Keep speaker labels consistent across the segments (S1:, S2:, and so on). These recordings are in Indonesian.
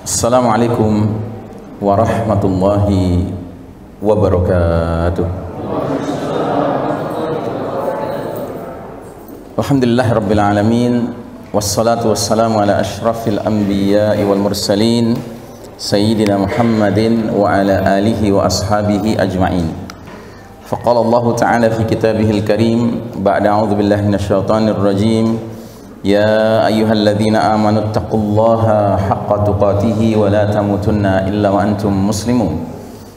S1: Assalamualaikum warahmatullahi wabarakatuh. Alhamdulillah rabbil alamin, wassalatu wassalamu ala ashrafil anbiya'i wal mursalin sayyidina Muhammadin wa ala alihi wa ashabihi ajma'in. Faqala Allah ta'ala fi kitabihil karim ba'da a'udzu billahi minasyaitonir rajim. Ya ayyuhalladzina amanu taqullaha haqqa tuqatih wa la tamutunna illa wa antum muslimun.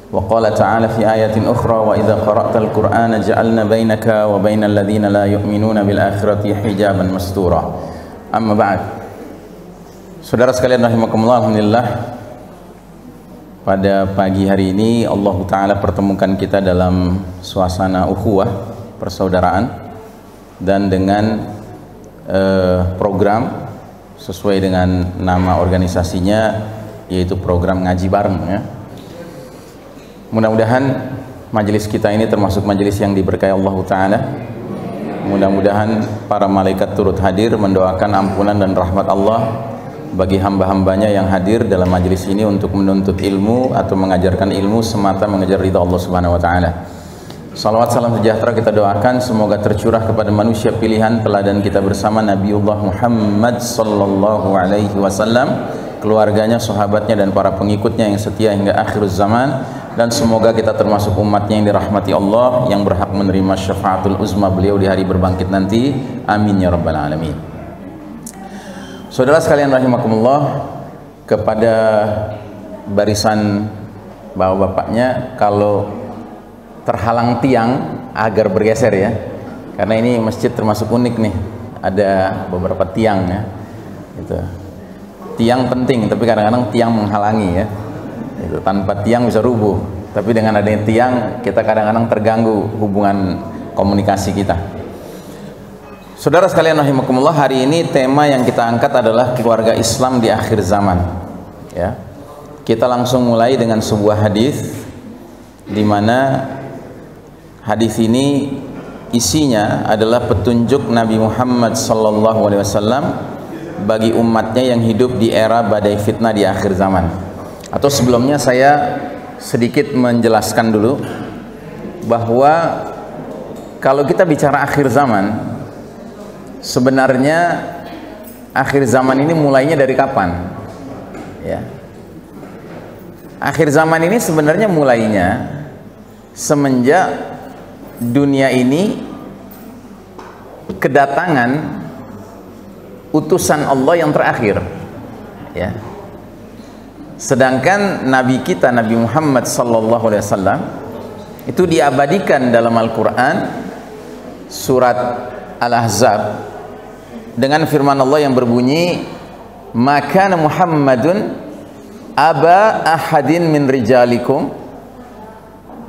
S1: Wa qala ta'ala fi ayatin ukhra wa idza qara'tal qur'ana ja'alna bainaka wa bainal ladzina la yu'minuna bil akhirati hijaban mastura. Amma ba'd. Saudara sekalian rahimakumullah, alhamdulillah pada pagi hari ini Allah Ta'ala pertemukan kita dalam suasana ukhuwah, persaudaraan, dan dengan program sesuai dengan nama organisasinya, yaitu program ngaji bareng ya. Mudah-mudahan majelis kita ini termasuk majelis yang diberkahi Allah Ta'ala. Mudah-mudahan para malaikat turut hadir mendoakan ampunan dan rahmat Allah bagi hamba-hambanya yang hadir dalam majelis ini untuk menuntut ilmu atau mengajarkan ilmu semata mengejar ridha Allah Subhanahu wa Ta'ala. Salawat salam sejahtera kita doakan semoga tercurah kepada manusia pilihan teladan kita bersama Nabiullah Muhammad sallallahu alaihi wasallam, keluarganya, sahabatnya, dan para pengikutnya yang setia hingga akhir zaman, dan semoga kita termasuk umatnya yang dirahmati Allah yang berhak menerima syafaatul uzma beliau di hari berbangkit nanti. Amin ya rabbal alamin. Saudara sekalian rahimakumullah, kepada barisan bapak-bapaknya, kalau terhalang tiang agar bergeser ya, karena ini masjid termasuk unik nih, ada beberapa tiang ya, gitu. Tiang penting, tapi kadang-kadang tiang menghalangi ya, gitu. Tanpa tiang bisa rubuh, tapi dengan adanya tiang kita kadang-kadang terganggu hubungan komunikasi kita. Saudara sekalian rahimakumullah, hari ini tema yang kita angkat adalah keluarga Islam di akhir zaman ya. Kita langsung mulai dengan sebuah hadis di mana hadis ini isinya adalah petunjuk Nabi Muhammad sallallahu alaihi wasallam bagi umatnya yang hidup di era badai fitnah di akhir zaman. Atau sebelumnya saya sedikit menjelaskan dulu bahwa kalau kita bicara akhir zaman, sebenarnya akhir zaman ini mulainya dari kapan? Ya. Akhir zaman ini sebenarnya mulainya semenjak dunia ini kedatangan utusan Allah yang terakhir ya. Sedangkan Nabi kita, Nabi Muhammad sallallahu alaihi wasallam, itu diabadikan dalam Al-Quran surat Al-Ahzab dengan firman Allah yang berbunyi, maka Muhammadun aba ahadin min rijalikum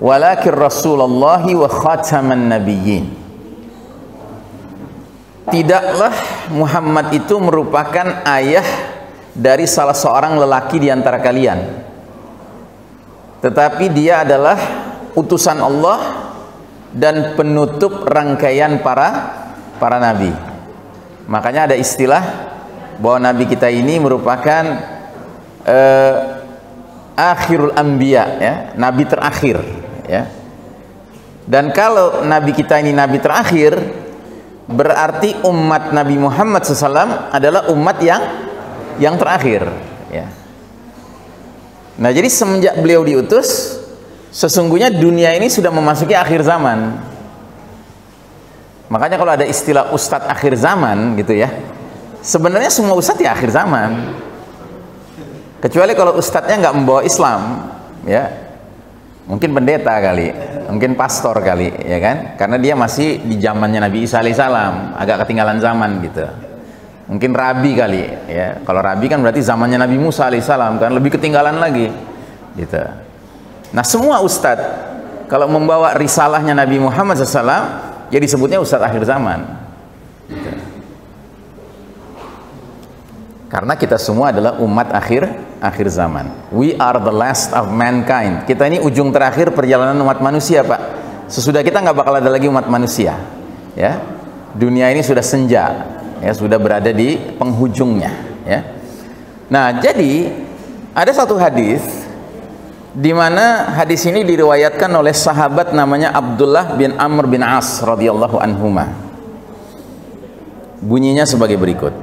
S1: walakin Rasulullahi wa khataman nabiyyin. Tidaklah Muhammad itu merupakan ayah dari salah seorang lelaki di antara kalian, tetapi dia adalah utusan Allah dan penutup rangkaian para nabi. Makanya ada istilah bahwa nabi kita ini merupakan akhirul anbiya ya, nabi terakhir ya. Dan kalau nabi kita ini nabi terakhir, berarti umat Nabi Muhammad SAW adalah umat yang terakhir ya. Nah, jadi semenjak beliau diutus, sesungguhnya dunia ini sudah memasuki akhir zaman. Makanya kalau ada istilah ustadz akhir zaman gitu ya, sebenarnya semua ustadz ya akhir zaman, kecuali kalau ustadznya nggak membawa Islam ya. Mungkin pendeta kali, mungkin pastor kali, ya kan? Karena dia masih di zamannya Nabi Isa alaihissalam, agak ketinggalan zaman gitu. Mungkin rabi kali, ya. Kalau rabi kan berarti zamannya Nabi Musa alaihissalam, kan lebih ketinggalan lagi, gitu. Nah, semua ustadz kalau membawa risalahnya Nabi Muhammad SAW, ya disebutnya ustadz akhir zaman. Gitu. Karena kita semua adalah umat akhir zaman. We are the last of mankind. Kita ini ujung terakhir perjalanan umat manusia, Pak. Sesudah kita nggak bakal ada lagi umat manusia. Ya, dunia ini sudah senja, ya, sudah berada di penghujungnya. Ya. Nah, jadi Ada satu hadis di mana hadis ini diriwayatkan oleh sahabat namanya Abdullah bin Amr bin As radhiyallahu anhuma. Bunyinya sebagai berikut.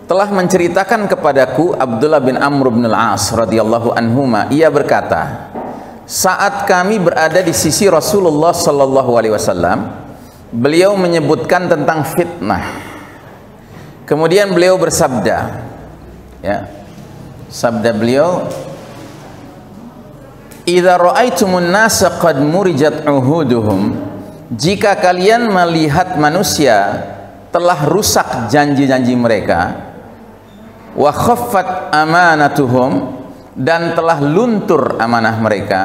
S1: Telah menceritakan kepadaku Abdullah bin Amr bin Al-As radhiyallahu anhuma, ia berkata, saat kami berada di sisi Rasulullah sallallahu alaihi wasallam, beliau menyebutkan tentang fitnah. Kemudian beliau bersabda, ya, sabda beliau, idza ra'aitumun nasa qad murijat uhuduhum, jika kalian melihat manusia telah rusak janji-janji mereka, wa khaffat amanatuhum, dan telah luntur amanah mereka,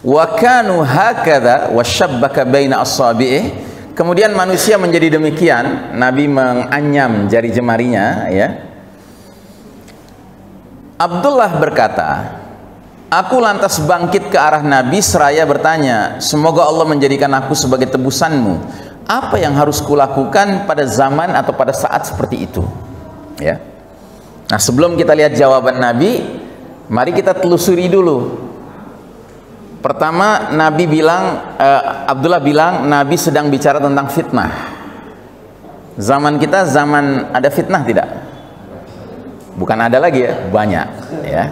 S1: wa kanu hakadha wa syabbaka baina asabi'ih, kemudian manusia menjadi demikian, Nabi menganyam jari jemarinya, ya. Abdullah berkata, aku lantas bangkit ke arah Nabi seraya bertanya, semoga Allah menjadikan aku sebagai tebusanmu. Apa yang harus kulakukan pada zaman atau pada saat seperti itu? Ya. Nah, sebelum kita lihat jawaban Nabi, mari kita telusuri dulu. Pertama, Nabi bilang, Abdullah bilang, Nabi sedang bicara tentang fitnah. Zaman kita zaman ada fitnah tidak? Bukan ada lagi ya, banyak. Ya.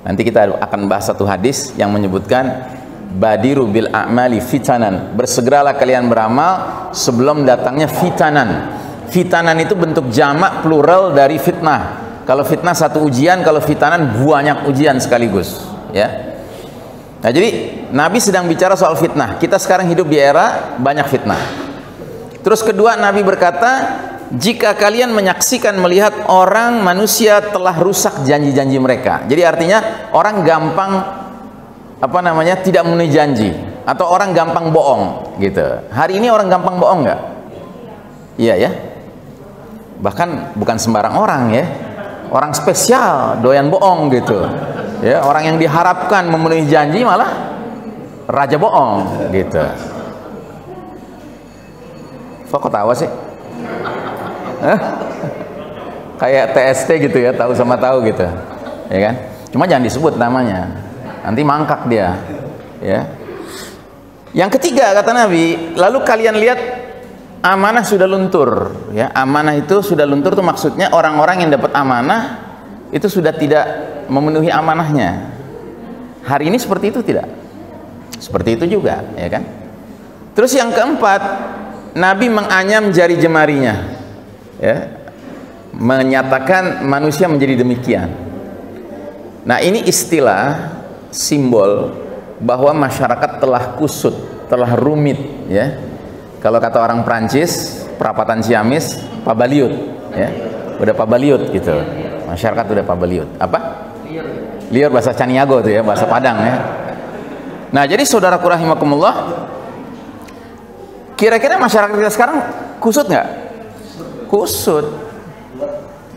S1: Nanti kita akan bahas satu hadis yang menyebutkan badiru bil a'mali fitanan, bersegeralah kalian beramal sebelum datangnya fitanan. Fitanan itu bentuk jamak plural dari fitnah. Kalau fitnah satu ujian, kalau fitanan banyak ujian sekaligus, ya. Nah, jadi Nabi sedang bicara soal fitnah. Kita sekarang hidup di era banyak fitnah. Terus kedua, Nabi berkata, jika kalian menyaksikan melihat orang manusia telah rusak janji-janji mereka. Jadi artinya orang gampang tidak memenuhi janji, atau orang gampang bohong gitu. Hari ini orang gampang bohong nggak? Iya ya. Bahkan bukan sembarang orang ya. Orang spesial doyan bohong gitu. Ya, orang yang diharapkan memenuhi janji malah raja bohong gitu. Kok ketawa sih? Kayak TST gitu ya, tahu sama tahu gitu. Ya kan? Cuma jangan disebut namanya. Nanti mangkak dia. Ya. Yang ketiga kata Nabi, lalu kalian lihat amanah sudah luntur, ya. Amanah itu sudah luntur itu maksudnya orang-orang yang dapat amanah itu sudah tidak memenuhi amanahnya. Hari ini seperti itu tidak? Seperti itu juga, ya kan? Terus yang keempat, Nabi menganyam jari jemarinya, ya, menyatakan manusia menjadi demikian. Nah, ini istilah simbol bahwa masyarakat telah kusut, telah rumit, ya. Kalau kata orang Prancis, perapatan Ciamis, pabaliut, ya. Udah pabaliut gitu. Masyarakat udah pabaliut. Apa? Liur bahasa Caniago tuh ya, bahasa Padang ya. Nah, jadi saudaraku rahimakumullah, kira-kira masyarakat kita sekarang kusut nggak? Kusut.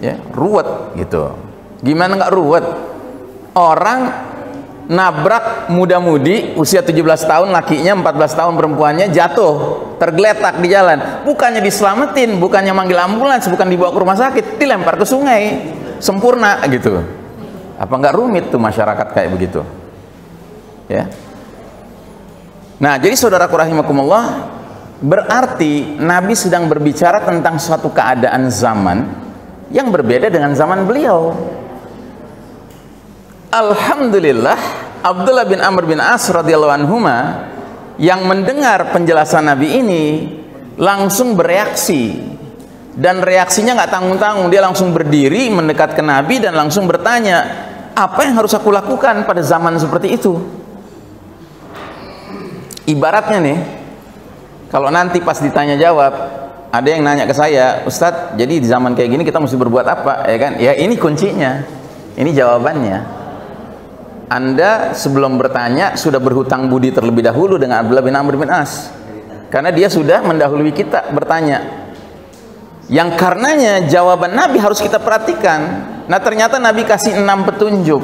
S1: Ya, ruwet gitu. Gimana nggak ruwet? Orang nabrak muda-mudi usia 17 tahun lakinya, 14 tahun perempuannya, jatuh tergeletak di jalan, bukannya diselamatin, bukannya manggil ambulans, bukan dibawa ke rumah sakit, dilempar ke sungai, sempurna gitu. Apa nggak rumit tuh masyarakat kayak begitu, ya? Nah, jadi saudaraku rahimakumullah, berarti Nabi sedang berbicara tentang suatu keadaan zaman yang berbeda dengan zaman beliau. Alhamdulillah, Abdullah bin Amr bin As radhiyallahu anhuma yang mendengar penjelasan Nabi ini langsung bereaksi, dan reaksinya nggak tanggung-tanggung. Dia langsung berdiri mendekat ke Nabi dan langsung bertanya, apa yang harus aku lakukan pada zaman seperti itu? Ibaratnya nih, kalau nanti pas ditanya jawab, ada yang nanya ke saya, Ustadz, jadi di zaman kayak gini kita mesti berbuat apa, ya kan? Ya, ini kuncinya, ini jawabannya. Anda sebelum bertanya sudah berhutang budi terlebih dahulu dengan Abdullah bin Amr bin As, karena dia sudah mendahului kita bertanya, yang karenanya jawaban Nabi harus kita perhatikan. Nah, ternyata Nabi kasih 6 petunjuk.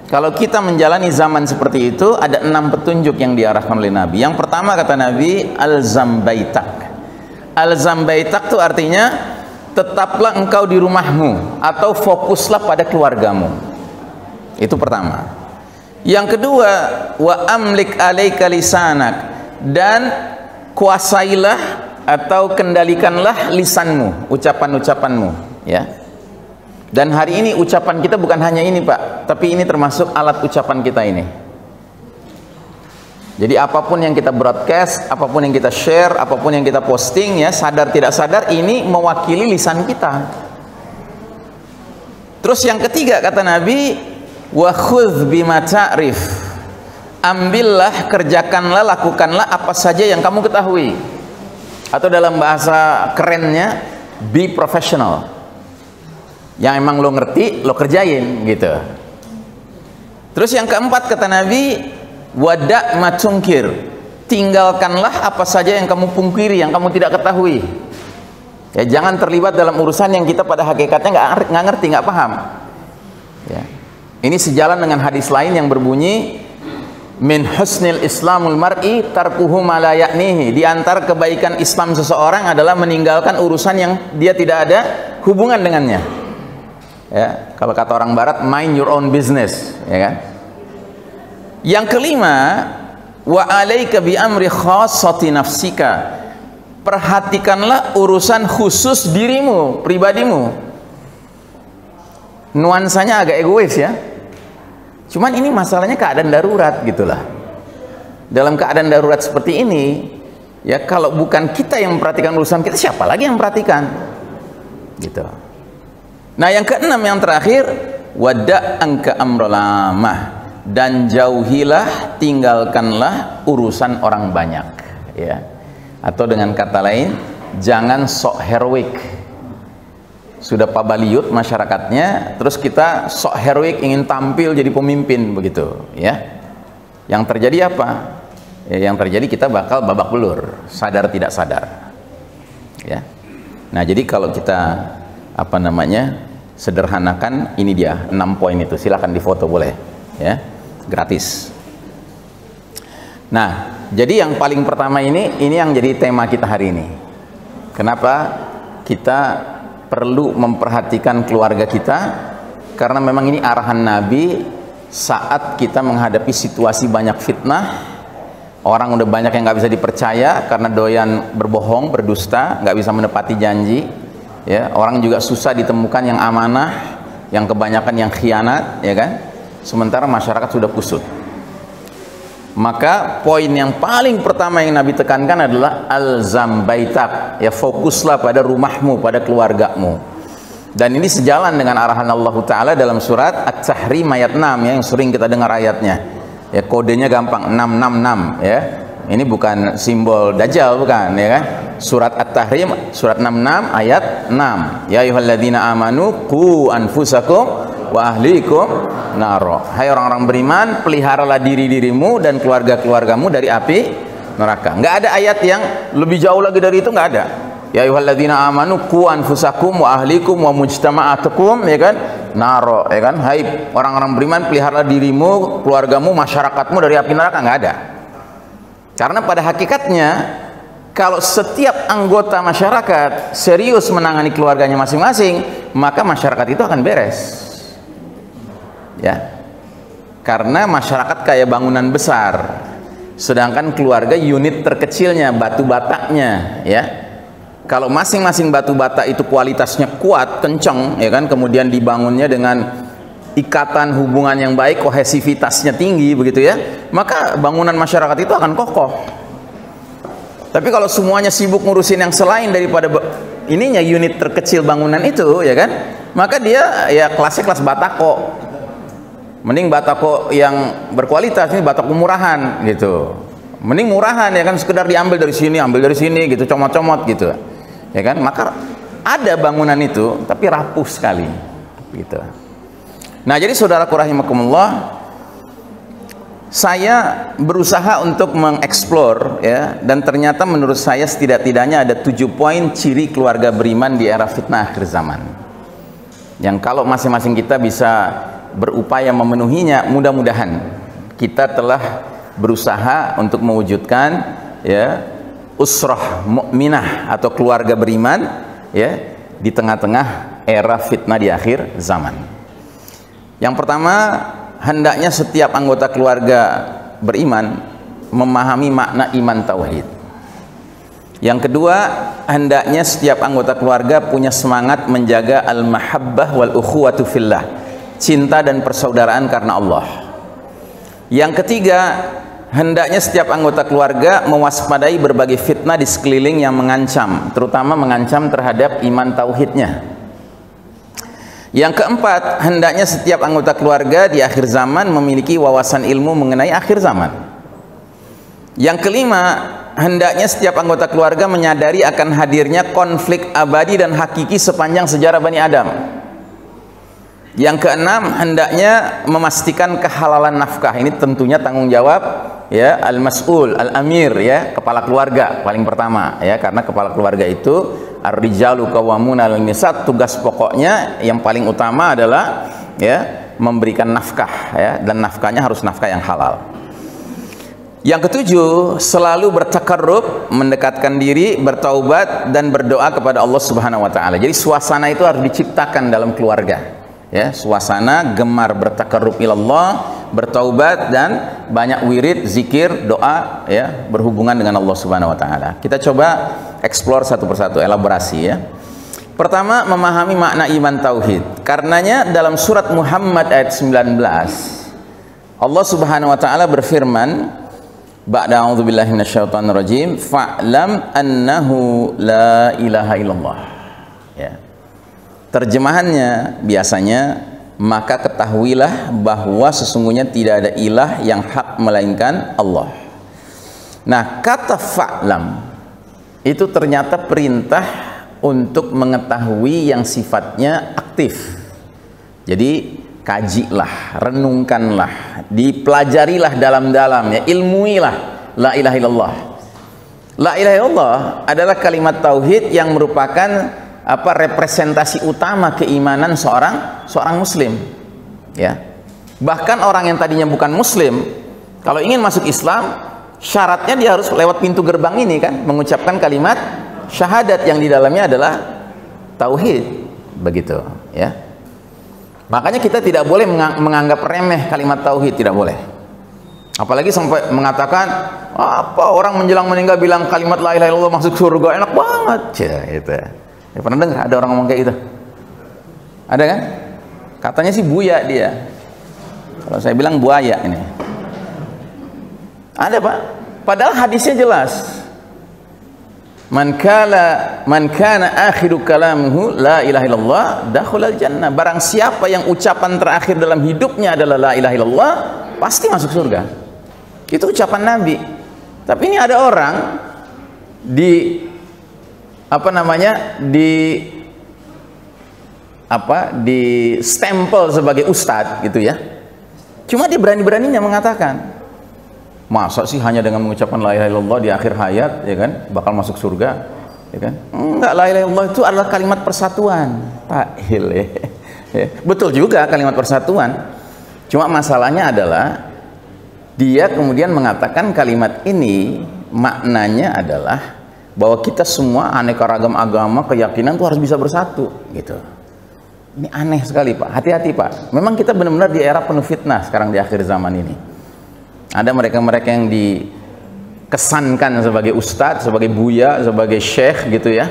S1: Kalau kita menjalani zaman seperti itu, ada 6 petunjuk yang diarahkan oleh Nabi. Yang pertama kata Nabi, alzam baitak. Alzam baitak itu artinya tetaplah engkau di rumahmu atau fokuslah pada keluargamu. Itu pertama. Yang kedua, wa amlik alaika lisanak, dan kuasailah atau kendalikanlah lisanmu, ucapan-ucapanmu, ya. Dan hari ini ucapan kita bukan hanya ini, Pak, tapi ini termasuk alat ucapan kita ini. Jadi apapun yang kita broadcast, apapun yang kita share, apapun yang kita posting, ya, sadar tidak sadar ini mewakili lisan kita. Terus yang ketiga kata Nabi, wa khudz bima ta'rif, ambillah, kerjakanlah, lakukanlah apa saja yang kamu ketahui, atau dalam bahasa kerennya, be professional. Yang emang lo ngerti, lo kerjain gitu. Terus yang keempat kata Nabi, wada' matungkir, tinggalkanlah apa saja yang kamu pungkiri, yang kamu tidak ketahui. Ya, jangan terlibat dalam urusan yang kita pada hakikatnya nggak ngerti, nggak paham. Ya. Ini sejalan dengan hadis lain yang berbunyi, min husnil islamul mar'i tarkuhu ma la ya'nihi. Di antara kebaikan Islam seseorang adalah meninggalkan urusan yang dia tidak ada hubungan dengannya. Ya, kalau kata orang barat, mind your own business, ya kan? Yang kelima, wa alaika bi amri khassati nafsika, perhatikanlah urusan khusus dirimu, pribadimu. Nuansanya agak egois, ya. Cuman ini masalahnya keadaan darurat gitulah. Dalam keadaan darurat seperti ini, ya, kalau bukan kita yang memperhatikan urusan kita, siapa lagi yang memperhatikan? Gitu. Nah, yang keenam, yang terakhir, wada' anka amrolamah, dan jauhilah, tinggalkanlah urusan orang banyak, ya. Atau dengan kata lain, jangan sok heroik. Sudah pabaliut masyarakatnya, terus kita sok heroik ingin tampil jadi pemimpin begitu, ya. Yang terjadi apa? Ya, yang terjadi kita bakal babak belur, sadar tidak sadar, ya. Nah, jadi kalau kita sederhanakan, ini dia 6 poin itu, silahkan difoto boleh, ya, gratis. Nah, jadi yang paling pertama ini yang jadi tema kita hari ini. Kenapa kita perlu memperhatikan keluarga kita? Karena memang ini arahan Nabi saat kita menghadapi situasi banyak fitnah, orang udah banyak yang nggak bisa dipercaya karena doyan berbohong, berdusta, nggak bisa menepati janji, ya. Orang juga susah ditemukan yang amanah, yang kebanyakan yang khianat, ya kan? Sementara masyarakat sudah kusut. Maka poin yang paling pertama yang Nabi tekankan adalah alzam baitak, ya, fokuslah pada rumahmu, pada keluargamu. Dan ini sejalan dengan arahan Allah Ta'ala dalam surat At-Tahrim ayat 6, ya, yang sering kita dengar ayatnya, ya. Kodenya gampang, 666, ya. Ini bukan simbol Dajjal, bukan, ya kan? Surat At-Tahrim surat 66 ayat 6, ya ayyuhalladzina amanu qu anfusakum wa ahlikum naro. Hai orang-orang beriman, peliharalah diri-dirimu dan keluarga-keluargamu dari api neraka. Nggak ada ayat yang lebih jauh lagi dari itu, nggak ada. Ya ayyuhalladzina amanu qu anfusakum wa ahlikum wa mujtama'atukum, ya kan, naro, ya kan. Hai orang-orang beriman, peliharalah dirimu, keluargamu, masyarakatmu dari api neraka. Nggak ada. Karena pada hakikatnya, kalau setiap anggota masyarakat serius menangani keluarganya masing-masing, maka masyarakat itu akan beres, ya. Karena masyarakat kayak bangunan besar, sedangkan keluarga unit terkecilnya, batu batanya, ya. Kalau masing-masing batu bata itu kualitasnya kuat, kencang, ya kan, kemudian dibangunnya dengan ikatan hubungan yang baik, kohesivitasnya tinggi begitu, ya, maka bangunan masyarakat itu akan kokoh. Tapi kalau semuanya sibuk ngurusin yang selain daripada ininya, unit terkecil bangunan itu, ya kan, maka dia ya kelasnya kelas batako. Mending batako yang berkualitas, ini batako murahan gitu. Mending murahan, ya kan, sekedar diambil dari sini, ambil dari sini gitu, comot-comot gitu, ya kan. Maka ada bangunan itu tapi rapuh sekali gitu. Nah, jadi saudaraku rahimakumullah, saya berusaha untuk mengeksplor, ya, dan ternyata menurut saya setidak-tidaknya ada 7 poin ciri keluarga beriman di era fitnah akhir zaman, yang kalau masing-masing kita bisa berupaya memenuhinya, mudah-mudahan kita telah berusaha untuk mewujudkan, ya, usrah mukminah atau keluarga beriman, ya, di tengah-tengah era fitnah di akhir zaman. Yang pertama, hendaknya setiap anggota keluarga beriman memahami makna iman tauhid. Yang kedua, hendaknya setiap anggota keluarga punya semangat menjaga al-mahabbah wal ukhuwatu fillah, cinta dan persaudaraan karena Allah. Yang ketiga, hendaknya setiap anggota keluarga mewaspadai berbagai fitnah di sekeliling yang mengancam, terutama mengancam terhadap iman tauhidnya. Yang keempat, hendaknya setiap anggota keluarga di akhir zaman memiliki wawasan ilmu mengenai akhir zaman. Yang kelima, hendaknya setiap anggota keluarga menyadari akan hadirnya konflik abadi dan hakiki sepanjang sejarah Bani Adam. Yang keenam, hendaknya memastikan kehalalan nafkah. Ini tentunya tanggung jawab ya al-mas'ul, al-amir ya, kepala keluarga paling pertama ya, karena kepala keluarga itu ar-rijalu qawwamuna 'alan nisa, tugas pokoknya yang paling utama adalah ya memberikan nafkah ya, dan nafkahnya harus nafkah yang halal. Yang ketujuh, selalu bertakarrub, mendekatkan diri, bertaubat dan berdoa kepada Allah Subhanahu wa taala. Jadi suasana itu harus diciptakan dalam keluarga. Ya, suasana gemar bertakarrub ilallah, bertaubat dan banyak wirid, zikir, doa ya, berhubungan dengan Allah Subhanahu wa taala. Kita coba explore satu persatu, elaborasi ya. Pertama, memahami makna iman tauhid. Karenanya dalam surat Muhammad ayat 19 Allah Subhanahu wa taala berfirman, ba'da a'udzubillahi minasyaitonir rajim, fa'lam annahu la ilaha illallah. Ya. Terjemahannya biasanya, maka ketahuilah bahwa sesungguhnya tidak ada ilah yang hak melainkan Allah. Nah, kata fa'lam itu ternyata perintah untuk mengetahui yang sifatnya aktif. Jadi kajilah, renungkanlah, dipelajarilah dalam-dalam ya, ilmuilah la ilaha illallah. La ilaha illallah adalah kalimat tauhid yang merupakan apa, representasi utama keimanan seorang muslim ya. Bahkan orang yang tadinya bukan muslim, kalau ingin masuk Islam, syaratnya dia harus lewat pintu gerbang ini kan, mengucapkan kalimat syahadat yang di dalamnya adalah tauhid, begitu ya. Makanya kita tidak boleh menganggap remeh kalimat tauhid, tidak boleh. Apalagi sampai mengatakan apa orang menjelang meninggal bilang kalimat la ilaha illallah masuk surga, enak banget ya, gitu. Ya, pernah dengar ada orang ngomong kayak gitu? Ada kan? Katanya sih buaya dia. Kalau saya bilang buaya ini. Ada Pak. Padahal hadisnya jelas. Man kana akhiru kalamuhu la ilaha illallah dakhulal jannah. Barang siapa yang ucapan terakhir dalam hidupnya adalah la ilaha illallah, pasti masuk surga. Itu ucapan Nabi. Tapi ini ada orang di stempel sebagai ustadz gitu ya. Cuma dia berani-beraninya mengatakan, masa sih hanya dengan mengucapkan la ilaha illallah di akhir hayat ya kan bakal masuk surga ya kan? Enggak, la ilaha illallah itu adalah kalimat persatuan Pak Hil ya. Betul juga kalimat persatuan, cuma masalahnya adalah dia kemudian mengatakan kalimat ini maknanya adalah bahwa kita semua aneka ragam agama, keyakinan itu harus bisa bersatu gitu. Ini aneh sekali Pak, hati-hati Pak. Memang kita benar-benar di era penuh fitnah sekarang di akhir zaman ini. Ada mereka-mereka yang dikesankan sebagai ustadz, sebagai buya, sebagai syekh gitu ya.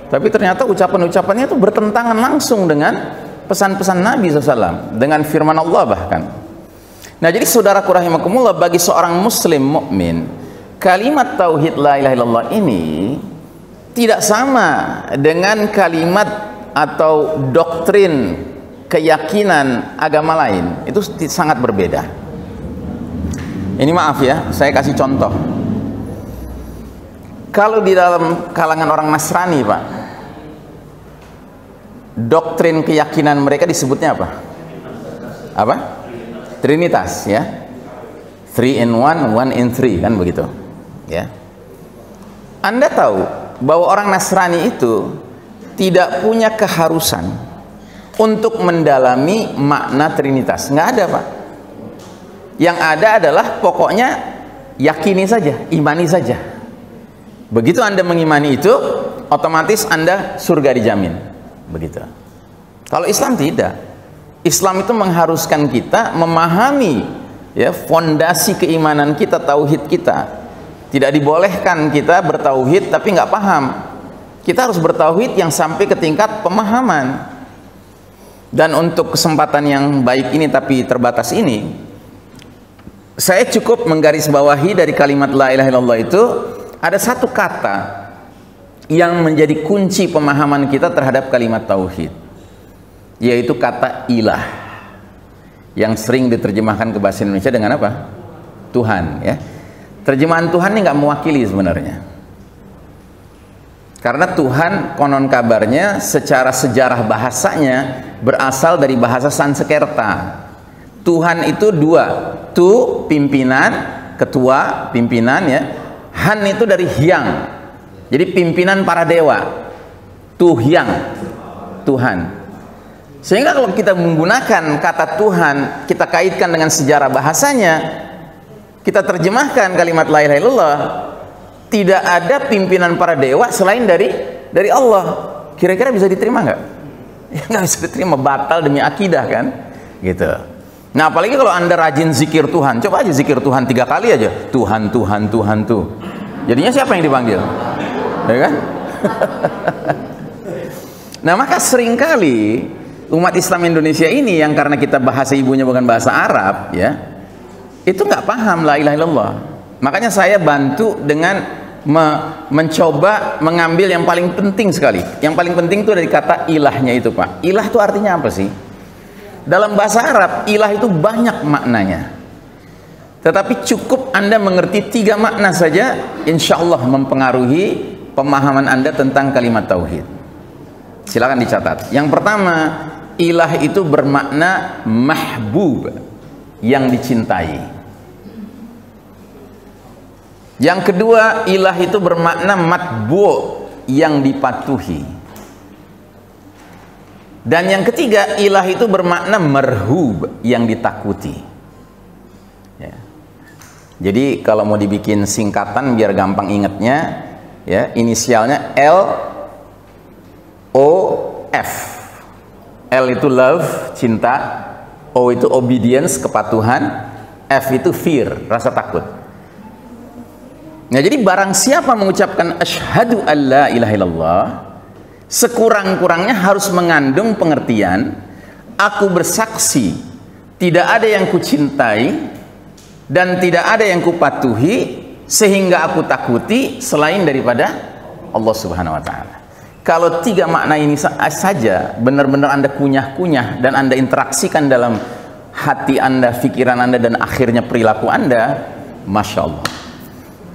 S1: Tapi ternyata ucapan-ucapannya itu bertentangan langsung dengan pesan-pesan Nabi SAW, dengan firman Allah bahkan. Nah jadi saudaraku rahimakumullah, bagi seorang muslim mukmin, kalimat tauhid la ilaha illallah ini tidak sama dengan kalimat atau doktrin keyakinan agama lain. Itu sangat berbeda. Ini maaf ya, saya kasih contoh. Kalau di dalam kalangan orang Nasrani Pak, doktrin keyakinan mereka disebutnya apa? Apa? Trinitas ya. 3 in 1, 1 in 3 kan begitu ya. Anda tahu bahwa orang Nasrani itu tidak punya keharusan untuk mendalami makna Trinitas, nggak ada Pak. Yang ada adalah pokoknya yakini saja, imani saja. Begitu Anda mengimani itu, otomatis Anda surga dijamin. begitu. Kalau Islam tidak. Islam itu mengharuskan kita memahami ya fondasi keimanan kita, tauhid kita. Tidak dibolehkan kita bertauhid tapi nggak paham. Kita harus bertauhid yang sampai ke tingkat pemahaman. Dan untuk kesempatan yang baik ini tapi terbatas ini, saya cukup menggarisbawahi dari kalimat la ilaha illallah itu ada satu kata yang menjadi kunci pemahaman kita terhadap kalimat tauhid, yaitu kata ilah, yang sering diterjemahkan ke bahasa Indonesia dengan apa? Tuhan, ya. Terjemahan Tuhan ini nggak mewakili sebenarnya, karena Tuhan konon kabarnya secara sejarah bahasanya berasal dari bahasa Sanskerta. Tuhan itu dua, tu pimpinan, ketua, pimpinan, ya. Han itu dari hyang, jadi pimpinan para dewa. Tuhyang, Tuhan. Sehingga kalau kita menggunakan kata Tuhan, kita kaitkan dengan sejarah bahasanya, kita terjemahkan kalimat la ilaha illallah, tidak ada pimpinan para dewa selain dari Allah. Kira-kira bisa diterima nggak? Ya nggak bisa diterima, batal demi akidah kan, gitu. Nah apalagi kalau anda rajin zikir Tuhan, coba aja zikir Tuhan 3 kali aja, Tuhan, Tuhan, Tuhan tuh. Jadinya siapa yang dipanggil? Ya kan? Nah maka seringkali umat Islam Indonesia ini yang karena kita bahasa ibunya bukan bahasa Arab, ya, itu nggak paham la ilaha illallah. Makanya saya bantu dengan mencoba mengambil yang paling penting sekali. Yang paling penting itu dari kata ilahnya itu, Pak. Ilah itu artinya apa sih? Dalam bahasa Arab, ilah itu banyak maknanya. Tetapi cukup Anda mengerti 3 makna saja, insya Allah mempengaruhi pemahaman Anda tentang kalimat tauhid. Silakan dicatat. Yang pertama, ilah itu bermakna mahbub, yang dicintai. Yang kedua, ilah itu bermakna matbu', yang dipatuhi. Dan yang ketiga, ilah itu bermakna marhub, yang ditakuti. Ya. Jadi kalau mau dibikin singkatan biar gampang ingatnya, ya, inisialnya L O F. L itu love, cinta. O itu obedience, kepatuhan. F itu fear, rasa takut. Nah jadi barang siapa mengucapkan asyhadu alla ilaha illallah, sekurang-kurangnya harus mengandung pengertian aku bersaksi tidak ada yang kucintai dan tidak ada yang kupatuhi sehingga aku takuti selain daripada Allah Subhanahu wa ta'ala. Kalau 3 makna ini saja benar-benar Anda kunyah-kunyah dan Anda interaksikan dalam hati Anda, pikiran Anda, dan akhirnya perilaku Anda, Masya Allah,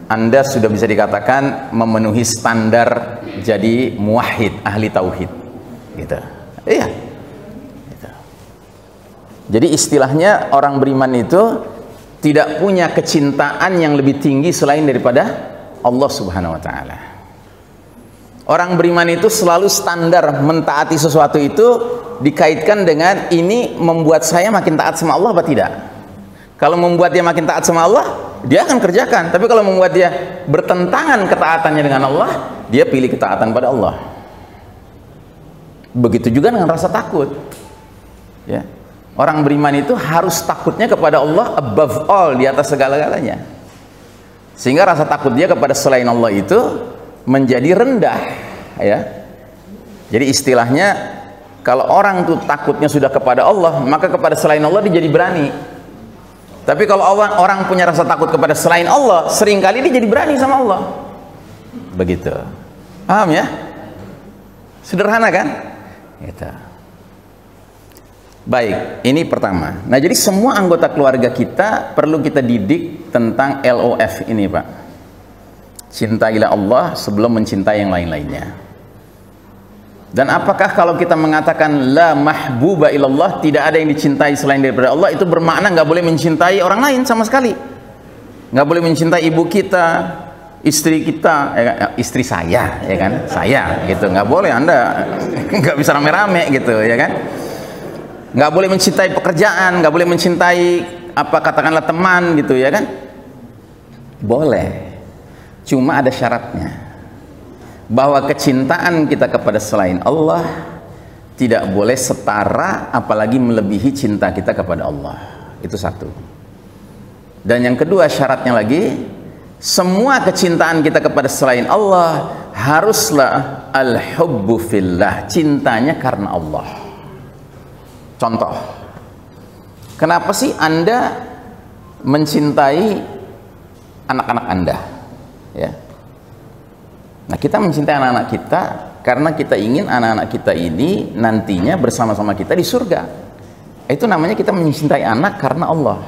S1: Anda sudah bisa dikatakan memenuhi standar jadi muwahhid, ahli tauhid, gitu. Iya. Gitu. Jadi istilahnya orang beriman itu tidak punya kecintaan yang lebih tinggi selain daripada Allah Subhanahu wa ta'ala. Orang beriman itu selalu standar mentaati sesuatu itu dikaitkan dengan ini membuat saya makin taat sama Allah apa tidak. Kalau membuat dia makin taat sama Allah, dia akan kerjakan. Tapi kalau membuat dia bertentangan ketaatannya dengan Allah, dia pilih ketaatan pada Allah. Begitu juga dengan rasa takut, ya. Orang beriman itu harus takutnya kepada Allah above all, di atas segala-galanya, sehingga rasa takut dia kepada selain Allah itu menjadi rendah, ya. Jadi istilahnya kalau orang tuh takutnya sudah kepada Allah, maka kepada selain Allah dia jadi berani. Tapi kalau orang punya rasa takut kepada selain Allah, seringkali dia jadi berani sama Allah. Begitu. Paham ya? Sederhana kan? Gitu. Baik, ini pertama. Nah, jadi semua anggota keluarga kita perlu kita didik tentang LOF ini, Pak. Cintailah Allah sebelum mencintai yang lain-lainnya. Dan apakah kalau kita mengatakan la mahbuba ilallah, tidak ada yang dicintai selain daripada Allah, itu bermakna nggak boleh mencintai orang lain sama sekali? Nggak boleh mencintai ibu kita, istri kita, istri saya, ya kan? Saya, gitu. Nggak boleh, Anda nggak bisa rame-rame, gitu, ya kan? Nggak boleh mencintai pekerjaan, nggak boleh mencintai apa katakanlah teman, gitu, ya kan? Boleh, cuma ada syaratnya. Bahwa kecintaan kita kepada selain Allah tidak boleh setara, apalagi melebihi cinta kita kepada Allah. Itu satu. Dan yang kedua syaratnya lagi, semua kecintaan kita kepada selain Allah haruslah al-hubbu fillah, cintanya karena Allah. Contoh, kenapa sih Anda mencintai anak-anak Anda? Ya. Nah, kita mencintai anak-anak kita karena kita ingin anak-anak kita ini nantinya bersama-sama kita di surga. Itu namanya kita mencintai anak karena Allah.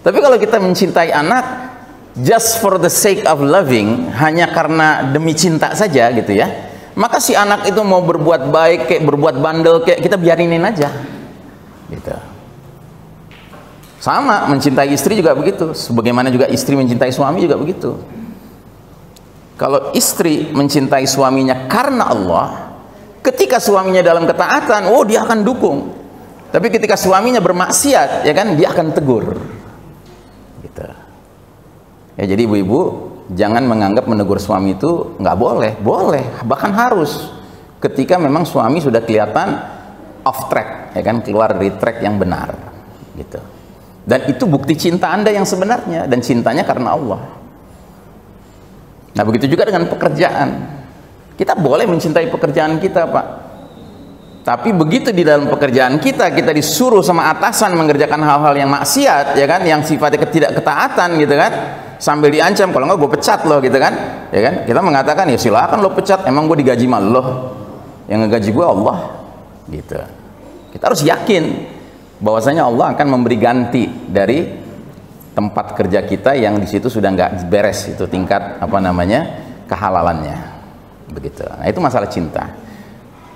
S1: Tapi kalau kita mencintai anak just for the sake of loving, hanya karena demi cinta saja gitu ya, maka si anak itu mau berbuat baik kayak berbuat bandel kayak, kita biarinin aja gitu. Sama mencintai istri juga begitu, sebagaimana juga istri mencintai suami juga begitu. Kalau istri mencintai suaminya karena Allah, ketika suaminya dalam ketaatan, oh dia akan dukung. Tapi ketika suaminya bermaksiat, ya kan, dia akan tegur. Gitu. Ya, jadi ibu-ibu jangan menganggap menegur suami itu nggak boleh, boleh, bahkan harus. Ketika memang suami sudah kelihatan off track, ya kan, keluar dari track yang benar, gitu. Dan itu bukti cinta Anda yang sebenarnya, dan cintanya karena Allah. Nah, begitu juga dengan pekerjaan. Kita boleh mencintai pekerjaan kita, Pak. Tapi begitu di dalam pekerjaan kita, kita disuruh sama atasan mengerjakan hal-hal yang maksiat, ya kan, yang sifatnya ketidakketaatan, gitu kan, sambil diancam, kalau nggak gue pecat loh, gitu kan, ya kan. Kita mengatakan, ya silakan lo pecat, emang gue digaji sama lo, yang ngegaji gue Allah, gitu. Kita harus yakin bahwasanya Allah akan memberi ganti dari tempat kerja kita yang di situ sudah nggak beres, itu tingkat apa namanya kehalalannya, begitu. Nah, itu masalah cinta.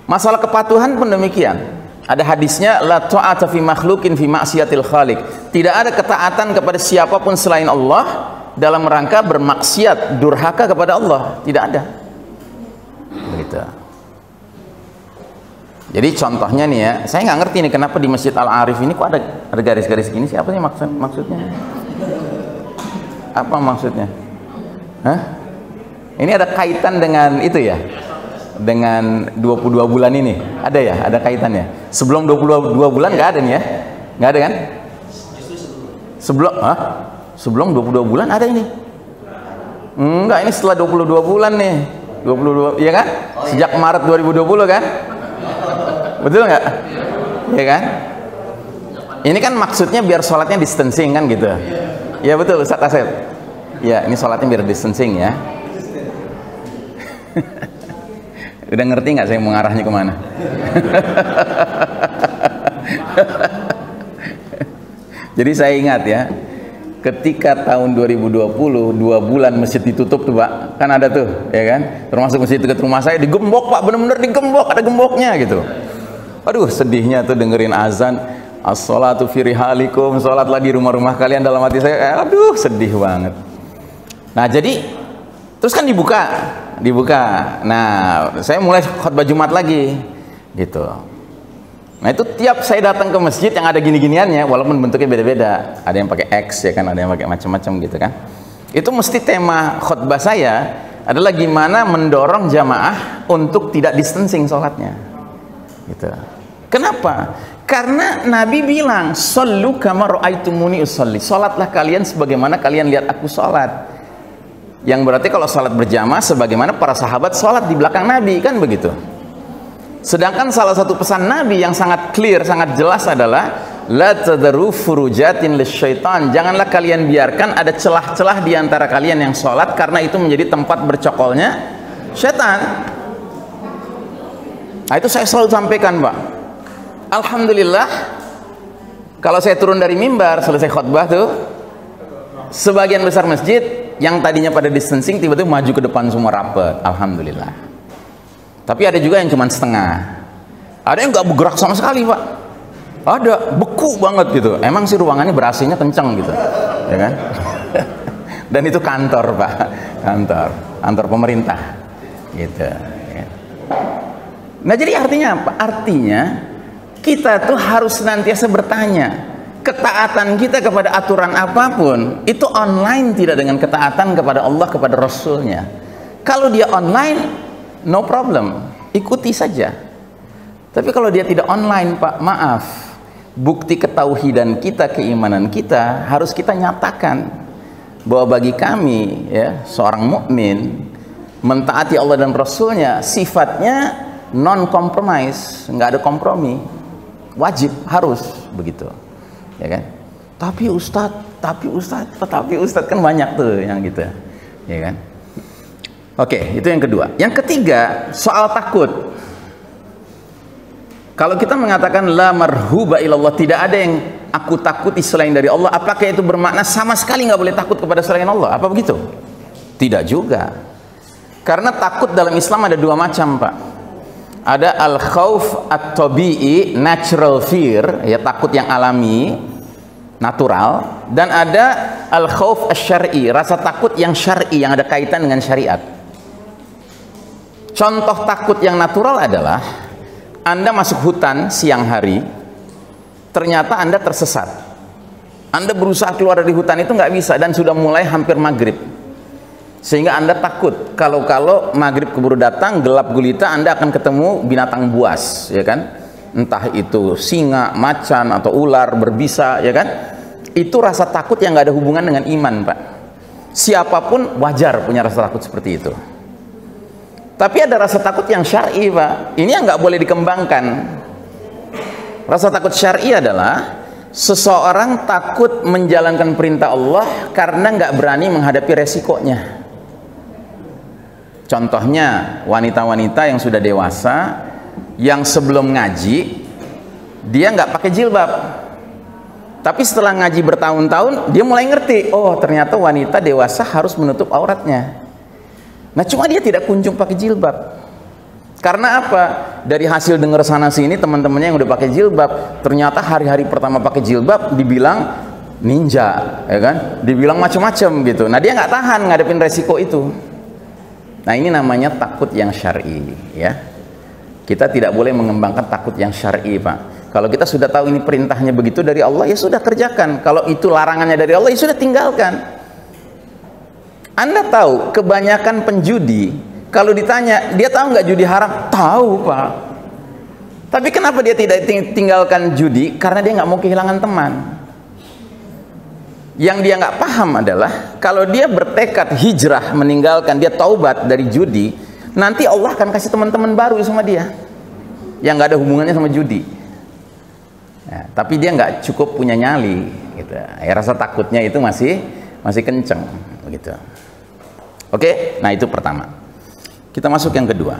S1: Masalah kepatuhan pun demikian. Ada hadisnya, la ta'ata fi makhluqin fi ma'siyatil khaliq. Tidak ada ketaatan kepada siapapun selain Allah dalam rangka bermaksiat, durhaka kepada Allah. Tidak ada. Begitu. Jadi contohnya nih ya, saya nggak ngerti nih kenapa di Masjid Al-Arif ini kok ada garis-garis gini, siapa sih maksudnya? Apa maksudnya? Hah? Ini ada kaitan dengan itu ya? Dengan 22 bulan ini? Ada ya? Ada kaitannya? Sebelum 22 bulan nggak ada nih ya? Nggak ada kan? Sebelum 22 bulan ada ini? Enggak, ini setelah 22 bulan nih. 22, iya kan? Sejak Maret 2020 kan? Betul nggak? Iya kan? Ini kan maksudnya biar sholatnya distancing kan gitu? Ya betul Ustaz Asep. Ya, ini sholatnya biar distancing ya. Udah ngerti nggak saya mengarahnya kemana? Jadi saya ingat ya, ketika tahun 2020 2 bulan masjid ditutup tuh Pak, kan ada tuh ya kan, termasuk masjid dekat rumah saya digembok Pak, bener-bener digembok, ada gemboknya gitu. Aduh sedihnya tuh dengerin azan, as-sholatu fi rihalikum, sholatlah di rumah-rumah kalian, dalam hati saya aduh sedih banget. Nah jadi terus kan dibuka. Nah saya mulai khutbah Jumat lagi gitu. Nah itu tiap saya datang ke masjid yang ada gini-giniannya, walaupun bentuknya beda-beda, ada yang pakai X ya kan, ada yang pakai macam-macam gitu kan, itu mesti tema khutbah saya adalah gimana mendorong jamaah untuk tidak distancing sholatnya gitu. Kenapa? Karena Nabi bilang shollu kama ra'aitumuni usolli, sholatlah kalian sebagaimana kalian lihat aku sholat. Yang berarti kalau sholat berjamaah sebagaimana para sahabat sholat di belakang Nabi, kan begitu. Sedangkan salah satu pesan Nabi yang sangat clear, sangat jelas adalah la tadru furujatin lisyaitan, janganlah kalian biarkan ada celah-celah di antara kalian yang sholat, karena itu menjadi tempat bercokolnya syaitan. Nah itu saya selalu sampaikan Pak. Alhamdulillah kalau saya turun dari mimbar selesai khutbah tuh, sebagian besar masjid yang tadinya pada distancing tiba-tiba maju ke depan semua rapat, alhamdulillah. Tapi ada juga yang cuma setengah, ada yang nggak bergerak sama sekali Pak, ada beku banget gitu. Emang sih ruangannya ber-AC-nya kenceng gitu ya kan. Dan itu kantor Pak, kantor pemerintah gitu ya. Nah jadi artinya apa? Artinya kita tuh harus senantiasa bertanya, ketaatan kita kepada aturan apapun itu online tidak dengan ketaatan kepada Allah, kepada Rasulnya. Kalau dia online no problem, ikuti saja. Tapi kalau dia tidak online, Pak, maaf, bukti ketauhidan kita, keimanan kita harus kita nyatakan bahwa bagi kami, ya, seorang mukmin mentaati Allah dan Rasulnya sifatnya non compromise, nggak ada kompromi, wajib, harus begitu, ya kan? Tapi Ustadz kan banyak tuh yang gitu, ya kan? Oke, itu yang kedua. Yang ketiga, soal takut. Kalau kita mengatakan la marhuba ilallah, tidak ada yang aku takuti selain dari Allah, apakah itu bermakna sama sekali nggak boleh takut kepada selain Allah? Apa begitu? Tidak juga. Karena takut dalam Islam ada dua macam, Pak. Ada al-khauf at-tabi'i, natural fear, ya, takut yang alami, natural, dan ada al-khauf asy-syar'i, rasa takut yang syar'i, yang ada kaitan dengan syariat. Contoh takut yang natural adalah Anda masuk hutan siang hari, ternyata Anda tersesat. Anda berusaha keluar dari hutan itu nggak bisa, dan sudah mulai hampir maghrib. Sehingga Anda takut kalau maghrib keburu datang, gelap gulita, Anda akan ketemu binatang buas, ya kan? Entah itu singa, macan, atau ular berbisa, ya kan? Itu rasa takut yang nggak ada hubungan dengan iman, Pak. Siapapun wajar punya rasa takut seperti itu. Tapi ada rasa takut yang syar'i, Pak. Ini yang nggak boleh dikembangkan. Rasa takut syar'i adalah seseorang takut menjalankan perintah Allah karena nggak berani menghadapi resikonya. Contohnya wanita-wanita yang sudah dewasa, yang sebelum ngaji dia nggak pakai jilbab, tapi setelah ngaji bertahun-tahun dia mulai ngerti, oh ternyata wanita dewasa harus menutup auratnya. Nah, cuma dia tidak kunjung pakai jilbab. Karena apa? Dari hasil dengar sana sini teman-temannya yang udah pakai jilbab, ternyata hari-hari pertama pakai jilbab dibilang ninja, ya kan? Dibilang macam-macam gitu. Nah, dia nggak tahan ngadepin resiko itu. Nah, ini namanya takut yang syar'i, ya. Kita tidak boleh mengembangkan takut yang syar'i, Pak. Kalau kita sudah tahu ini perintahnya begitu dari Allah, ya sudah kerjakan. Kalau itu larangannya dari Allah, ya sudah tinggalkan. Anda tahu kebanyakan penjudi, kalau ditanya dia tahu nggak judi haram? Tahu, Pak. Tapi kenapa dia tidak tinggalkan judi? Karena dia nggak mau kehilangan teman. Yang dia nggak paham adalah kalau dia bertekad hijrah, meninggalkan, dia taubat dari judi, nanti Allah akan kasih teman-teman baru sama dia yang nggak ada hubungannya sama judi. Nah, tapi dia nggak cukup punya nyali, gitu. Ya, rasa takutnya itu masih kenceng, begitu. Oke, nah itu pertama. Kita masuk yang kedua.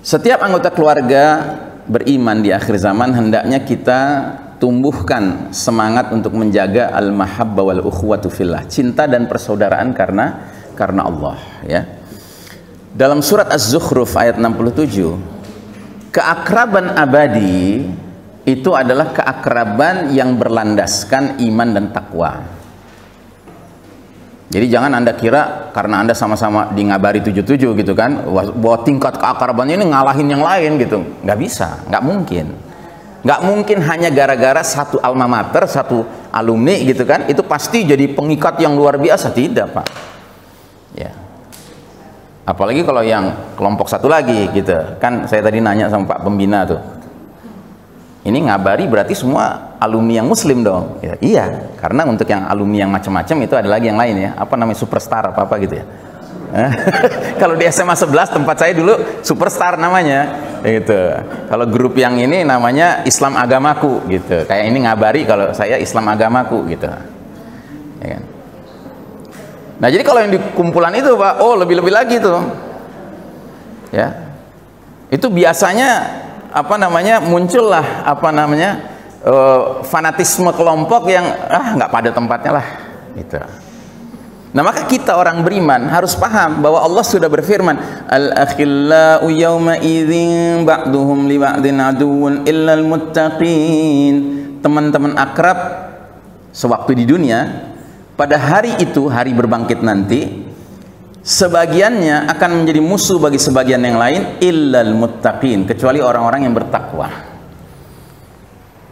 S1: Setiap anggota keluarga beriman di akhir zaman hendaknya kita tumbuhkan semangat untuk menjaga al-mahabbah wal ukhuwatu fillah, cinta dan persaudaraan karena Allah, ya. Dalam surat Az-Zukhruf ayat 67, keakraban abadi itu adalah keakraban yang berlandaskan iman dan takwa. Jadi jangan Anda kira karena Anda sama-sama di Ngabari 77 gitu kan, bahwa tingkat keakrabannya ini ngalahin yang lain gitu. Nggak bisa, nggak mungkin. Nggak mungkin hanya gara-gara satu alma mater, satu alumni gitu kan, itu pasti jadi pengikat yang luar biasa. Tidak, Pak. Ya. Apalagi kalau yang kelompok satu lagi gitu. Kan saya tadi nanya sama Pak Pembina tuh. Ini Ngabari berarti semua alumni yang muslim dong, ya, iya, karena untuk yang alumni yang macam-macam itu ada lagi yang lain, ya, apa namanya, superstar apa gitu ya. Kalau di SMA 11 tempat saya dulu superstar namanya gitu. Kalau grup yang ini namanya Islam Agamaku gitu, kayak ini Ngabari, kalau saya Islam Agamaku gitu, ya kan? Nah, jadi kalau yang di kumpulan itu, Pak, oh lebih-lebih lagi tuh, ya, itu biasanya apa namanya, muncullah apa namanya, fanatisme kelompok yang nggak pada tempatnya lah gitu. Nah, maka kita orang beriman harus paham bahwa Allah sudah berfirman, al-akhillau yawma idzin ba'duhum li ba'din aduwwun illal muttaqin. Teman-teman akrab sewaktu di dunia, pada hari itu, hari berbangkit nanti, sebagiannya akan menjadi musuh bagi sebagian yang lain, illal muttaqin, kecuali orang-orang yang bertakwa.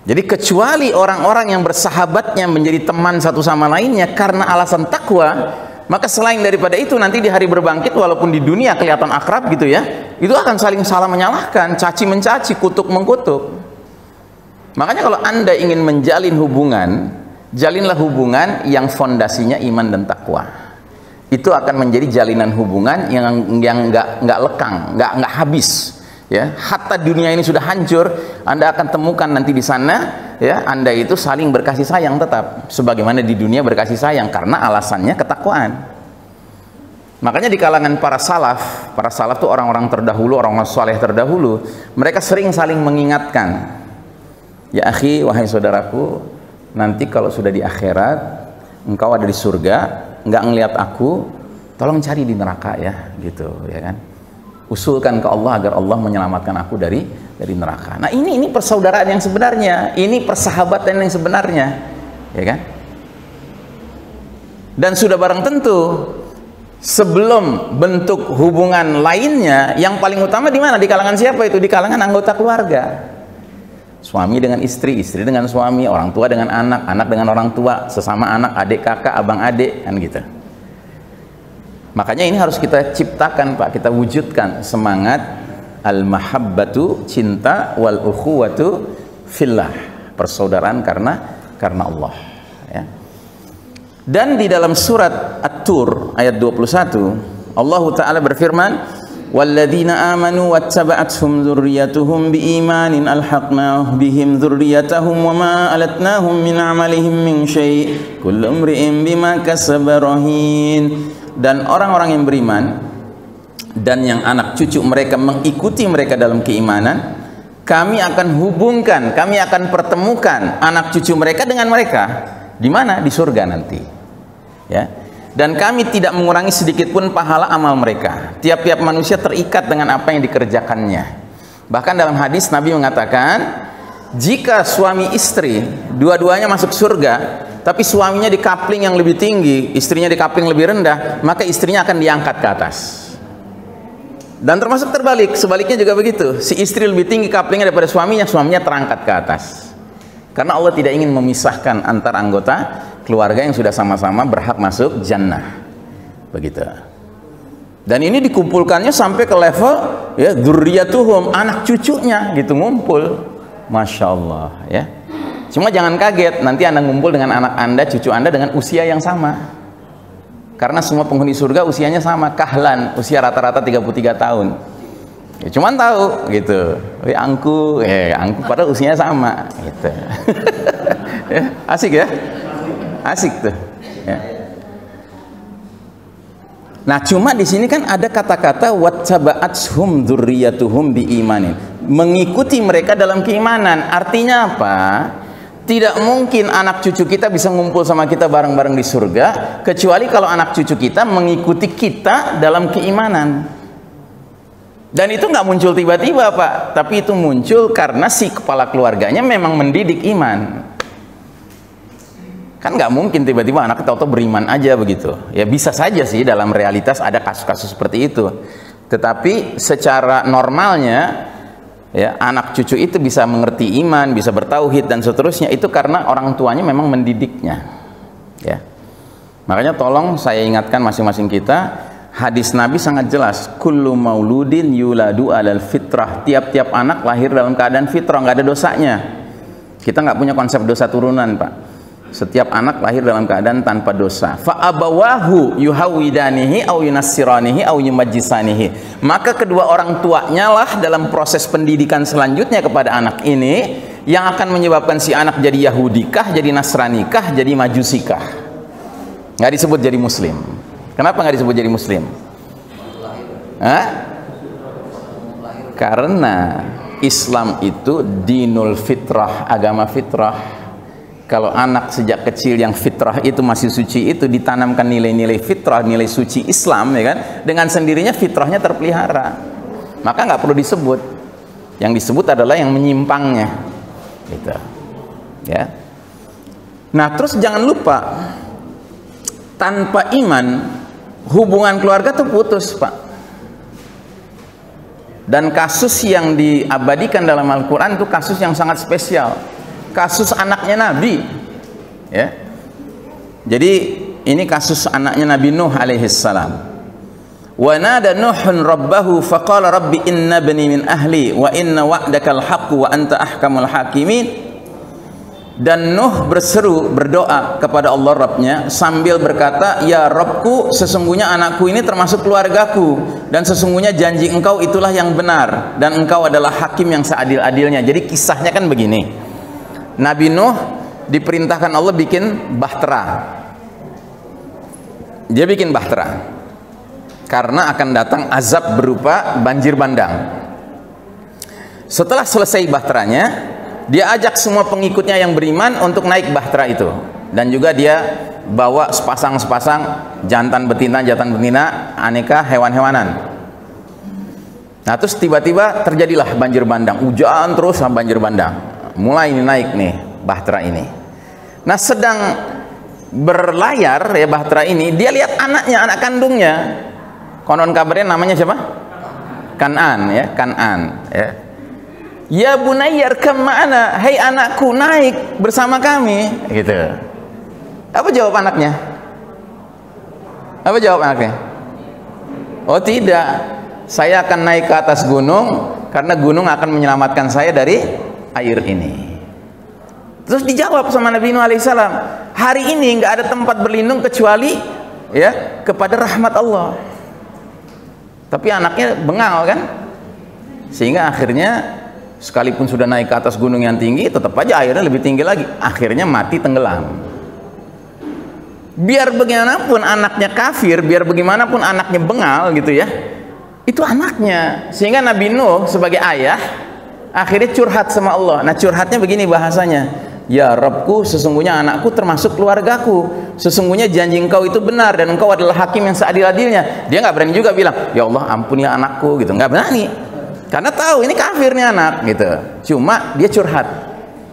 S1: Jadi kecuali orang-orang yang bersahabatnya menjadi teman satu sama lainnya karena alasan takwa, Maka selain daripada itu, nanti di hari berbangkit, walaupun di dunia kelihatan akrab gitu ya, itu akan saling salah menyalahkan, caci mencaci, kutuk mengkutuk. Makanya kalau Anda ingin menjalin hubungan, jalinlah hubungan yang fondasinya iman dan takwa. Itu akan menjadi jalinan hubungan yang nggak lekang, nggak habis. Ya, hatta dunia ini sudah hancur, Anda akan temukan nanti di sana, ya, Anda itu saling berkasih sayang tetap, sebagaimana di dunia berkasih sayang, karena alasannya ketakwaan. Makanya di kalangan para salaf itu orang-orang terdahulu, orang-orang saleh terdahulu, mereka sering saling mengingatkan, ya akhi, wahai saudaraku, nanti kalau sudah di akhirat, engkau ada di surga, nggak ngelihat aku, tolong cari di neraka ya, gitu, ya kan? Usulkan ke Allah agar Allah menyelamatkan aku dari neraka. Nah, ini persaudaraan yang sebenarnya, ini persahabatan yang sebenarnya, ya kan? Dan sudah barang tentu sebelum bentuk hubungan lainnya, yang paling utama di mana? Di kalangan siapa itu? Di kalangan anggota keluarga. Suami dengan istri, istri dengan suami, orang tua dengan anak, anak dengan orang tua, sesama anak, adik kakak, abang adik, kan gitu. Makanya ini harus kita ciptakan, Pak, kita wujudkan semangat al-mahabbatu, cinta, wal ukhuwatu fillah, persaudaraan karena Allah, ya. Dan di dalam surat At-Tur ayat 21, Allah Ta'ala berfirman, walladzina amanu wattaba'athum dzurriyyatuhum biimanin alhaqna bihim dzurriyyatahum wama alatnahum min amalihim min syai' kullu imri'in bima kasaba rahin. Dan orang-orang yang beriman dan yang anak cucu mereka mengikuti mereka dalam keimanan, kami akan hubungkan, kami akan pertemukan anak cucu mereka dengan mereka. Di mana? Di surga nanti, ya. Dan kami tidak mengurangi sedikit pun pahala amal mereka. Tiap-tiap manusia terikat dengan apa yang dikerjakannya. Bahkan dalam hadis Nabi mengatakan, jika suami istri dua-duanya masuk surga, tapi suaminya di kapling yang lebih tinggi, istrinya di kapling lebih rendah, maka istrinya akan diangkat ke atas. Dan termasuk terbalik, sebaliknya juga begitu. Si istri lebih tinggi kaplingnya daripada suaminya, suaminya terangkat ke atas. Karena Allah tidak ingin memisahkan antar anggota keluarga yang sudah sama-sama berhak masuk jannah. Begitu. Dan ini dikumpulkannya sampai ke level, ya, dzurriyyatuhum, anak cucunya gitu ngumpul. Masya Allah, ya. Cuma jangan kaget, nanti Anda ngumpul dengan anak Anda, cucu Anda dengan usia yang sama. Karena semua penghuni surga usianya sama, kahlan, usia rata-rata 33 tahun. Ya, cuman tahu gitu, angku padahal usianya sama gitu. Ya, asik ya? Asik tuh. Ya. Nah, cuma di sini kan ada kata-kata wattaba'athum dzurriyyatuhum biimanin. Mengikuti mereka dalam keimanan. Artinya apa? Tidak mungkin anak cucu kita bisa ngumpul sama kita bareng-bareng di surga, kecuali kalau anak cucu kita mengikuti kita dalam keimanan. Dan itu nggak muncul tiba-tiba, Pak, tapi itu muncul karena si kepala keluarganya memang mendidik iman. Kan nggak mungkin tiba-tiba anak tahu-tahu beriman aja begitu. Ya bisa saja sih dalam realitas ada kasus-kasus seperti itu. Tetapi secara normalnya, ya, anak cucu itu bisa mengerti iman, bisa bertauhid dan seterusnya, itu karena orang tuanya memang mendidiknya, ya. Makanya tolong saya ingatkan masing-masing kita, hadis Nabi sangat jelas, kullu mauludin yuladu alal fitrah. Tiap-tiap anak lahir dalam keadaan fitrah, nggak ada dosanya. Kita nggak punya konsep dosa turunan, Pak. Setiap anak lahir dalam keadaan tanpa dosa. Fa abawahu yuhawidanihi au yunassiranihi au yumajjisanihi. Maka kedua orang tuanya lah dalam proses pendidikan selanjutnya kepada anak ini yang akan menyebabkan si anak jadi Yahudikah, jadi Nasranikah, jadi Majusikah. Nggak disebut jadi Muslim. Kenapa nggak disebut jadi Muslim? Hah? Karena Islam itu dinul fitrah, agama fitrah. Kalau anak sejak kecil yang fitrah itu masih suci itu ditanamkan nilai-nilai fitrah, nilai suci Islam, ya kan? Dengan sendirinya fitrahnya terpelihara. Maka nggak perlu disebut. Yang disebut adalah yang menyimpangnya. Gitu. Ya. Nah, terus jangan lupa, tanpa iman hubungan keluarga tuh putus, Pak. Dan kasus yang diabadikan dalam Al-Quran itu kasus yang sangat spesial. Kasus anaknya Nabi, ya. Jadi Ini kasus anaknya Nabi Nuh alaihissalam. Wa nada Nuhun rabbahu faqala rabbi inna bani min ahli wa inna wa'dakal haqqu wa anta ahkamul hakimin. Dan Nuh berdoa kepada Allah Rabbnya sambil berkata, ya Rabbku, sesungguhnya anakku ini termasuk keluargaku, dan sesungguhnya janji engkau itulah yang benar, dan engkau adalah hakim yang seadil-adilnya. Jadi kisahnya kan begini, Nabi Nuh diperintahkan Allah bikin bahtera. Dia bikin bahtera karena akan datang azab berupa banjir bandang. Setelah selesai bahteranya, dia ajak semua pengikutnya yang beriman untuk naik bahtera itu, dan juga dia bawa sepasang jantan betina, aneka hewan-hewanan. Nah, terus tiba-tiba terjadilah banjir bandang, hujan terus banjir bandang. Mulai naik nih bahtera ini. Nah, sedang berlayar ya bahtera ini, dia lihat anaknya, anak kandungnya. Konon kabarnya namanya siapa? Kan'an ya, Kan'an ya. Ya bunayyar kam ma'ana, hai anakku naik bersama kami, gitu. Apa jawab anaknya? Apa jawab anaknya? Oh tidak, saya akan naik ke atas gunung karena gunung akan menyelamatkan saya dari air ini. Terus dijawab sama Nabi Nuh alaihissalam, hari ini nggak ada tempat berlindung kecuali ya kepada rahmat Allah. Tapi anaknya bengal kan, sehingga akhirnya sekalipun sudah naik ke atas gunung yang tinggi, tetap aja airnya lebih tinggi lagi. Akhirnya mati tenggelam. Biar bagaimanapun anaknya kafir, biar bagaimanapun anaknya bengal gitu ya, itu anaknya. Sehingga Nabi Nuh sebagai ayah akhirnya curhat sama Allah. Nah, curhatnya begini bahasanya, ya Rabbku, sesungguhnya anakku termasuk keluargaku, sesungguhnya janji engkau itu benar, dan engkau adalah hakim yang seadil-adilnya. Dia nggak berani juga bilang, ya Allah ampuni anakku gitu, nggak berani. Karena tahu ini kafir nih anak gitu. Cuma dia curhat.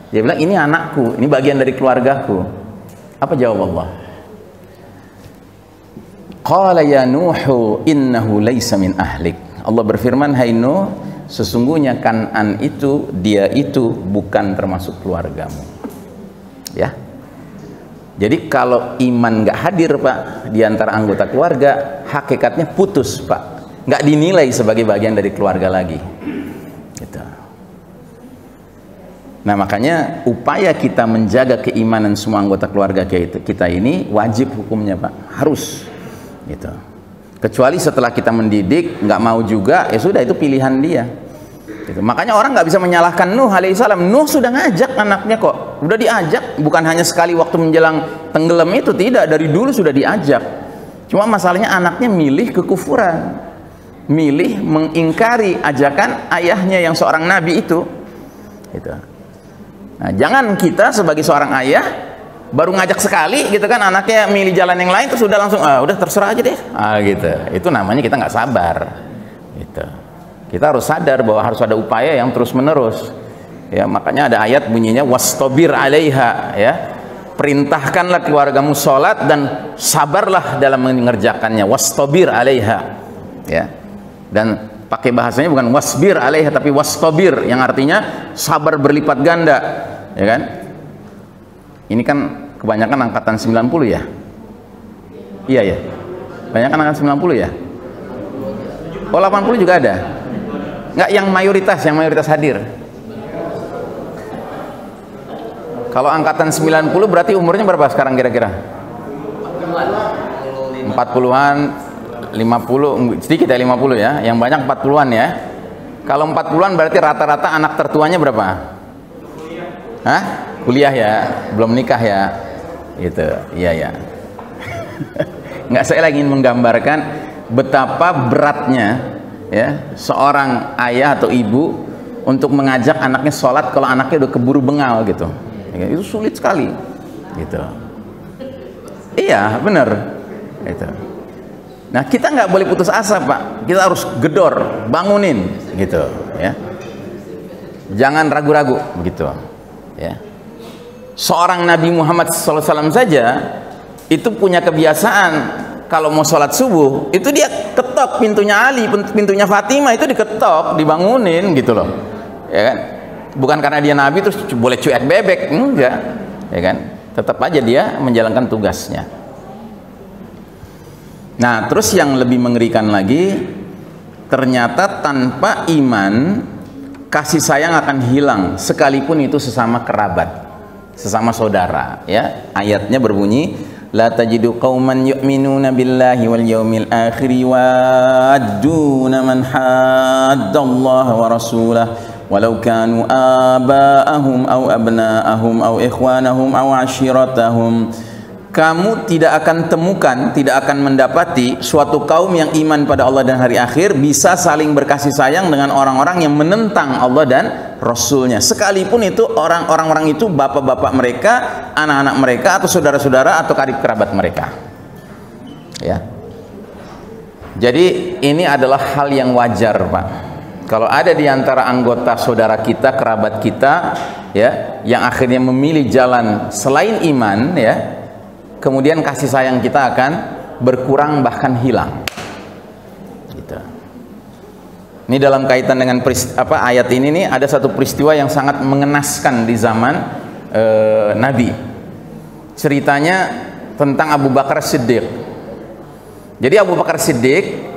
S1: Dia bilang ini anakku, ini bagian dari keluargaku. Apa jawab Allah? Qala ya Nuhu innahu laysa min ahlik. Allah berfirman, hai Nuh, sesungguhnya Kan'an itu, dia itu bukan termasuk keluargamu. Ya. Jadi kalau iman nggak hadir Pak di antara anggota keluarga, hakikatnya putus Pak. Nggak dinilai sebagai bagian dari keluarga lagi gitu. Nah, makanya upaya kita menjaga keimanan semua anggota keluarga kita ini wajib hukumnya Pak, harus gitu. Kecuali setelah kita mendidik nggak mau juga, ya sudah, itu pilihan dia gitu. Makanya orang nggak bisa menyalahkan Nuh alaihissalam. Nuh sudah ngajak anaknya kok, udah diajak, bukan hanya sekali waktu menjelang tenggelam itu, tidak, dari dulu sudah diajak. Cuma masalahnya anaknya milih kekufuran, milih mengingkari ajakan ayahnya yang seorang nabi itu gitu. Nah, jangan kita sebagai seorang ayah baru ngajak sekali gitu kan, anaknya milih jalan yang lain terus sudah langsung udah terserah aja deh gitu. Itu namanya kita nggak sabar gitu. Kita harus sadar bahwa harus ada upaya yang terus menerus ya. Makanya ada ayat bunyinya wastabir alaiha ya, perintahkanlah keluargamu sholat dan sabarlah dalam mengerjakannya. Wastabir alaiha ya. Dan pakai bahasanya bukan wasbir alaiha, tapi wastabir, yang artinya sabar berlipat ganda ya kan. Ini kan kebanyakan angkatan 90 ya. Iya ya, kebanyakan angkatan 90 ya. Oh 80 juga ada. Nggak, yang mayoritas hadir. Kalau angkatan 90 berarti umurnya berapa sekarang kira-kira? 40-an, 50, sedikit ya 50 ya, yang banyak 40-an ya. Kalau 40-an berarti rata-rata anak tertuanya berapa? Hah? Kuliah ya, belum nikah ya, gitu. Iya ya. Nggak, saya lagi ingin menggambarkan betapa beratnya ya seorang ayah atau ibu untuk mengajak anaknya sholat kalau anaknya udah keburu bengal gitu. Itu sulit sekali, gitu. Iya, bener. Gitu. Nah, kita nggak boleh putus asa Pak, kita harus gedor, bangunin gitu ya, jangan ragu-ragu begitu ya. Seorang Nabi Muhammad SAW saja itu punya kebiasaan kalau mau sholat subuh itu dia ketok pintunya Ali, pintunya Fatimah itu diketok, dibangunin gitu loh ya kan. Bukan karena dia Nabi terus boleh cuek bebek, enggak ya kan, tetap aja dia menjalankan tugasnya. Nah, terus yang lebih mengerikan lagi, ternyata tanpa iman kasih sayang akan hilang sekalipun itu sesama kerabat, sesama saudara, ya. Ayatnya berbunyi, la tajidu qauman yu'minuna billahi wal yaumil akhir wadduna man haddallaha wa rasulahu walau kanu aba'ahum aw abna'ahum aw ikhwanahum aw ashiratahum. Kamu tidak akan temukan, tidak akan mendapati suatu kaum yang iman pada Allah dan hari akhir bisa saling berkasih sayang dengan orang-orang yang menentang Allah dan Rasulnya, sekalipun itu orang-orang itu bapak-bapak mereka, anak-anak mereka, atau saudara-saudara atau karib kerabat mereka, ya. Jadi ini adalah hal yang wajar, Pak. Kalau ada di antara anggota saudara kita, kerabat kita, ya, yang akhirnya memilih jalan selain iman, ya, kemudian kasih sayang kita akan berkurang bahkan hilang. Gitu. Ini dalam kaitan dengan ayat ini nih, ada satu peristiwa yang sangat mengenaskan di zaman Nabi. Ceritanya tentang Abu Bakar Siddiq. Jadi Abu Bakar Siddiq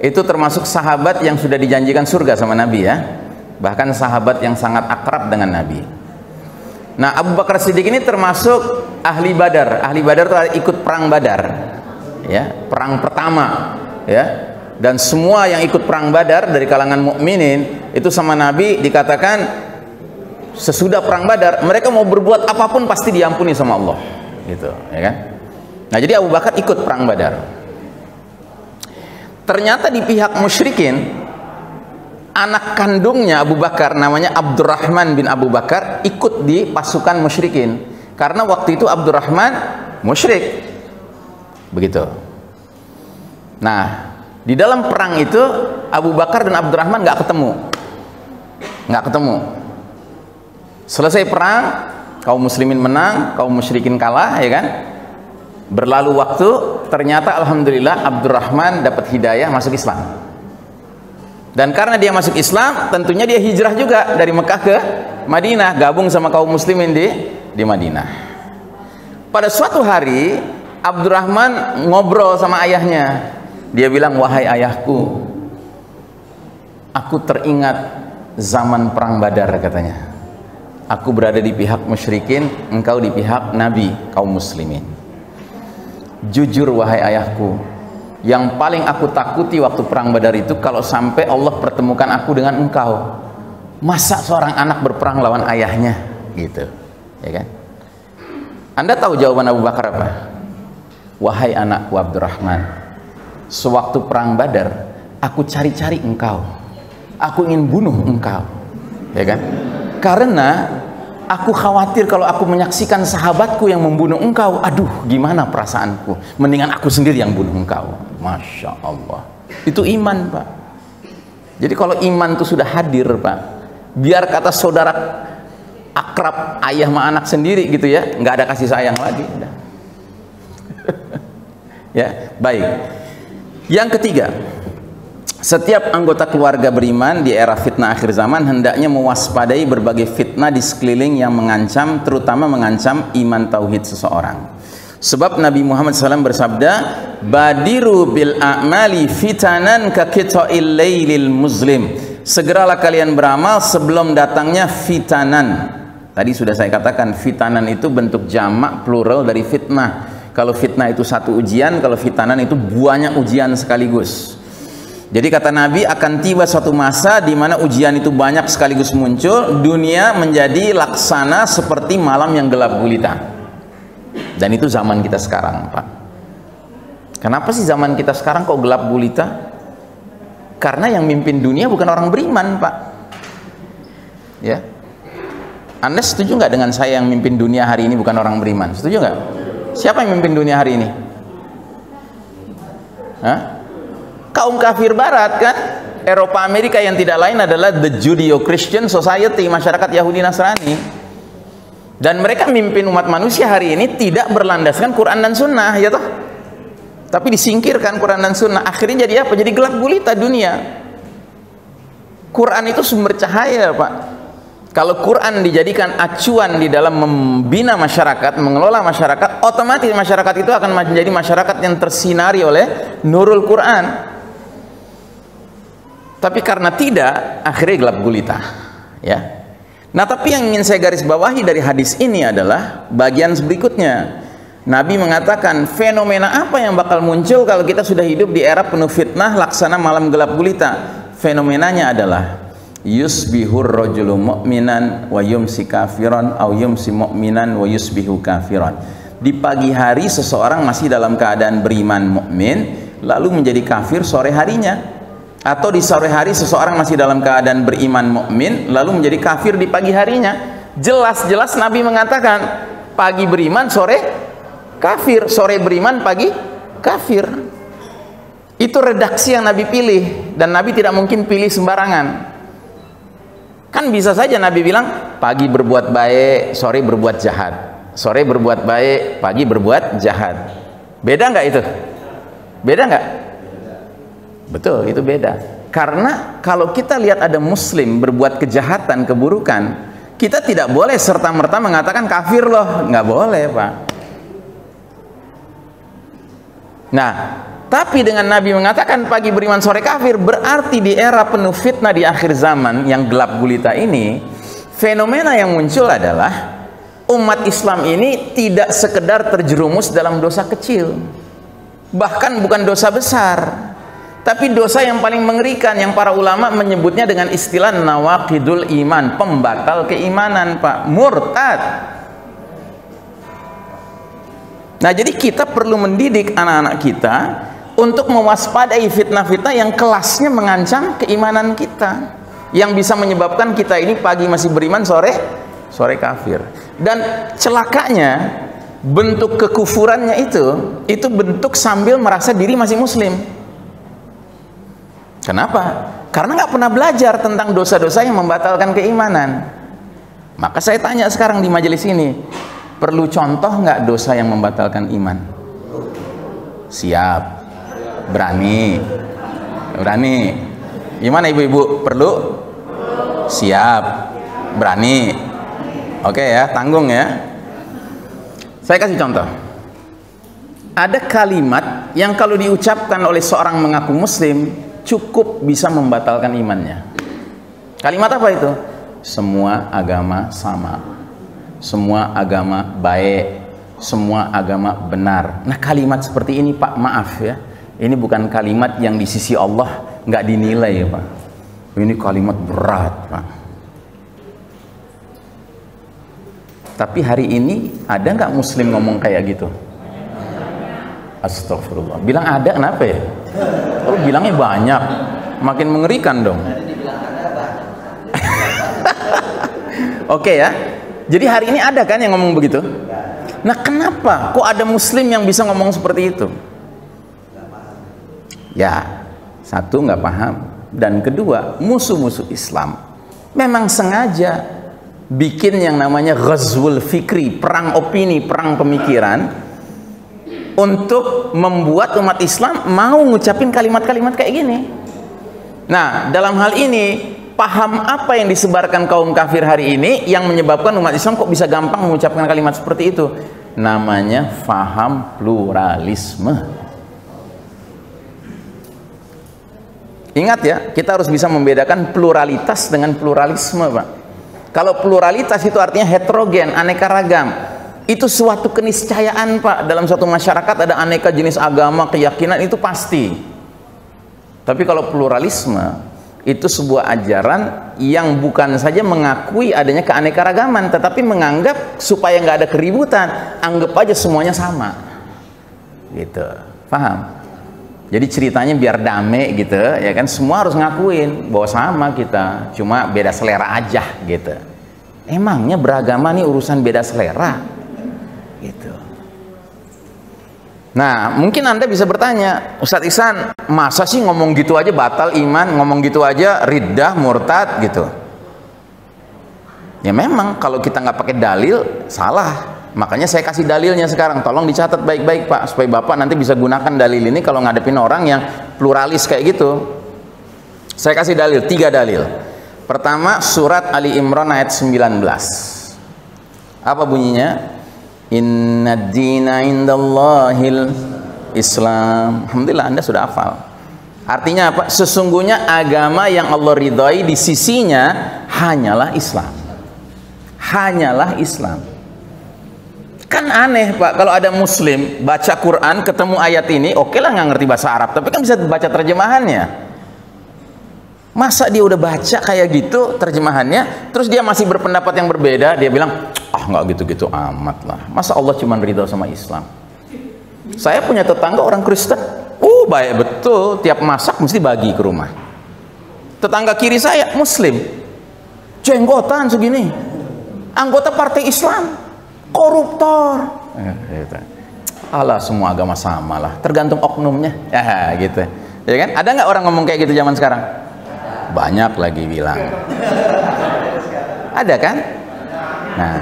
S1: itu termasuk sahabat yang sudah dijanjikan surga sama Nabi, ya. Bahkan sahabat yang sangat akrab dengan Nabi. Nah, Abu Bakar Siddiq ini termasuk ahli Badar. Ahli Badar itu ikut perang Badar, ya, perang pertama, ya. Dan semua yang ikut perang Badar dari kalangan mukminin itu sama Nabi dikatakan sesudah perang Badar mereka mau berbuat apapun pasti diampuni sama Allah, gitu, ya kan. Nah, jadi Abu Bakar ikut perang Badar. Ternyata di pihak musyrikin, anak kandungnya Abu Bakar namanya Abdurrahman bin Abu Bakar ikut di pasukan musyrikin karena waktu itu Abdurrahman musyrik, begitu. Nah, di dalam perang itu Abu Bakar dan Abdurrahman nggak ketemu. Selesai perang, kaum muslimin menang, kaum musyrikin kalah, ya kan. Berlalu waktu, ternyata alhamdulillah Abdurrahman dapat hidayah masuk Islam. Dan karena dia masuk Islam, tentunya dia hijrah juga dari Mekah ke Madinah, gabung sama kaum muslimin di Madinah. Pada suatu hari, Abdurrahman ngobrol sama ayahnya. Dia bilang, wahai ayahku, aku teringat zaman perang Badar, katanya. Aku berada di pihak musyrikin, engkau di pihak Nabi, kaum muslimin. Jujur wahai ayahku, yang paling aku takuti waktu perang Badar itu kalau sampai Allah pertemukan aku dengan engkau. Masa seorang anak berperang lawan ayahnya, gitu, ya kan? Anda tahu jawaban Abu Bakar apa? Wahai anakku Abdurrahman, sewaktu perang Badar aku cari-cari engkau, aku ingin bunuh engkau, ya kan? Karena aku khawatir kalau aku menyaksikan sahabatku yang membunuh engkau, aduh gimana perasaanku, mendingan aku sendiri yang bunuh engkau. Masya Allah, itu iman, Pak. Jadi kalau iman itu sudah hadir, Pak, biar kata saudara akrab ayah sama anak sendiri gitu, ya, nggak ada kasih sayang lagi. Ya, baik. Yang ketiga, setiap anggota keluarga beriman di era fitnah akhir zaman hendaknya mewaspadai berbagai fitnah di sekeliling yang mengancam, terutama mengancam iman tauhid seseorang. Sebab Nabi Muhammad SAW bersabda, badiru bil a'mali fitanan ka qita'il lailil muslim. Segeralah kalian beramal sebelum datangnya fitanan. Tadi sudah saya katakan, fitanan itu bentuk jamak plural dari fitnah. Kalau fitnah itu satu ujian, kalau fitanan itu banyak ujian sekaligus. Jadi kata Nabi, akan tiba suatu masa di mana ujian itu banyak sekaligus muncul, dunia menjadi laksana seperti malam yang gelap gulita. Dan itu zaman kita sekarang, Pak. Kenapa sih zaman kita sekarang kok gelap gulita? Karena yang mimpin dunia bukan orang beriman, Pak. Ya, Anda setuju nggak dengan saya yang mimpin dunia hari ini bukan orang beriman? Setuju nggak? Siapa yang mimpin dunia hari ini? Hah? Kaum kafir barat, kan? Eropa Amerika yang tidak lain adalah the Judeo-Christian Society, masyarakat Yahudi Nasrani. Dan mereka mimpin umat manusia hari ini tidak berlandaskan Quran dan Sunnah, ya toh? Tapi disingkirkan Quran dan Sunnah, akhirnya jadi apa? Jadi gelap gulita dunia. Quran itu sumber cahaya, Pak. Kalau Quran dijadikan acuan di dalam membina masyarakat, mengelola masyarakat, otomatis masyarakat itu akan menjadi masyarakat yang tersinari oleh Nurul Quran. Tapi karena tidak, akhirnya gelap gulita, ya. Nah, tapi yang ingin saya garis bawahi dari hadis ini adalah bagian berikutnya. Nabi mengatakan, fenomena apa yang bakal muncul kalau kita sudah hidup di era penuh fitnah, laksana malam gelap gulita? Fenomenanya adalah yusbihur rajulu mu'minan wa yumsi kafiran, au yumsi mu'minan wa yusbihu kafiran. Di pagi hari seseorang masih dalam keadaan beriman mukmin, lalu menjadi kafir sore harinya. Atau di sore hari seseorang masih dalam keadaan beriman mukmin, lalu menjadi kafir di pagi harinya. Jelas-jelas Nabi mengatakan, pagi beriman, sore kafir, sore beriman, pagi kafir. Itu redaksi yang Nabi pilih, dan Nabi tidak mungkin pilih sembarangan. Kan bisa saja Nabi bilang, pagi berbuat baik, sore berbuat jahat. Sore berbuat baik, pagi berbuat jahat. Beda nggak itu? Beda nggak? Betul, itu beda. Karena kalau kita lihat ada muslim berbuat kejahatan, keburukan, kita tidak boleh serta-merta mengatakan kafir loh. Nggak boleh, Pak. Nah, tapi dengan Nabi mengatakan pagi beriman, sore kafir, berarti di era penuh fitnah di akhir zaman yang gelap gulita ini, fenomena yang muncul adalah umat Islam ini tidak sekedar terjerumus dalam dosa kecil, bahkan bukan dosa besar, tapi dosa yang paling mengerikan yang para ulama menyebutnya dengan istilah nawaqidul iman, pembatal keimanan, Pak, murtad. Nah, jadi kita perlu mendidik anak-anak kita untuk mewaspadai fitnah-fitnah yang kelasnya mengancam keimanan kita, yang bisa menyebabkan kita ini pagi masih beriman, sore kafir. Dan celakanya bentuk kekufurannya itu bentuk sambil merasa diri masih muslim. Kenapa? Karena nggak pernah belajar tentang dosa-dosa yang membatalkan keimanan. Maka saya tanya sekarang di majelis ini, perlu contoh nggak dosa yang membatalkan iman? Siap, berani. Gimana ibu-ibu? Perlu? Siap, berani. Oke ya, tanggung ya. Saya kasih contoh. Ada kalimat yang kalau diucapkan oleh seorang mengaku muslim cukup bisa membatalkan imannya. Kalimat apa itu? Semua agama sama, semua agama baik, semua agama benar. Nah, kalimat seperti ini, Pak, maaf ya, ini bukan kalimat yang di sisi Allah nggak dinilai ya, Pak. Ini kalimat berat, Pak. Tapi hari ini ada nggak muslim ngomong kayak gitu? Astagfirullah. Bilang ada, kenapa ya? Kalau bilangnya banyak, makin mengerikan dong. Oke ya. Jadi hari ini ada kan yang ngomong begitu? Nah, kenapa kok ada muslim yang bisa ngomong seperti itu? Ya, satu, nggak paham, dan kedua, musuh-musuh Islam memang sengaja bikin yang namanya ghazwul fikri, perang opini, perang pemikiran, untuk membuat umat Islam mau ngucapin kalimat-kalimat kayak gini. Nah, dalam hal ini, paham apa yang disebarkan kaum kafir hari ini yang menyebabkan umat Islam kok bisa gampang mengucapkan kalimat seperti itu? Namanya faham pluralisme. Ingat ya, kita harus bisa membedakan pluralitas dengan pluralisme, Pak. Kalau pluralitas itu artinya heterogen, aneka ragam. Itu suatu keniscayaan, Pak. Dalam suatu masyarakat ada aneka jenis agama, keyakinan, itu pasti. Tapi kalau pluralisme itu sebuah ajaran yang bukan saja mengakui adanya keanekaragaman, tetapi menganggap supaya nggak ada keributan, anggap aja semuanya sama. Gitu. Paham? Jadi ceritanya biar damai gitu, ya kan, semua harus ngakuin bahwa sama kita, cuma beda selera aja gitu. Emangnya beragama nih urusan beda selera? Gitu. Nah, mungkin Anda bisa bertanya, Ustadz Ihsan, masa sih ngomong gitu aja batal iman, ngomong gitu aja riddah, murtad gitu? Ya memang kalau kita nggak pakai dalil salah. Makanya saya kasih dalilnya sekarang, tolong dicatat baik-baik, Pak, supaya Bapak nanti bisa gunakan dalil ini kalau ngadepin orang yang pluralis kayak gitu. Saya kasih dalil, 3 dalil. Pertama, surat Ali Imran ayat 19. Apa bunyinya? Inna dina indallahil Islam. Alhamdulillah Anda sudah hafal. Artinya apa? Sesungguhnya agama yang Allah ridhai di sisinya hanyalah Islam. Hanyalah Islam. Kan aneh Pak, kalau ada muslim baca Quran ketemu ayat ini, oke lah nggak ngerti bahasa Arab, tapi kan bisa baca terjemahannya. Masa dia udah baca kayak gitu terjemahannya, terus dia masih berpendapat yang berbeda, dia bilang, ah nggak gitu-gitu amat lah. Masa Allah cuma ridho sama Islam? Saya punya tetangga orang Kristen, baik betul, tiap masak mesti bagi ke rumah. Tetangga kiri saya muslim, jenggotan segini, anggota partai Islam, koruptor. Alah, semua agama sama lah, tergantung oknumnya. Ya gitu, ya kan? Ada nggak orang ngomong kayak gitu zaman sekarang? Banyak lagi bilang. Ada kan? Nah,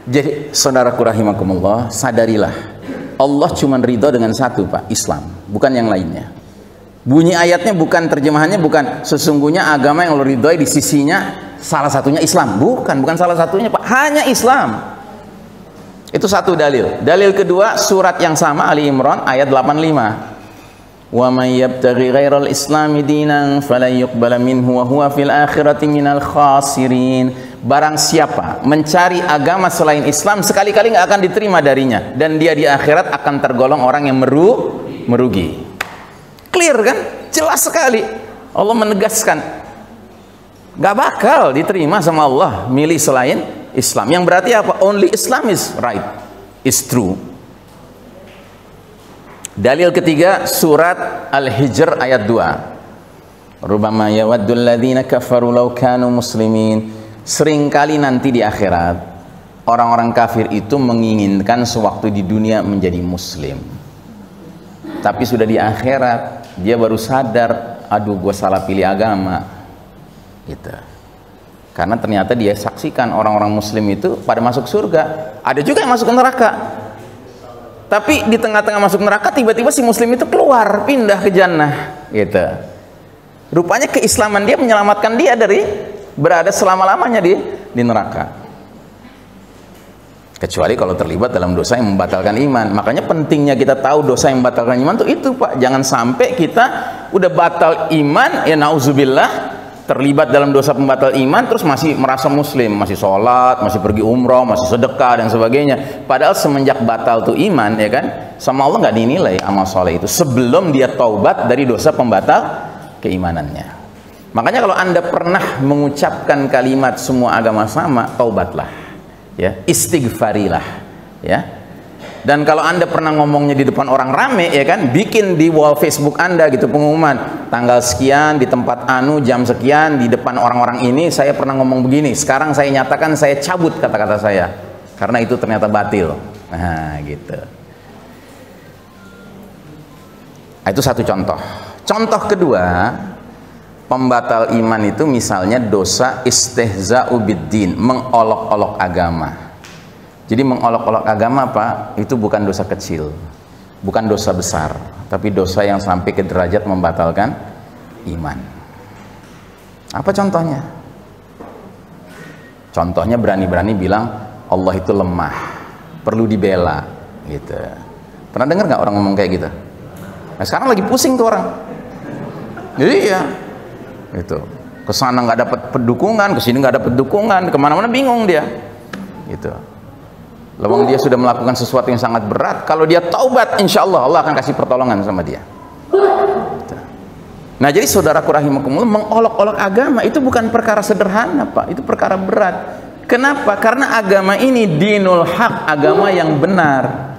S1: jadi saudaraku rahimakumullah, sadarilah Allah cuma ridho dengan satu Pak, Islam, bukan yang lainnya. Bunyi ayatnya bukan, terjemahannya bukan sesungguhnya agama yang Allah ridhoi di sisinya salah satunya Islam, bukan salah satunya Pak, hanya Islam. Itu satu dalil. Dalil kedua surat yang sama, Ali Imran ayat 85. Wa may yabtaghi ghairal islami dinan falan yuqbala minhu wa huwa fil akhirati minal khasirin. Barang siapa mencari agama selain Islam, sekali-kali nggak akan diterima darinya, dan dia di akhirat akan tergolong orang yang merugi. Clear kan? Jelas sekali. Allah menegaskan nggak bakal diterima sama Allah milih selain Islam. Yang berarti apa? Only Islam is right, is true. Dalil ketiga surat Al-Hijr ayat 2. Rubama yawaddul ladzina kafaru law kanu muslimin. Seringkali nanti di akhirat orang-orang kafir itu menginginkan sewaktu di dunia menjadi muslim, tapi sudah di akhirat dia baru sadar, aduh gue salah pilih agama gitu. Karena ternyata dia saksikan orang-orang muslim itu pada masuk surga, ada juga yang masuk neraka, tapi di tengah-tengah masuk neraka tiba-tiba si muslim itu keluar, pindah ke jannah gitu. Rupanya keislaman dia menyelamatkan dia dari berada selama-lamanya di neraka, kecuali kalau terlibat dalam dosa yang membatalkan iman. Makanya pentingnya kita tahu dosa yang membatalkan iman itu Pak, jangan sampai kita udah batal iman, ya nauzubillah, terlibat dalam dosa pembatal iman terus masih merasa muslim, masih sholat, masih pergi umroh, masih sedekah dan sebagainya, padahal semenjak batal tuh iman, ya kan, sama Allah nggak dinilai amal soleh itu sebelum dia taubat dari dosa pembatal keimanannya. Makanya kalau Anda pernah mengucapkan kalimat semua agama sama, taubatlah, ya, istighfarilah, ya. Dan kalau Anda pernah ngomongnya di depan orang rame, ya kan, bikin di wall Facebook Anda gitu pengumuman, tanggal sekian di tempat anu jam sekian di depan orang-orang ini saya pernah ngomong begini, sekarang saya nyatakan saya cabut kata-kata saya karena itu ternyata batil. Nah, gitu. Itu satu contoh. Contoh kedua, pembatal iman itu misalnya dosa istihza'u biddin, mengolok-olok agama. Jadi mengolok-olok agama Pak, itu bukan dosa kecil, bukan dosa besar, tapi dosa yang sampai ke derajat membatalkan iman. Apa contohnya? Contohnya berani-berani bilang Allah itu lemah, perlu dibela gitu. Pernah dengar nggak orang ngomong kayak gitu? Nah, sekarang lagi pusing tuh orang. Jadi ya itu kesana nggak dapat dukungan, kesini nggak dapat dukungan, kemana-mana bingung dia gitu. Lawang dia sudah melakukan sesuatu yang sangat berat, kalau dia taubat insya Allah Allah akan kasih pertolongan sama dia gitu. Nah jadi saudaraku rahimakumullah, mengolok-olok agama itu bukan perkara sederhana Pak, itu perkara berat. Kenapa? Karena agama ini dinul haq, agama yang benar,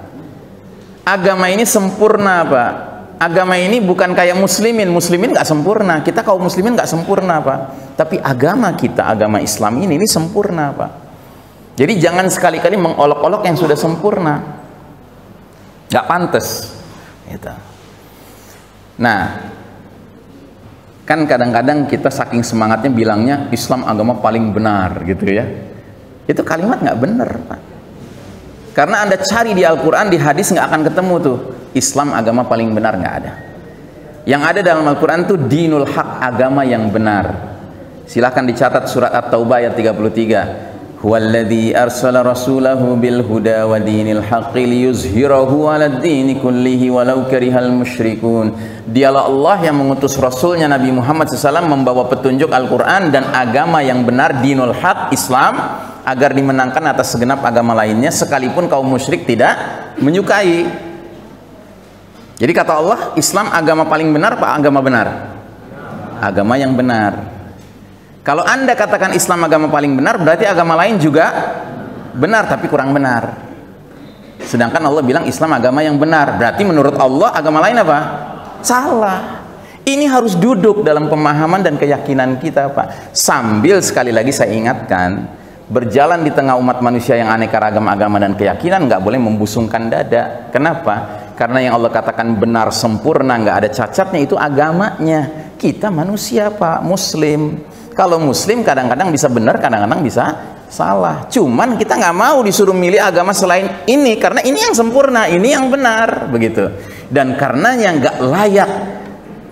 S1: agama ini sempurna Pak. Agama ini bukan kayak muslimin nggak sempurna, kita kaum muslimin nggak sempurna Pak, tapi agama kita, agama Islam ini sempurna Pak. Jadi jangan sekali-kali mengolok-olok yang sudah sempurna, nggak pantas gitu. Nah kan kadang-kadang kita saking semangatnya bilangnya Islam agama paling benar gitu ya, itu kalimat nggak benar Pak. Karena Anda cari di Al-Quran, di hadis nggak akan ketemu tuh Islam agama paling benar, nggak ada. Yang ada dalam Al-Quran tuh dinul haq, agama yang benar. Silahkan dicatat surat At-Taubah ayat 33. Huwallazi arsala rasulahu bil huda wa dinil haqqi liyuzhirahu 'alad dini kullihi walau karihal musyrikun. Dialah Allah yang mengutus rasulnya Nabi Muhammad SAW membawa petunjuk Al-Quran dan agama yang benar, dinul haq, Islam, agar dimenangkan atas segenap agama lainnya sekalipun kaum musyrik tidak menyukai. Jadi kata Allah, Islam agama paling benar apa agama benar? Agama yang benar. Kalau Anda katakan Islam agama paling benar, berarti agama lain juga benar tapi kurang benar. Sedangkan Allah bilang Islam agama yang benar, berarti menurut Allah agama lain apa? Salah. Ini harus duduk dalam pemahaman dan keyakinan kita, Pak. Sambil sekali lagi saya ingatkan, berjalan di tengah umat manusia yang aneka ragam agama dan keyakinan nggak boleh membusungkan dada. Kenapa? Karena yang Allah katakan benar, sempurna, nggak ada cacatnya, itu agamanya. Kita manusia, Pak, muslim. Kalau muslim kadang-kadang bisa benar, kadang-kadang bisa salah. Cuman kita nggak mau disuruh milih agama selain ini, karena ini yang sempurna, ini yang benar, begitu. Dan karenanya nggak layak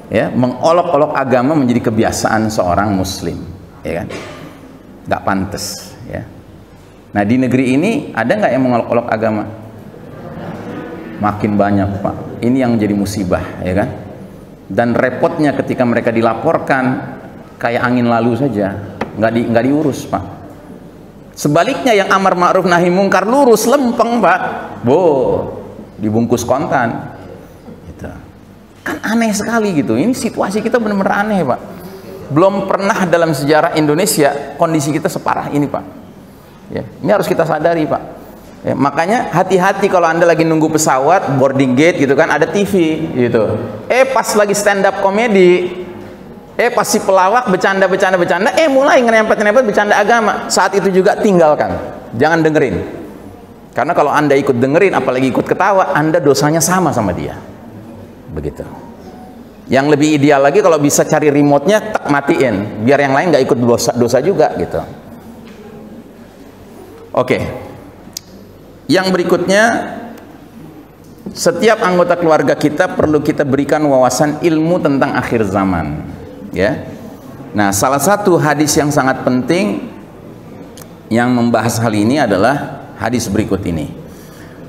S1: ya mengolok-olok agama menjadi kebiasaan seorang muslim, ya kan? Nggak pantas, ya. Nah, di negeri ini ada nggak yang mengolok-olok agama? Makin banyak, Pak. Ini yang jadi musibah, ya kan? Dan repotnya ketika mereka dilaporkan kayak angin lalu saja, nggak diurus, Pak. Sebaliknya yang amar ma'ruf nahi mungkar lurus lempeng, Pak. Dibungkus kontan. Gitu. Kan aneh sekali gitu. Ini situasi kita benar-benar aneh, Pak. Belum pernah dalam sejarah Indonesia kondisi kita separah ini, Pak. Ya, ini harus kita sadari, Pak. Ya, makanya hati-hati kalau Anda lagi nunggu pesawat boarding gate gitu kan, ada TV gitu. Pas lagi stand up komedi, pas si pelawak bercanda mulai ngerempet bercanda agama. Saat itu juga tinggalkan, jangan dengerin. Karena kalau Anda ikut dengerin, apalagi ikut ketawa, Anda dosanya sama dia. Begitu. Yang lebih ideal lagi kalau bisa cari remote-nya, tak matiin, biar yang lain nggak ikut dosa juga gitu. Oke. Yang berikutnya, setiap anggota keluarga kita perlu kita berikan wawasan ilmu tentang akhir zaman, ya. Nah, salah satu hadis yang sangat penting yang membahas hal ini adalah hadis berikut ini.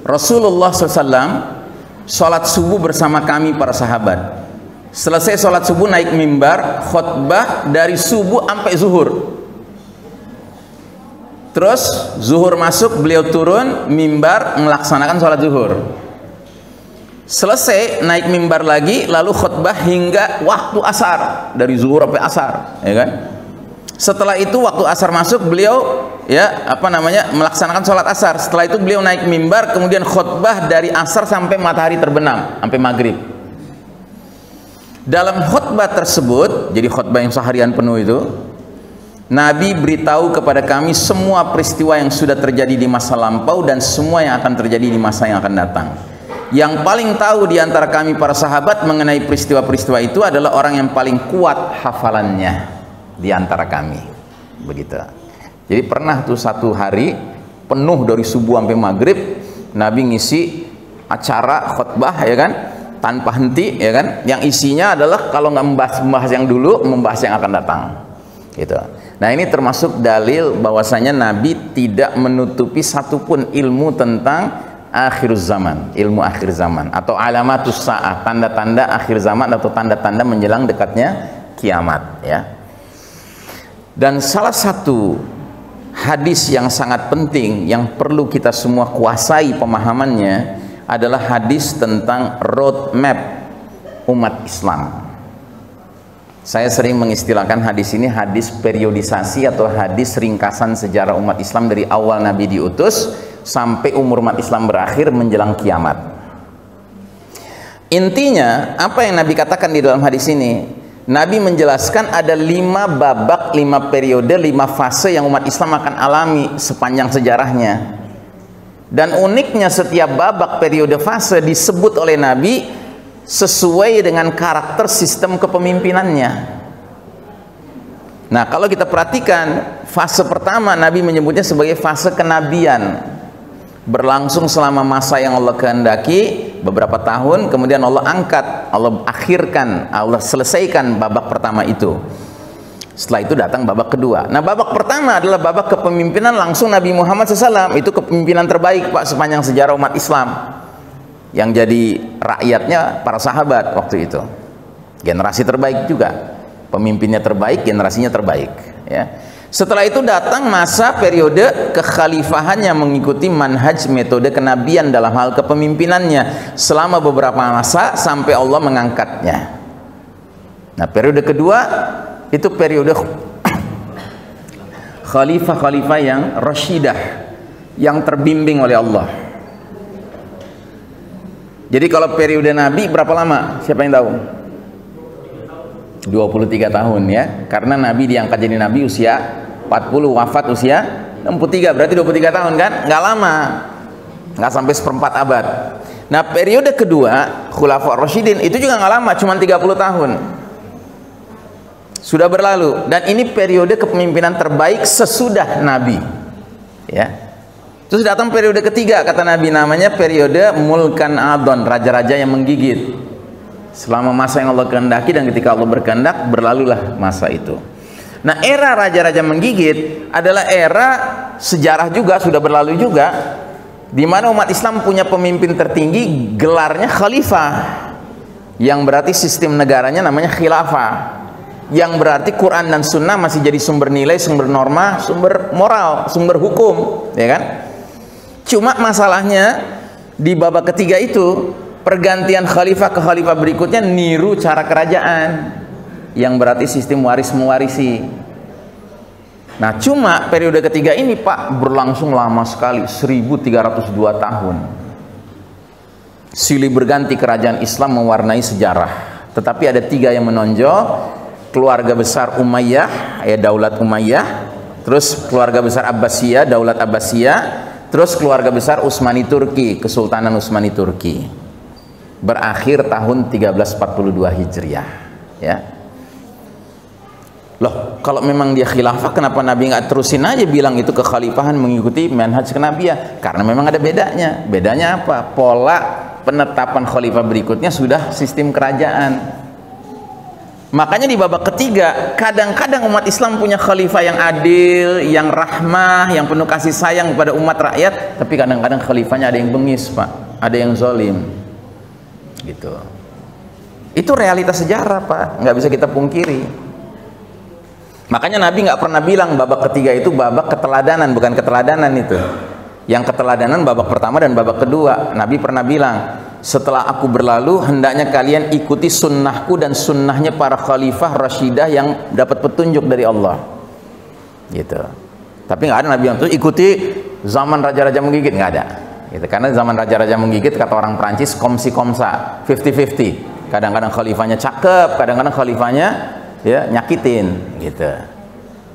S1: Rasulullah SAW sholat subuh bersama kami para sahabat. Selesai sholat subuh naik mimbar khutbah dari subuh sampai zuhur. Terus zuhur masuk, beliau turun mimbar melaksanakan sholat zuhur. Selesai naik mimbar lagi, lalu khutbah hingga waktu asar, dari zuhur sampai asar, ya kan? Setelah itu waktu asar masuk, beliau melaksanakan sholat asar. Setelah itu beliau naik mimbar, kemudian khutbah dari asar sampai matahari terbenam, sampai maghrib. Dalam khutbah tersebut, jadi khutbah yang seharian penuh itu, Nabi beritahu kepada kami semua peristiwa yang sudah terjadi di masa lampau dan semua yang akan terjadi di masa yang akan datang. Yang paling tahu di antara kami para sahabat mengenai peristiwa-peristiwa itu adalah orang yang paling kuat hafalannya di antara kami. Begitu. Jadi pernah tuh satu hari penuh dari subuh sampai maghrib, Nabi ngisi acara khutbah, ya kan, tanpa henti, ya kan, yang isinya adalah kalau nggak membahas yang dulu, membahas yang akan datang, gitu. Nah, ini termasuk dalil bahwasanya Nabi tidak menutupi satupun ilmu tentang akhir zaman, ilmu akhir zaman atau alamatus sa'ah, tanda-tanda akhir zaman atau tanda-tanda menjelang dekatnya kiamat, ya. Dan salah satu hadis yang sangat penting yang perlu kita semua kuasai pemahamannya adalah hadis tentang roadmap umat Islam. Saya sering mengistilahkan hadis ini hadis periodisasi atau hadis ringkasan sejarah umat Islam dari awal Nabi diutus sampai umur umat Islam berakhir menjelang kiamat. Intinya, apa yang Nabi katakan di dalam hadis ini? Nabi menjelaskan ada 5 babak, 5 periode, 5 fase yang umat Islam akan alami sepanjang sejarahnya. Dan uniknya setiap babak, periode, fase disebut oleh Nabi sesuai dengan karakter sistem kepemimpinannya. Nah, kalau kita perhatikan fase pertama Nabi menyebutnya sebagai fase kenabian, berlangsung selama masa yang Allah kehendaki beberapa tahun, kemudian Allah angkat, Allah akhirkan, Allah selesaikan babak pertama itu. Setelah itu datang babak kedua. Nah, babak pertama adalah babak kepemimpinan langsung Nabi Muhammad SAW. Itu kepemimpinan terbaik, Pak, sepanjang sejarah umat Islam. Yang jadi rakyatnya para sahabat waktu itu. Generasi terbaik juga. Pemimpinnya terbaik, generasinya terbaik. Ya. Setelah itu datang masa periode kekhalifahan yang mengikuti manhaj metode kenabian dalam hal kepemimpinannya selama beberapa masa sampai Allah mengangkatnya. Nah, periode kedua itu periode khalifah-khalifah yang rasyidah, yang terbimbing oleh Allah. Jadi kalau periode Nabi berapa lama? Siapa yang tahu? 23 tahun ya. Karena Nabi diangkat jadi Nabi usia 40, wafat usia 63, berarti 23 tahun kan? Nggak lama, nggak sampai seperempat abad. Nah, periode kedua Khulafaur Rasyidin itu juga nggak lama, cuma 30 tahun. Sudah berlalu, dan ini periode kepemimpinan terbaik sesudah Nabi ya. Terus datang periode ketiga, kata Nabi, namanya periode Mulkan Adon, raja-raja yang menggigit. Selama masa yang Allah kehendaki, dan ketika Allah berkehendak, berlalulah masa itu. Nah, era raja-raja menggigit adalah era sejarah juga, sudah berlalu juga, di mana umat Islam punya pemimpin tertinggi, gelarnya khalifah, yang berarti sistem negaranya namanya khilafah, yang berarti Quran dan Sunnah masih jadi sumber nilai, sumber norma, sumber moral, sumber hukum, ya kan? Cuma masalahnya di babak ketiga itu pergantian khalifah ke khalifah berikutnya niru cara kerajaan, yang berarti sistem waris mewarisi. Nah, cuma periode ketiga ini, Pak, berlangsung lama sekali, 1302 tahun. Silih berganti kerajaan Islam mewarnai sejarah, tetapi ada 3 yang menonjol. Keluarga besar Umayyah, ya, Daulat Umayyah, terus keluarga besar Abbasiyah, Daulat Abbasiyah, terus keluarga besar Utsmani Turki, Kesultanan Utsmani Turki. Berakhir tahun 1342 Hijriah, ya. Loh, kalau memang dia khilafah, kenapa Nabi nggak terusin aja bilang itu kekhalifahan mengikuti manhaj kenabian? Karena memang ada bedanya. Bedanya apa? Pola penetapan khalifah berikutnya sudah sistem kerajaan. Makanya di babak ketiga, kadang-kadang umat Islam punya khalifah yang adil, yang rahmah, yang penuh kasih sayang kepada umat rakyat, tapi kadang-kadang khalifahnya ada yang bengis, Pak, ada yang zalim, gitu. Itu realitas sejarah, Pak, nggak bisa kita pungkiri. Makanya Nabi nggak pernah bilang babak ketiga itu babak keteladanan, bukan keteladanan itu. Yang keteladanan babak pertama dan babak kedua. Nabi pernah bilang, setelah aku berlalu, hendaknya kalian ikuti sunnahku dan sunnahnya para khalifah rasyidah yang dapat petunjuk dari Allah, gitu. Tapi nggak ada Nabi yang tuh ikuti zaman raja-raja menggigit, nggak ada, gitu. Karena zaman raja-raja menggigit, kata orang Prancis, komsi komsa, 50-50. Kadang-kadang khalifahnya cakep, kadang-kadang khalifahnya ya nyakitin, gitu.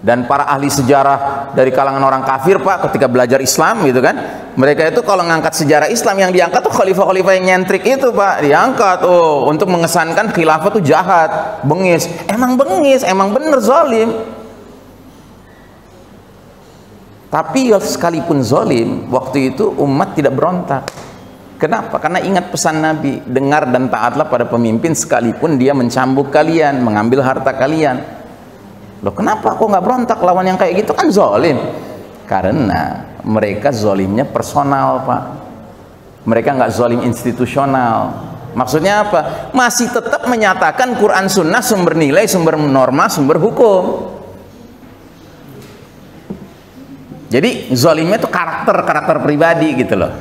S1: Dan para ahli sejarah dari kalangan orang kafir, Pak, ketika belajar Islam, gitu kan, mereka itu kalau ngangkat sejarah Islam, yang diangkat tuh khalifah-khalifah yang nyentrik itu, Pak, diangkat untuk mengesankan khilafah tuh jahat, bengis. Emang bengis, emang bener zalim. Tapi sekalipun zalim, waktu itu umat tidak berontak. Kenapa? Karena ingat pesan Nabi, dengar dan taatlah pada pemimpin sekalipun dia mencambuk kalian, mengambil harta kalian. Loh, kenapa kok nggak berontak lawan yang kayak gitu? Kan zalim. Karena mereka zalimnya personal, Pak. Mereka nggak zalim institusional. Maksudnya apa? Masih tetap menyatakan Quran Sunnah sumber nilai, sumber norma, sumber hukum. Jadi zalimnya itu karakter pribadi, gitu loh,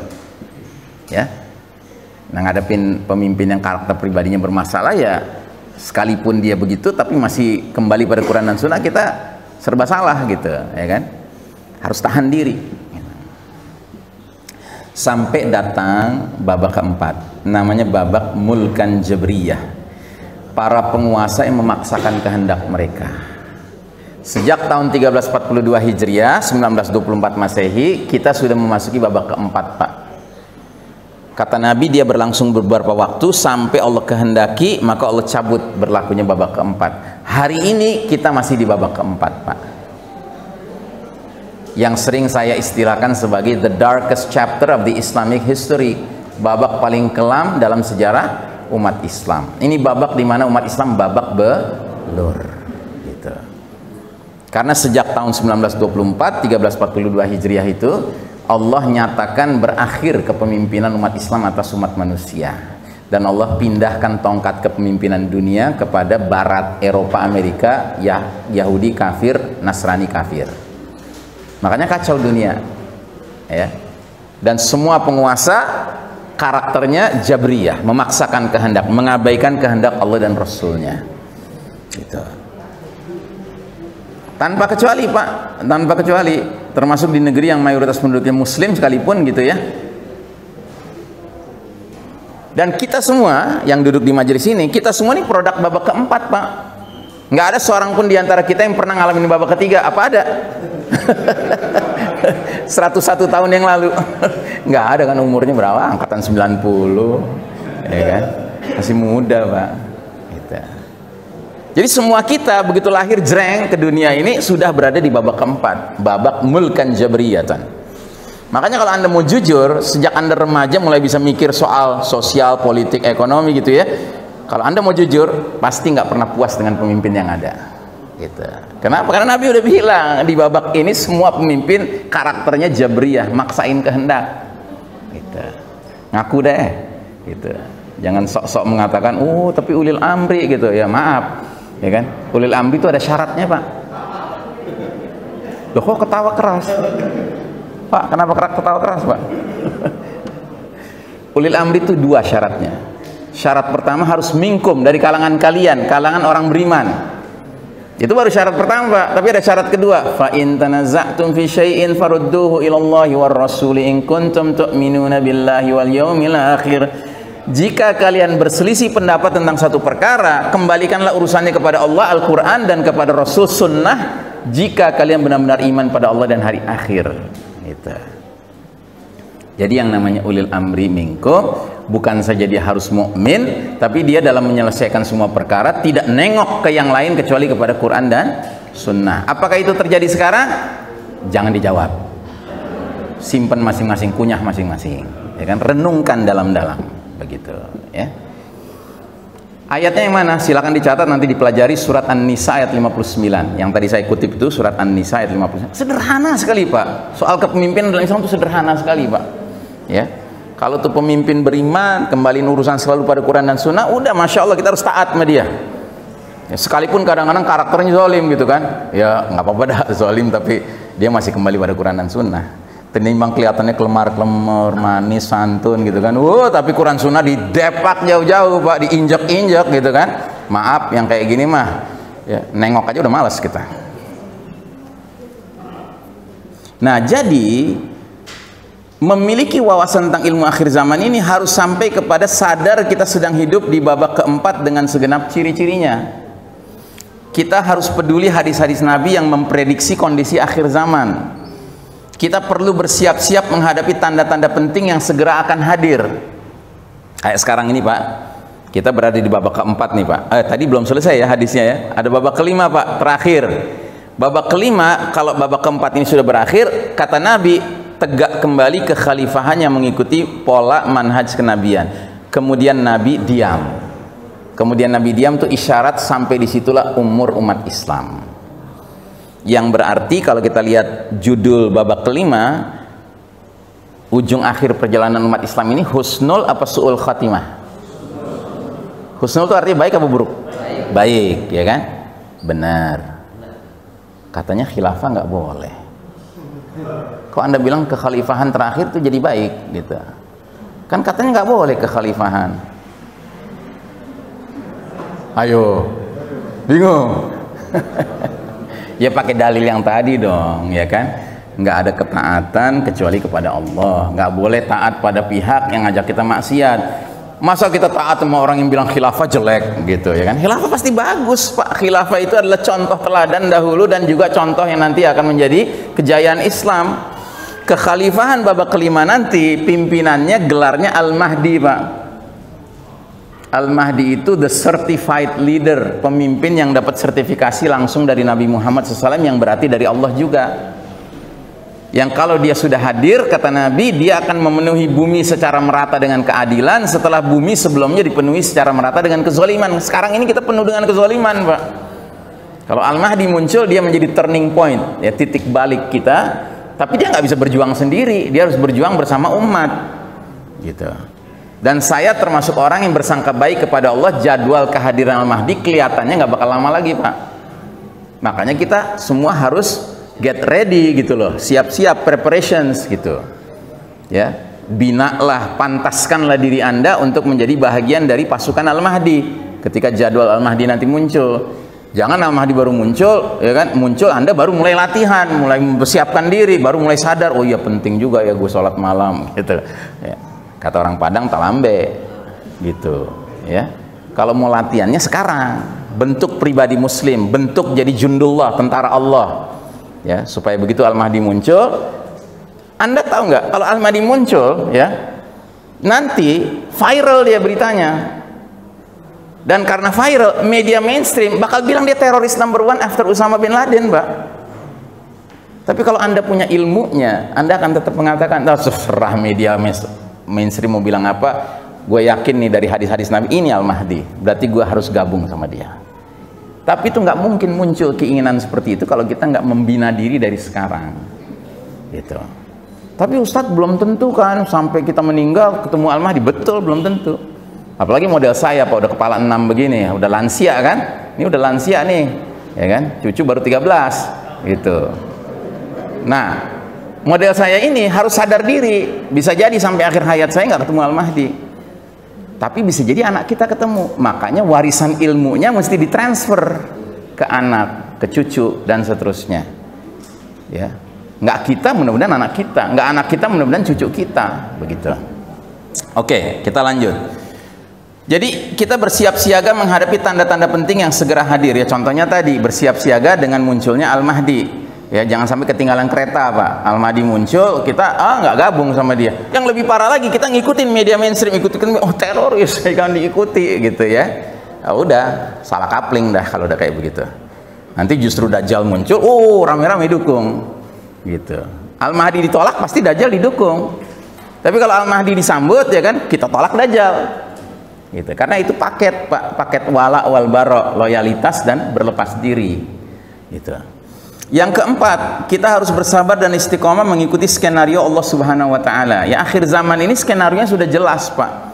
S1: ya. Nah, ngadepin pemimpin yang karakter pribadinya bermasalah, ya sekalipun dia begitu tapi masih kembali pada Quran dan Sunnah, kita serba salah, gitu, ya kan? Harus tahan diri. Sampai datang babak keempat, namanya babak Mulkan Jabriyah. Para penguasa yang memaksakan kehendak mereka. Sejak tahun 1342 Hijriah, 1924 Masehi, kita sudah memasuki babak keempat, Pak. Kata Nabi, dia berlangsung beberapa waktu sampai Allah kehendaki, maka Allah cabut berlakunya babak keempat. Hari ini kita masih di babak keempat, Pak. Yang sering saya istilahkan sebagai the darkest chapter of the Islamic history, babak paling kelam dalam sejarah umat Islam. Ini babak di mana umat Islam babak belur, gitu. Karena sejak tahun 1924 1342 Hijriah itu Allah nyatakan berakhir kepemimpinan umat Islam atas umat manusia, dan Allah pindahkan tongkat kepemimpinan dunia kepada Barat, Eropa, Amerika, Yahudi kafir, Nasrani kafir. Makanya kacau dunia, ya. Dan semua penguasa karakternya jabriyah, memaksakan kehendak, mengabaikan kehendak Allah dan Rasulnya, gitu. Tanpa kecuali Pak, tanpa kecuali, termasuk di negeri yang mayoritas penduduknya Muslim sekalipun, gitu ya. Dan kita semua yang duduk di majelis ini, kita semua ini produk babak keempat, Pak. Nggak ada seorang pun di antara kita yang pernah ngalamin babak ketiga. Apa ada? 101 tahun yang lalu. Nggak ada kan, umurnya berapa? Angkatan 90, ya kan? Masih muda, Pak. Gitu. Jadi semua kita begitu lahir jreng ke dunia ini sudah berada di babak keempat, babak mulkan jabriyatan. Makanya kalau Anda mau jujur, sejak Anda remaja mulai bisa mikir soal sosial, politik, ekonomi, gitu ya. Kalau Anda mau jujur, pasti nggak pernah puas dengan pemimpin yang ada, gitu. Kenapa? Karena Nabi udah bilang di babak ini semua pemimpin karakternya jabriyah, maksain kehendak, gitu. Ngaku deh, gitu. Jangan sok-sok mengatakan, oh tapi ulil amri, gitu ya. Maaf, ya kan? Ulil amri itu ada syaratnya, Pak. Loh, kok ketawa keras, Pak? Kenapa ketawa keras, Pak? Ulil amri itu dua syaratnya. Syarat pertama harus minkum, dari kalangan kalian, kalangan orang beriman. Itu baru syarat pertama, Pak. Tapi ada syarat kedua, fa in tanaza'tum fi syai'in farudduhu ila Allahi war rasuli in kuntum tu'minuna billahi wal yaumil akhir. Jika kalian berselisih pendapat tentang satu perkara, kembalikanlah urusannya kepada Allah, Al-Qur'an, dan kepada Rasul Sunnah, jika kalian benar-benar iman pada Allah dan hari akhir. Gitu. Jadi yang namanya ulil amri minkum bukan saja dia harus mukmin, tapi dia dalam menyelesaikan semua perkara tidak nengok ke yang lain kecuali kepada Quran dan Sunnah. Apakah itu terjadi sekarang? Jangan dijawab. Simpan masing-masing, kunyah masing-masing, ya kan? Renungkan dalam-dalam, begitu, ya. Ayatnya yang mana? Silakan dicatat, nanti dipelajari surat An-Nisa ayat 59. Yang tadi saya kutip itu surat An-Nisa ayat 59. Sederhana sekali, Pak. Soal kepemimpinan dalam Islam itu sederhana sekali, Pak. Ya. Kalau tuh pemimpin beriman, kembaliin urusan selalu pada Quran dan Sunnah, udah Masya Allah kita harus taat sama dia. Ya, sekalipun kadang-kadang karakternya zalim gitu kan, ya nggak apa-apa dah zalim, tapi dia masih kembali pada Quran dan Sunnah. Tenimbang kelihatannya kelemar-kelemar, manis, santun gitu kan, tapi Quran Sunnah didepak jauh-jauh, Pak, diinjak-injak gitu kan. Maaf, yang kayak gini mah, ya, nengok aja udah malas kita. Nah, jadi memiliki wawasan tentang ilmu akhir zaman ini harus sampai kepada sadar kita sedang hidup di babak keempat dengan segenap ciri-cirinya. Kita harus peduli hadis-hadis Nabi yang memprediksi kondisi akhir zaman. Kita perlu bersiap-siap menghadapi tanda-tanda penting yang segera akan hadir. Kayak sekarang ini, Pak, kita berada di babak keempat nih, Pak. Tadi belum selesai ya hadisnya ya. Ada babak kelima, Pak, terakhir. Babak kelima, kalau babak keempat ini sudah berakhir, kata Nabi, tegak kembali ke khalifahannya mengikuti pola manhaj kenabian. Kemudian Nabi diam. Kemudian Nabi diam itu isyarat sampai disitulah umur umat Islam. Yang berarti kalau kita lihat judul babak kelima, ujung akhir perjalanan umat Islam ini husnul apa su'ul khatimah? Husnul itu artinya baik apa buruk? Baik, ya kan? Benar. Katanya khilafah nggak boleh. Kok Anda bilang kekhalifahan terakhir itu jadi baik gitu? Kan katanya nggak boleh kekhalifahan. Ayo, bingung. Ya pakai dalil yang tadi dong, ya kan? Nggak ada ketaatan kecuali kepada Allah. Nggak boleh taat pada pihak yang ngajak kita maksiat. Masa kita taat sama orang yang bilang khilafah jelek gitu, ya kan? Khilafah pasti bagus, Pak. Khilafah itu adalah contoh teladan dahulu dan juga contoh yang nanti akan menjadi kejayaan Islam. Kekhalifahan babak kelima nanti pimpinannya gelarnya Al-Mahdi, Pak. Al-Mahdi itu the certified leader, pemimpin yang dapat sertifikasi langsung dari Nabi Muhammad SAW, yang berarti dari Allah juga. Yang kalau dia sudah hadir, kata Nabi, dia akan memenuhi bumi secara merata dengan keadilan setelah bumi sebelumnya dipenuhi secara merata dengan kezaliman. Sekarang ini kita penuh dengan kezaliman, Pak. Kalau Al-Mahdi muncul, dia menjadi turning point, ya, titik balik kita. Tapi dia nggak bisa berjuang sendiri, dia harus berjuang bersama umat, gitu. Dan saya termasuk orang yang bersangka baik kepada Allah, jadwal kehadiran Al-Mahdi kelihatannya nggak bakal lama lagi, Pak. Makanya kita semua harus get ready gitu loh, siap-siap, preparations gitu, ya. Binalah, pantaskanlah diri Anda untuk menjadi bahagian dari pasukan Al-Mahdi ketika jadwal Al-Mahdi nanti muncul. Jangan Al-Mahdi baru muncul, ya kan, muncul Anda baru mulai latihan, mulai mempersiapkan diri, baru mulai sadar, oh iya penting juga ya gue sholat malam, gitu ya. Kata orang Padang, talambe gitu, ya. Kalau mau latihannya sekarang, bentuk pribadi muslim, bentuk jadi jundullah, tentara Allah, ya, supaya begitu Al-Mahdi muncul. Anda tahu nggak, kalau Al-Mahdi muncul, ya, nanti viral dia beritanya. Dan karena viral, media mainstream bakal bilang dia teroris number one after Usama bin Laden, Mbak. Tapi kalau Anda punya ilmunya, Anda akan tetap mengatakan, oh, serah media mainstream mau bilang apa, gue yakin nih dari hadis-hadis Nabi, ini Al-Mahdi, berarti gue harus gabung sama dia. Tapi itu nggak mungkin muncul keinginan seperti itu kalau kita nggak membina diri dari sekarang, gitu. Tapi Ustadz belum tentu kan, sampai kita meninggal ketemu Al-Mahdi, betul belum tentu. Apalagi model saya, Pak, udah kepala 6 begini, udah lansia kan, ini udah lansia nih, ya kan, cucu baru 13 gitu. Nah, model saya ini harus sadar diri, bisa jadi sampai akhir hayat saya nggak ketemu Al-Mahdi, tapi bisa jadi anak kita ketemu. Makanya warisan ilmunya mesti ditransfer ke anak, ke cucu, dan seterusnya, ya. Nggak kita, mudah-mudahan anak kita, nggak anak kita, mudah-mudahan cucu kita, begitu. Oke, kita lanjut. Jadi kita bersiap siaga menghadapi tanda-tanda penting yang segera hadir, ya. Contohnya tadi, bersiap siaga dengan munculnya Al-Mahdi, ya. Jangan sampai ketinggalan kereta, Pak. Al-Mahdi muncul, kita nggak gabung sama dia. Yang lebih parah lagi, kita ngikutin media mainstream, ikutin, oh teroris, jangan diikuti, gitu ya. Nah, udah salah kapling dah kalau udah kayak begitu. Nanti justru Dajjal muncul, rame-rame dukung, gitu. Al-Mahdi ditolak, pasti Dajjal didukung. Tapi kalau Al-Mahdi disambut, ya kan, kita tolak Dajjal. Gitu. Karena itu paket, Pak, paket wala wal bara, loyalitas dan berlepas diri, gitu. Yang keempat, kita harus bersabar dan istiqomah mengikuti skenario Allah Subhanahu wa taala. Ya, akhir zaman ini skenarionya sudah jelas, Pak.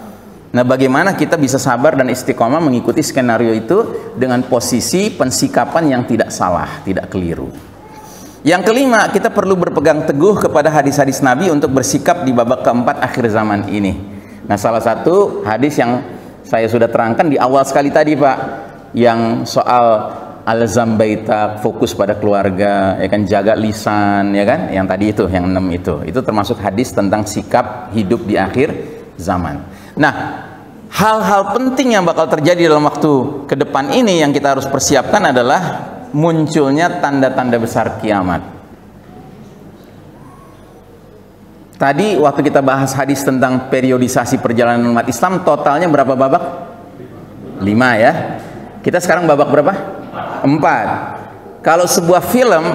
S1: Nah, bagaimana kita bisa sabar dan istiqomah mengikuti skenario itu dengan posisi pensikapan yang tidak salah, tidak keliru. Yang kelima, kita perlu berpegang teguh kepada hadis-hadis Nabi untuk bersikap di babak keempat akhir zaman ini. Nah, salah satu hadis yang saya sudah terangkan di awal sekali tadi, Pak, yang soal alzam baita, fokus pada keluarga, ya kan, jaga lisan, ya kan, yang tadi itu, yang 6 itu termasuk hadis tentang sikap hidup di akhir zaman. Nah, hal-hal penting yang bakal terjadi dalam waktu ke depan ini yang kita harus persiapkan adalah munculnya tanda-tanda besar kiamat. Tadi waktu kita bahas hadis tentang periodisasi perjalanan umat Islam, totalnya berapa babak? 5, ya. Kita sekarang babak berapa? 4. Kalau sebuah film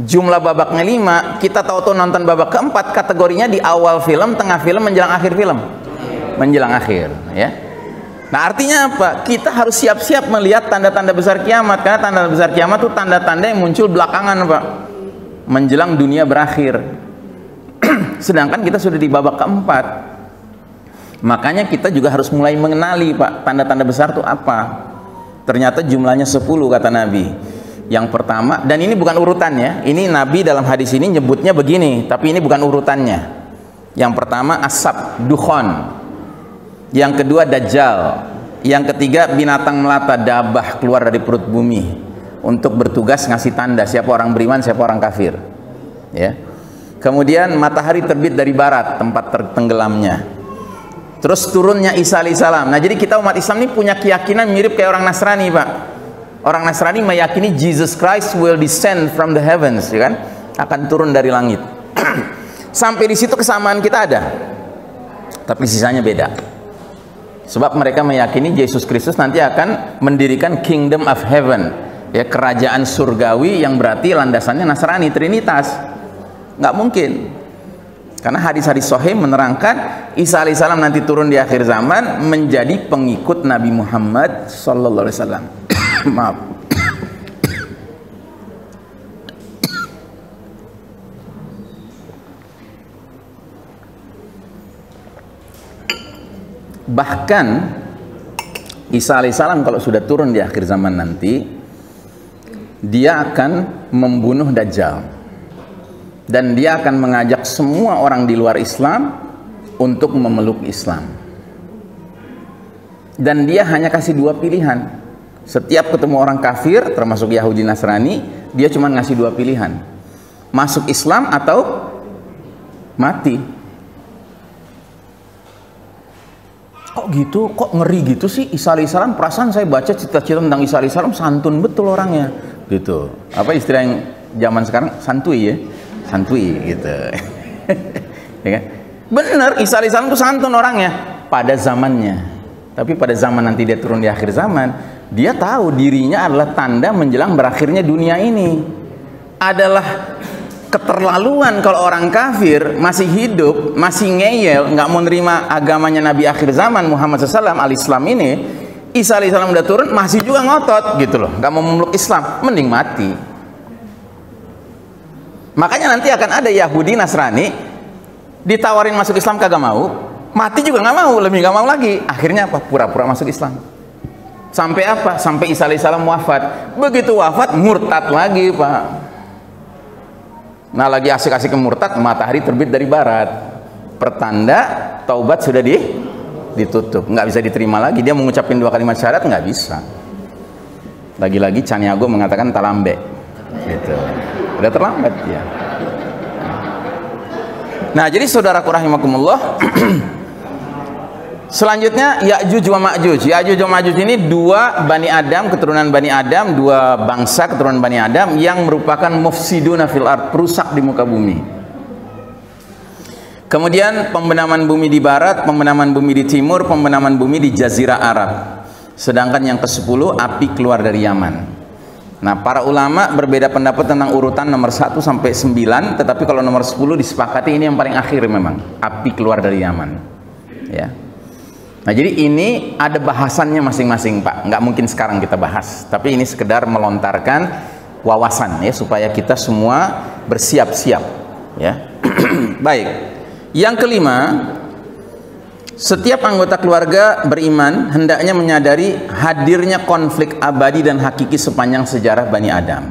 S1: jumlah babaknya 5, kita tahu-tahu nonton babak keempat, kategorinya di awal film, tengah film, menjelang akhir film. Menjelang akhir, ya. Nah, artinya apa? Kita harus siap-siap melihat tanda-tanda besar kiamat, karena tanda besar kiamat itu tanda-tanda yang muncul belakangan, Pak, menjelang dunia berakhir. Sedangkan kita sudah di babak keempat. Makanya kita juga harus mulai mengenali, Pak, tanda-tanda besar itu apa. Ternyata jumlahnya 10 kata Nabi. Yang pertama, dan ini bukan urutannya, ini Nabi dalam hadis ini nyebutnya begini, tapi ini bukan urutannya. Yang pertama asap, dukhon. Yang kedua Dajjal. Yang ketiga binatang melata, dabah, keluar dari perut bumi untuk bertugas ngasih tanda siapa orang beriman, siapa orang kafir, ya. Kemudian matahari terbit dari barat, tempat tertenggelamnya. Terus turunnya Isa alaihissalam. Nah, jadi kita umat Islam ini punya keyakinan mirip kayak orang Nasrani, Pak. Orang Nasrani meyakini Jesus Christ will descend from the heavens, ya kan? Akan turun dari langit. Sampai di situ kesamaan kita ada. Tapi sisanya beda. Sebab mereka meyakini Yesus Kristus nanti akan mendirikan kingdom of heaven, ya, kerajaan surgawi yang berarti landasannya Nasrani, Trinitas. Nggak mungkin, karena hadis-hadis sahih menerangkan Isa alaihissalam nanti turun di akhir zaman menjadi pengikut Nabi Muhammad sallallahu alaihi wasallam. Maaf. Bahkan Isa alaihissalam kalau sudah turun di akhir zaman nanti, dia akan membunuh Dajjal, dan dia akan mengajak semua orang di luar Islam untuk memeluk Islam. Dan dia hanya kasih dua pilihan. Setiap ketemu orang kafir, termasuk Yahudi Nasrani, dia cuma ngasih dua pilihan: masuk Islam atau mati. Kok gitu? Kok ngeri gitu sih Isa alaihissalam? Perasaan saya baca cita-cita tentang Isa alaihissalam, santun betul orangnya gitu. Apa istilah yang zaman sekarang? Santuy ya, santuy gitu. Ya kan? Bener, Isa alaihissalam itu santun orangnya pada zamannya. Tapi pada zaman nanti dia turun di akhir zaman, dia tahu dirinya adalah tanda menjelang berakhirnya dunia ini. Adalah keterlaluan kalau orang kafir masih hidup, masih ngeyel, nggak mau nerima agamanya Nabi akhir zaman Muhammad SAW al-Islam ini. Isa alaihissalam udah turun masih juga ngotot gitu loh, nggak mau memeluk Islam, mending mati. Makanya nanti akan ada Yahudi Nasrani ditawarin masuk Islam kagak mau, mati juga nggak mau, lebih nggak mau lagi. Akhirnya apa? Pura-pura masuk Islam. Sampai apa? Sampai Isa alaihissalam wafat. Begitu wafat murtad lagi, Pak. Nah, lagi asik-asik murtad, matahari terbit dari barat. Pertanda taubat sudah ditutup, nggak bisa diterima lagi. Dia mengucapin dua kalimat syahadat nggak bisa. Lagi-lagi Caniago mengatakan talambe, gitu. Udah terlambat ya. Nah, jadi saudaraku rahimakumullah, selanjutnya Ya'juj wa Ma'juj. Ya'juj wa Ma'juj ini dua Bani Adam, keturunan Bani Adam, dua bangsa keturunan Bani Adam yang merupakan mufsiduna fil ard, perusak di muka bumi. Kemudian pembenaman bumi di barat, pembenaman bumi di timur, pembenaman bumi di Jazirah Arab. Sedangkan yang ke-10 api keluar dari Yaman. Nah, para ulama berbeda pendapat tentang urutan nomor 1 sampai 9, tetapi kalau nomor 10 disepakati ini yang paling akhir memang, api keluar dari Yaman. Ya. Nah, jadi ini ada bahasannya masing-masing, Pak. Nggak mungkin sekarang kita bahas, tapi ini sekedar melontarkan wawasan ya, supaya kita semua bersiap-siap ya. Baik. Yang kelima, setiap anggota keluarga beriman hendaknya menyadari hadirnya konflik abadi dan hakiki sepanjang sejarah Bani Adam.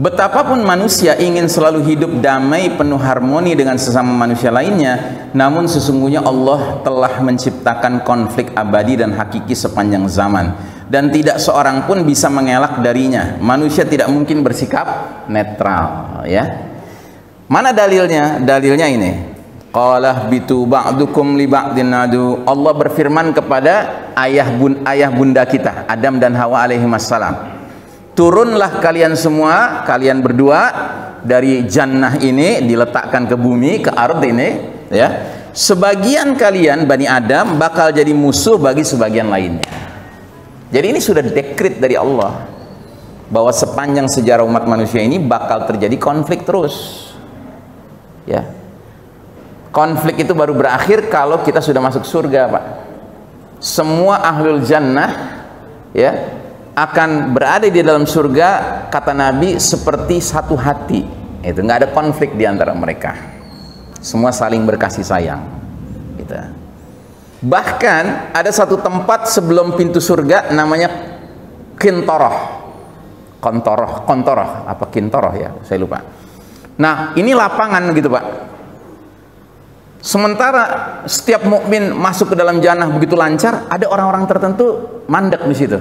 S1: Betapapun manusia ingin selalu hidup damai, penuh harmoni dengan sesama manusia lainnya, namun sesungguhnya Allah telah menciptakan konflik abadi dan hakiki sepanjang zaman, dan tidak seorang pun bisa mengelak darinya. Manusia tidak mungkin bersikap netral ya. Mana dalilnya? Dalilnya ini. Qala bitu ba'dukum li ba'din adu. Allah berfirman kepada ayah bunda kita Adam dan Hawa alaihi wassalam, turunlah kalian semua, kalian berdua dari jannah ini, diletakkan ke bumi, ke ard ini ya. Sebagian kalian Bani Adam bakal jadi musuh bagi sebagian lainnya. Jadi ini sudah dekret dari Allah bahwa sepanjang sejarah umat manusia ini bakal terjadi konflik terus ya. Konflik itu baru berakhir kalau kita sudah masuk surga, Pak. Semua ahlul jannah ya akan berada di dalam surga, kata Nabi, seperti satu hati. Itu nggak ada konflik di antara mereka. Semua saling berkasih sayang. Gitu. Bahkan ada satu tempat sebelum pintu surga namanya Qintoroh. Kontoroh, apa Qintoroh ya? Saya lupa. Nah, ini lapangan gitu, Pak. Sementara setiap mukmin masuk ke dalam jannah begitu lancar, ada orang-orang tertentu mandek di situ.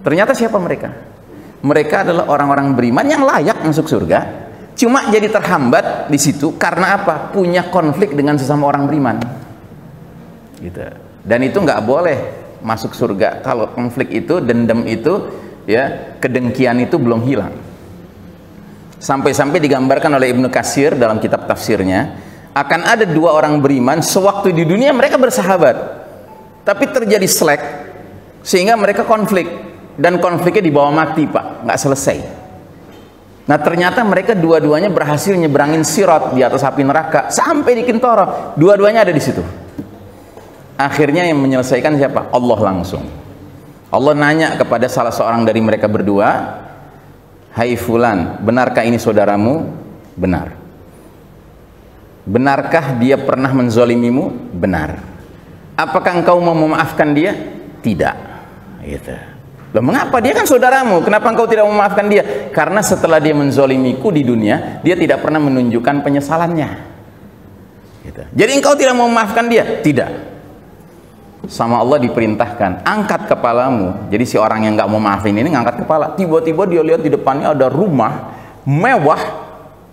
S1: Ternyata siapa mereka? Mereka adalah orang-orang beriman yang layak masuk surga, cuma jadi terhambat di situ karena apa? Punya konflik dengan sesama orang beriman. Gitu. Dan itu nggak boleh masuk surga kalau konflik itu, dendam itu, ya, kedengkian itu belum hilang. Sampai-sampai digambarkan oleh Ibnu Katsir dalam kitab tafsirnya, akan ada dua orang beriman sewaktu di dunia mereka bersahabat, tapi terjadi slack sehingga mereka konflik, dan konfliknya dibawa mati, Pak, nggak selesai. Nah, ternyata mereka dua-duanya berhasil nyebrangin sirat di atas api neraka sampai di Qintoroh. Dua-duanya ada di situ. Akhirnya yang menyelesaikan siapa? Allah langsung. Allah nanya kepada salah seorang dari mereka berdua, "Hai fulan, benarkah ini saudaramu?" Benar. Benarkah dia pernah menzolimimu? Benar. Apakah engkau mau memaafkan dia? Tidak. Gitu. Loh, mengapa? Dia kan saudaramu, kenapa engkau tidak memaafkan dia? Karena setelah dia menzolimiku di dunia, dia tidak pernah menunjukkan penyesalannya. Gitu. Jadi engkau tidak mau memaafkan dia? Tidak. Sama Allah diperintahkan, angkat kepalamu. Jadi si orang yang nggak mau maafin ini ngangkat kepala. Tiba-tiba dia lihat di depannya ada rumah mewah,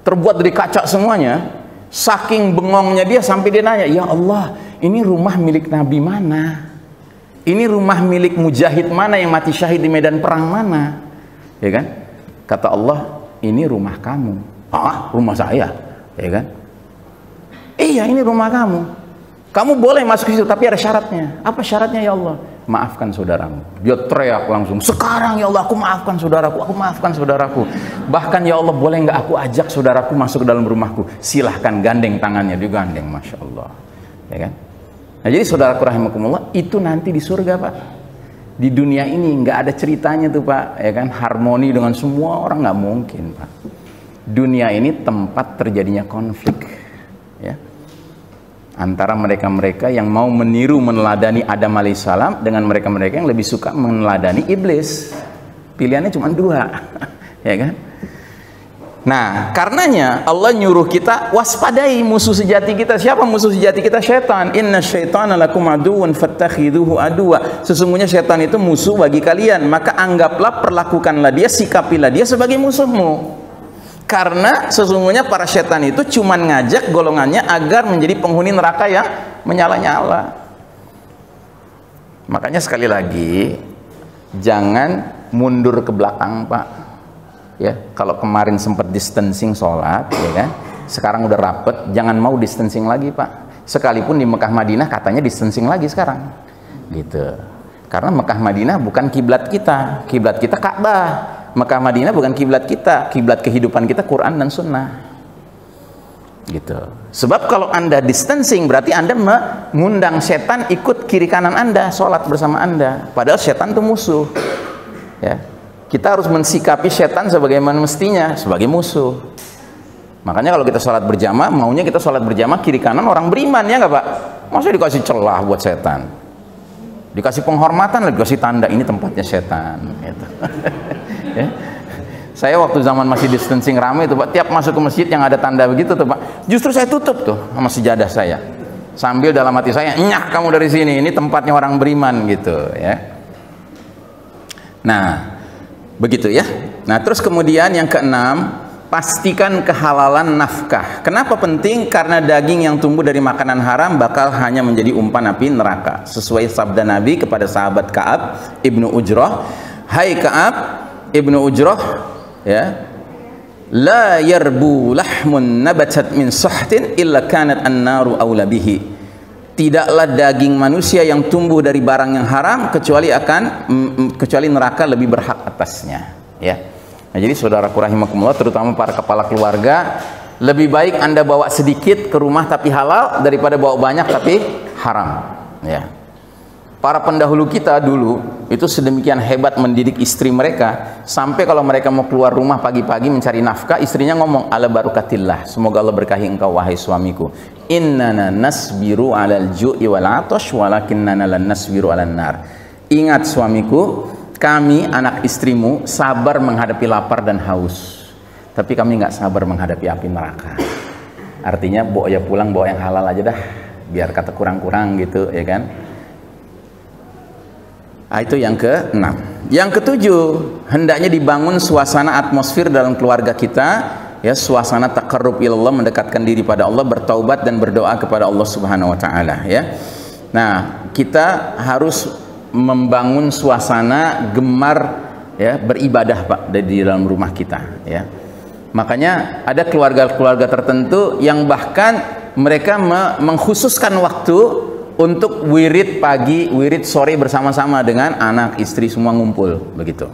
S1: terbuat dari kaca semuanya. Saking bengongnya dia sampai dia nanya, ya Allah, ini rumah milik Nabi mana? Ini rumah milik mujahid mana yang mati syahid di medan perang mana? Ya kan? Kata Allah, ini rumah kamu. Ah, rumah saya. Ya kan? Iya, ini rumah kamu. Kamu boleh masuk ke situ, tapi ada syaratnya. Apa syaratnya ya Allah? Maafkan saudaramu. Dia teriak langsung, sekarang ya Allah, aku maafkan saudaraku, aku maafkan saudaraku. Bahkan ya Allah, boleh nggak aku ajak saudaraku masuk ke dalam rumahku? Silahkan, gandeng tangannya, digandeng, Masya Allah. Ya kan? Nah, jadi saudaraku rahimakumullah, itu nanti di surga Pak. Di dunia ini nggak ada ceritanya tuh Pak, ya kan? Harmoni dengan semua orang nggak mungkin Pak. Dunia ini tempat terjadinya konflik, ya. Antara mereka-mereka yang mau meniru meneladani Adam alaihissalam dengan mereka-mereka yang lebih suka meneladani iblis. Pilihannya cuma dua. Ya kan? Nah, karenanya Allah nyuruh kita waspadai musuh sejati kita. Siapa musuh sejati kita? Syaitan. Inna syaitana lakum aduwwun fattakhiduhu aduwwa. Sesungguhnya syaitan itu musuh bagi kalian, maka anggaplah, perlakukanlah dia, sikapilah dia sebagai musuhmu. Karena sesungguhnya para setan itu cuman ngajak golongannya agar menjadi penghuni neraka yang menyala-nyala. Makanya sekali lagi, jangan mundur ke belakang Pak. Ya, kalau kemarin sempat distancing sholat, ya kan? Sekarang udah rapet, jangan mau distancing lagi Pak. Sekalipun di Mekah Madinah katanya distancing lagi sekarang, gitu. Karena Mekah Madinah bukan kiblat kita Ka'bah. Mekah Madinah bukan kiblat kita, kiblat kehidupan kita Quran dan Sunnah, gitu. Sebab kalau Anda distancing berarti Anda mengundang setan ikut kiri kanan Anda, sholat bersama Anda. Padahal setan itu musuh. Ya, kita harus mensikapi setan sebagaimana mestinya, sebagai musuh. Makanya kalau kita sholat berjamaah, maunya kita sholat berjamaah kiri kanan orang beriman, ya nggak Pak? Masa dikasih celah buat setan? Dikasih penghormatan, dikasih tanda ini tempatnya setan. Gitu. Ya. Saya waktu zaman masih distancing ramai itu Pak, tiap masuk ke masjid yang ada tanda begitu tuh Pak, justru saya tutup tuh sama sejadah saya, sambil dalam hati saya, nyak kamu dari sini, ini tempatnya orang beriman gitu ya. Nah begitu ya. Nah terus kemudian yang keenam, pastikan kehalalan nafkah. Kenapa penting? Karena daging yang tumbuh dari makanan haram bakal hanya menjadi umpan api neraka. Sesuai sabda Nabi kepada sahabat Ka'ab ibnu Ujrah, hai Ka'ab ibnu Ujrah, ya, la yarbu lahmun nabatat min sahtin illa kanat an-naru aula bihi. Tidaklah daging manusia yang tumbuh dari barang yang haram kecuali neraka lebih berhak atasnya, ya. Nah, jadi saudaraku rahimakumullah, terutama para kepala keluarga, lebih baik Anda bawa sedikit ke rumah tapi halal daripada bawa banyak tapi haram, ya. Para pendahulu kita dulu itu sedemikian hebat mendidik istri mereka, sampai kalau mereka mau keluar rumah pagi-pagi mencari nafkah, istrinya ngomong, ala barukatillah, semoga Allah berkahi engkau wahai suamiku. Innana nasbiru alal ju'i wal atash walakinnana lan nasbiru alan nar. Ingat suamiku, kami anak istrimu sabar menghadapi lapar dan haus, tapi kami nggak sabar menghadapi api neraka. Artinya bawa ya pulang, bawa yang halal aja dah, biar kata kurang-kurang gitu, ya kan. Nah, itu yang ke-6. Yang ke-7, hendaknya dibangun suasana atmosfer dalam keluarga kita, ya, suasana taqarrub ilallah, mendekatkan diri pada Allah, bertaubat dan berdoa kepada Allah Subhanahu wa taala, ya. Nah, kita harus membangun suasana gemar, ya, beribadah Pak di dalam rumah kita, ya. Makanya ada keluarga-keluarga tertentu yang bahkan mereka mengkhususkan waktu untuk wirid pagi, wirid sore bersama-sama dengan anak, istri, semua ngumpul begitu,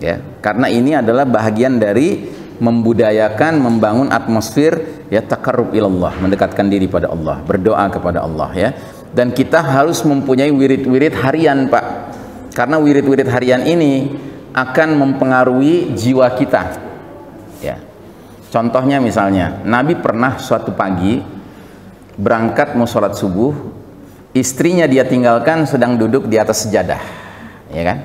S1: ya. Karena ini adalah bahagian dari membudayakan, membangun atmosfer, ya, taqarrub ilallah, mendekatkan diri pada Allah, berdoa kepada Allah, ya. Dan kita harus mempunyai wirid-wirid harian Pak, karena wirid-wirid harian ini akan mempengaruhi jiwa kita, ya. Contohnya misalnya, Nabi pernah suatu pagi berangkat mau sholat subuh, istrinya dia tinggalkan sedang duduk di atas sejadah, ya kan?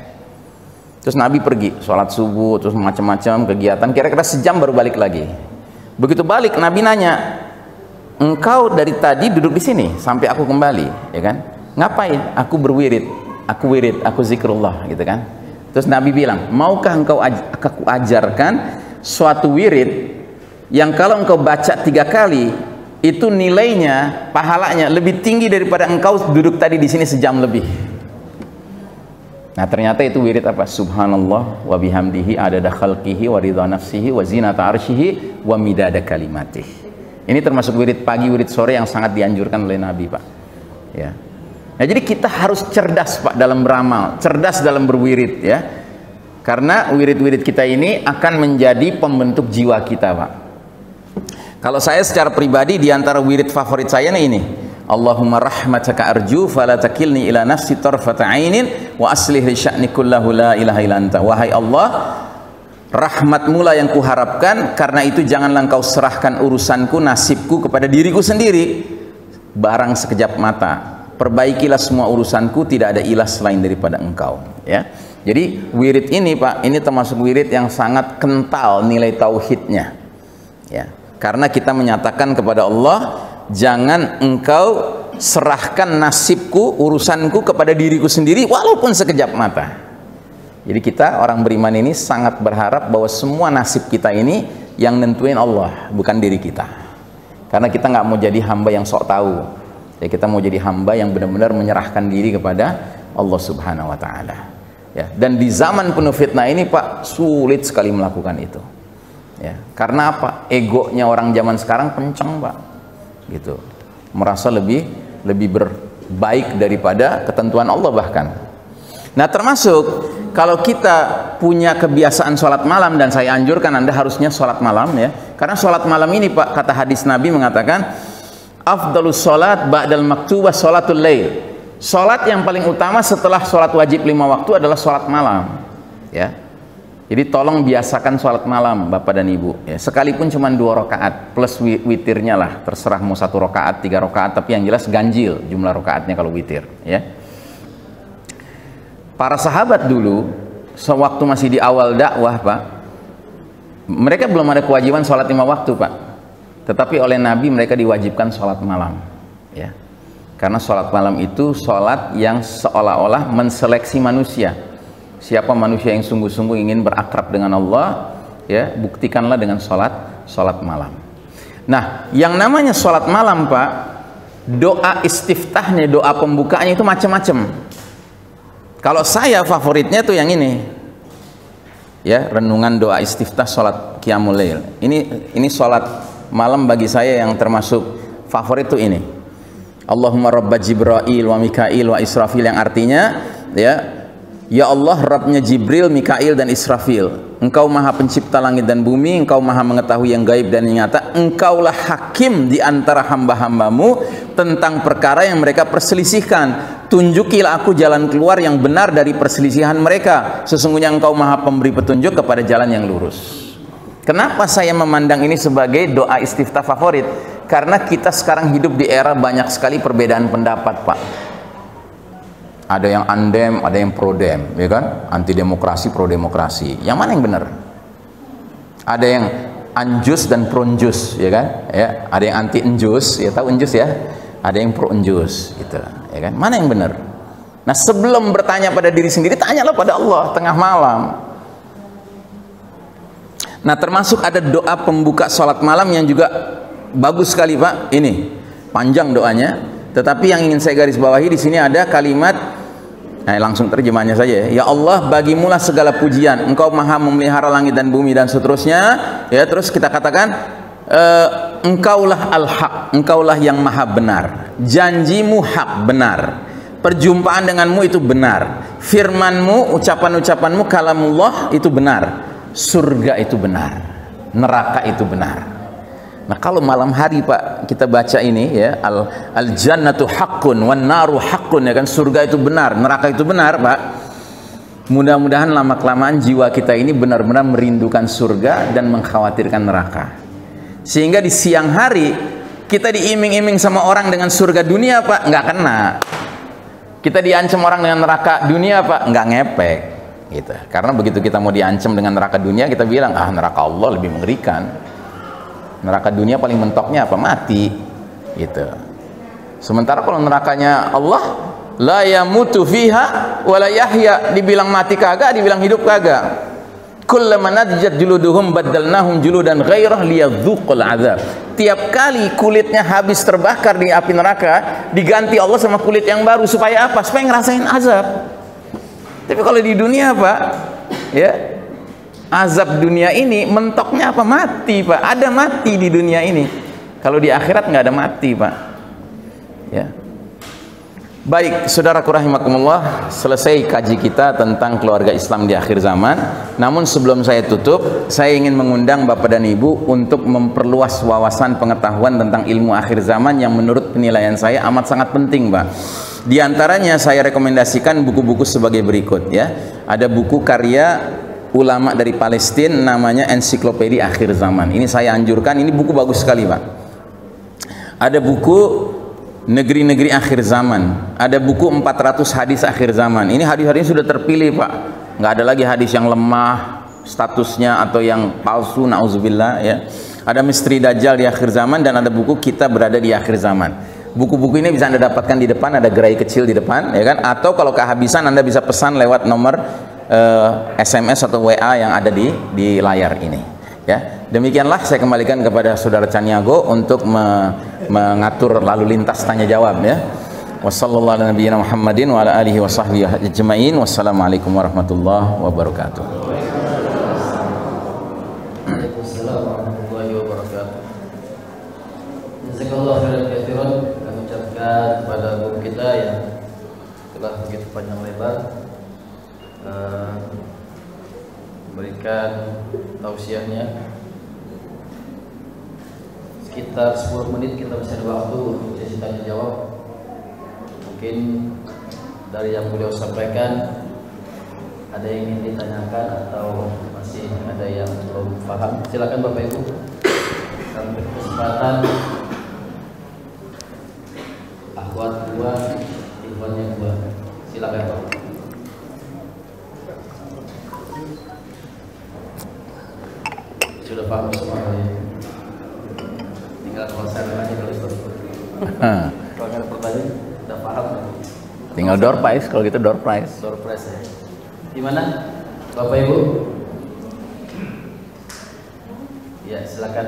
S1: Terus Nabi pergi sholat subuh, terus macam-macam kegiatan, kira-kira sejam baru balik lagi. Begitu balik, Nabi nanya, engkau dari tadi duduk di sini sampai aku kembali, ya kan? Ngapain? Aku berwirid, aku wirid, aku zikrullah, gitu kan? Terus Nabi bilang, maukah engkau aku ajarkan suatu wirid yang kalau engkau baca 3 kali itu nilainya, pahalanya lebih tinggi daripada engkau duduk tadi di sini sejam lebih. Nah, ternyata itu wirid apa? Subhanallah wa bihamdihi adada khalqihi wa ridha nafsihi wa zinata arsyihi wa midada kalimatih. Ini termasuk wirid pagi, wirid sore yang sangat dianjurkan oleh Nabi, Pak. Ya. Nah, jadi kita harus cerdas, Pak, dalam beramal, cerdas dalam berwirid, ya. Karena wirid-wirid kita ini akan menjadi pembentuk jiwa kita, Pak. Kalau saya secara pribadi, di antara wirid favorit saya ini, Allahumma rahmataka arju fala takilni ila nafsi tarfata ainin wa aslih li sya'ni kullahu la ilaha illa anta. Wahai Allah, rahmatmu lah yang kuharapkan, karena itu janganlah engkau serahkan urusanku, nasibku kepada diriku sendiri barang sekejap mata. Perbaikilah semua urusanku, tidak ada ilah selain daripada engkau, ya. Jadi wirid ini, Pak, ini termasuk wirid yang sangat kental nilai tauhidnya, ya. Karena kita menyatakan kepada Allah, jangan engkau serahkan nasibku, urusanku kepada diriku sendiri walaupun sekejap mata. Jadi kita orang beriman ini sangat berharap bahwa semua nasib kita ini yang nentuin Allah, bukan diri kita. Karena kita nggak mau jadi hamba yang sok tahu. Ya, kita mau jadi hamba yang benar-benar menyerahkan diri kepada Allah Subhanahu wa taala. Ya, dan di zaman penuh fitnah ini, Pak, sulit sekali melakukan itu. Ya, karena apa? Egonya orang zaman sekarang kencang, Pak. Gitu. Merasa lebih berbaik daripada ketentuan Allah bahkan. Nah, termasuk kalau kita punya kebiasaan sholat malam, dan saya anjurkan Anda harusnya sholat malam, ya. Karena sholat malam ini, Pak, kata hadis Nabi mengatakan, afdalus sholat ba'dal maktubah sholatul lail. Sholat yang paling utama setelah sholat wajib 5 waktu adalah sholat malam, ya. Jadi tolong biasakan sholat malam, Bapak dan Ibu, ya. Sekalipun cuma 2 rakaat plus witirnya lah, terserah mau 1 rakaat, 3 rakaat, tapi yang jelas ganjil jumlah rakaatnya kalau witir, ya. Para sahabat dulu sewaktu masih di awal dakwah, Pak, mereka belum ada kewajiban sholat 5 waktu, Pak, tetapi oleh Nabi mereka diwajibkan sholat malam, ya. Karena sholat malam itu sholat yang seolah-olah menseleksi manusia. Siapa manusia yang sungguh-sungguh ingin berakrab dengan Allah, ya, buktikanlah dengan sholat malam. Nah, yang namanya sholat malam, Pak, doa istiftahnya, doa pembukaannya itu macam-macam. Kalau saya favoritnya tuh yang ini, ya, renungan doa istiftah sholat qiyamul lail. Ini sholat malam bagi saya yang termasuk favorit tuh ini. Allahumma rabba Jibril wa Mikail wa Israfil, yang artinya, ya Allah, Rabbnya Jibril, Mikail, dan Israfil, Engkau maha pencipta langit dan bumi, Engkau maha mengetahui yang gaib dan yang nyata, Engkaulah hakim di antara hamba-hambamu tentang perkara yang mereka perselisihkan. Tunjukilah aku jalan keluar yang benar dari perselisihan mereka. Sesungguhnya Engkau maha pemberi petunjuk kepada jalan yang lurus. Kenapa saya memandang ini sebagai doa istiftah favorit? Karena kita sekarang hidup di era banyak sekali perbedaan pendapat, Pak. Ada yang andem, ada yang pro-dem, ya kan? Anti demokrasi, pro-demokrasi. Yang mana yang benar? Ada yang anjus dan pro-njus, ya kan? Ya, ada yang anti enjus, ya, tahu enjus ya? Ada yang pro-enjus, gitu, ya kan? Mana yang benar? Nah, sebelum bertanya pada diri sendiri, tanyalah pada Allah tengah malam. Nah, termasuk ada doa pembuka sholat malam yang juga bagus sekali, Pak. Ini panjang doanya, tetapi yang ingin saya garis bawahi di sini ada kalimat. Nah, langsung terjemahnya saja, ya Allah, bagimulah segala pujian, Engkau maha memelihara langit dan bumi, dan seterusnya, ya. Terus kita katakan, Engkaulah al-haq, Engkaulah yang maha benar, janjimu hak, benar, perjumpaan denganmu itu benar, firmanmu, ucapan-ucapanmu, kalamullah itu benar, surga itu benar, neraka itu benar. Nah, kalau malam hari, Pak, kita baca ini, ya, al-jannatu haqqun wan naru haqqun, ya kan, surga itu benar, neraka itu benar, Pak. Mudah-mudahan lama-kelamaan jiwa kita ini benar-benar merindukan surga dan mengkhawatirkan neraka. Sehingga di siang hari Kita diiming-iming sama orang dengan surga dunia Pak, nggak kena. Kita diancam orang dengan neraka dunia Pak, nggak ngepek gitu. Karena begitu kita mau diancam dengan neraka dunia, kita bilang neraka Allah lebih mengerikan. Neraka dunia paling mentoknya apa? Mati gitu. Sementara kalau nerakanya Allah, la yamutu fiha wa la yahya, dibilang mati kagak, dibilang hidup kagak. Kullama nadjat juluduhum baddalnahum juludan ghairah liyadzuqul azab. Tiap kali kulitnya habis terbakar di api neraka, diganti Allah sama kulit yang baru. Supaya apa? Supaya ngerasain azab. Tapi kalau di dunia Pak, ya, azab dunia ini mentoknya apa? Mati Pak. Ada mati di dunia ini. Kalau di akhirat nggak ada mati Pak. Ya. Baik, saudaraku rahimakumullah, selesai kaji kita tentang keluarga Islam di akhir zaman. Namun sebelum saya tutup, saya ingin mengundang Bapak dan Ibu untuk memperluas wawasan pengetahuan tentang ilmu akhir zaman yang menurut penilaian saya amat sangat penting, Pak. Di antaranya saya rekomendasikan buku-buku sebagai berikut ya. Ada buku karya ulama dari Palestina namanya Ensiklopedia Akhir Zaman. Ini saya anjurkan, ini buku bagus sekali, Pak. Ada buku Negeri-negeri akhir zaman, ada buku 400 hadis akhir zaman. Ini hadis-hadis sudah terpilih Pak, nggak ada lagi hadis yang lemah statusnya atau yang palsu, nauzubillah ya. Ada misteri Dajjal di akhir zaman, dan ada buku Kita Berada di Akhir Zaman. Buku-buku ini bisa Anda dapatkan di depan, ada gerai kecil di depan ya kan, atau kalau kehabisan Anda bisa pesan lewat nomor SMS atau WA yang ada di layar ini ya. Demikianlah saya kembalikan kepada Saudara Caniago untuk mengatur lalu lintas tanya jawab ya. Wassallallahu ala nabiyyina Muhammadin wa ala alihi wa sahbihi ajma'in. Wassalamualaikum warahmatullahi wabarakatuh.
S2: Waalaikumsalam warahmatullahi wabarakatuh. Jazakallahu khairan katsiran. Kami ucapkan kepada guru kita yang telah begitu panjang lebar memberikan tausiahnya. Sekitar 10 menit kita bisa ada waktu untuk sesi tanya jawab. Mungkin dari yang beliau sampaikan ada yang ingin ditanyakan atau masih ada yang belum paham. Silakan Bapak Ibu. Kami berkesempatan akhwat dua, ikhwan yang dua. Silakan Bapak. Sudah paham semua ya? Tinggal konsen aja kalau itu. Kalau nggak ada pertanyaan, udah paham.
S1: Tinggal door prize, kalau gitu door prize.
S2: Door prize ya. Gimana, Bapak Ibu? Ya silakan,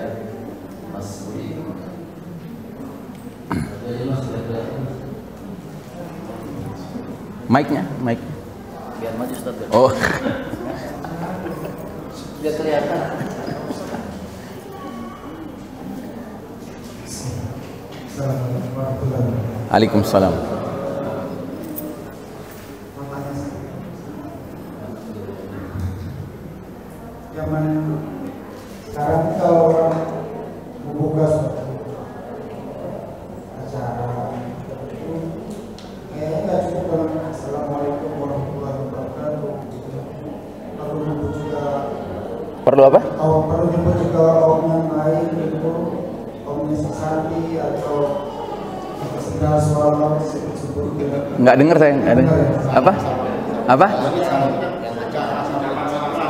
S2: Mas Budi.
S1: Mic-nya.
S2: Biar maju Ustaz.
S1: Oh.
S2: Biar kelihatan.
S1: Waalaikumsalam.
S3: Zaman sekarang kalau orang membuka acara itu kayaknya nggak cukup dengan Assalamualaikum warahmatullahi wabarakatuh. Perlu nyebut juga.
S1: Perlu apa?
S3: Perlu nyebut juga om yang lain itu, omnya Sesati atau segala suara sebut-sebut.
S1: Nggak dengar saya. Apa? Apa?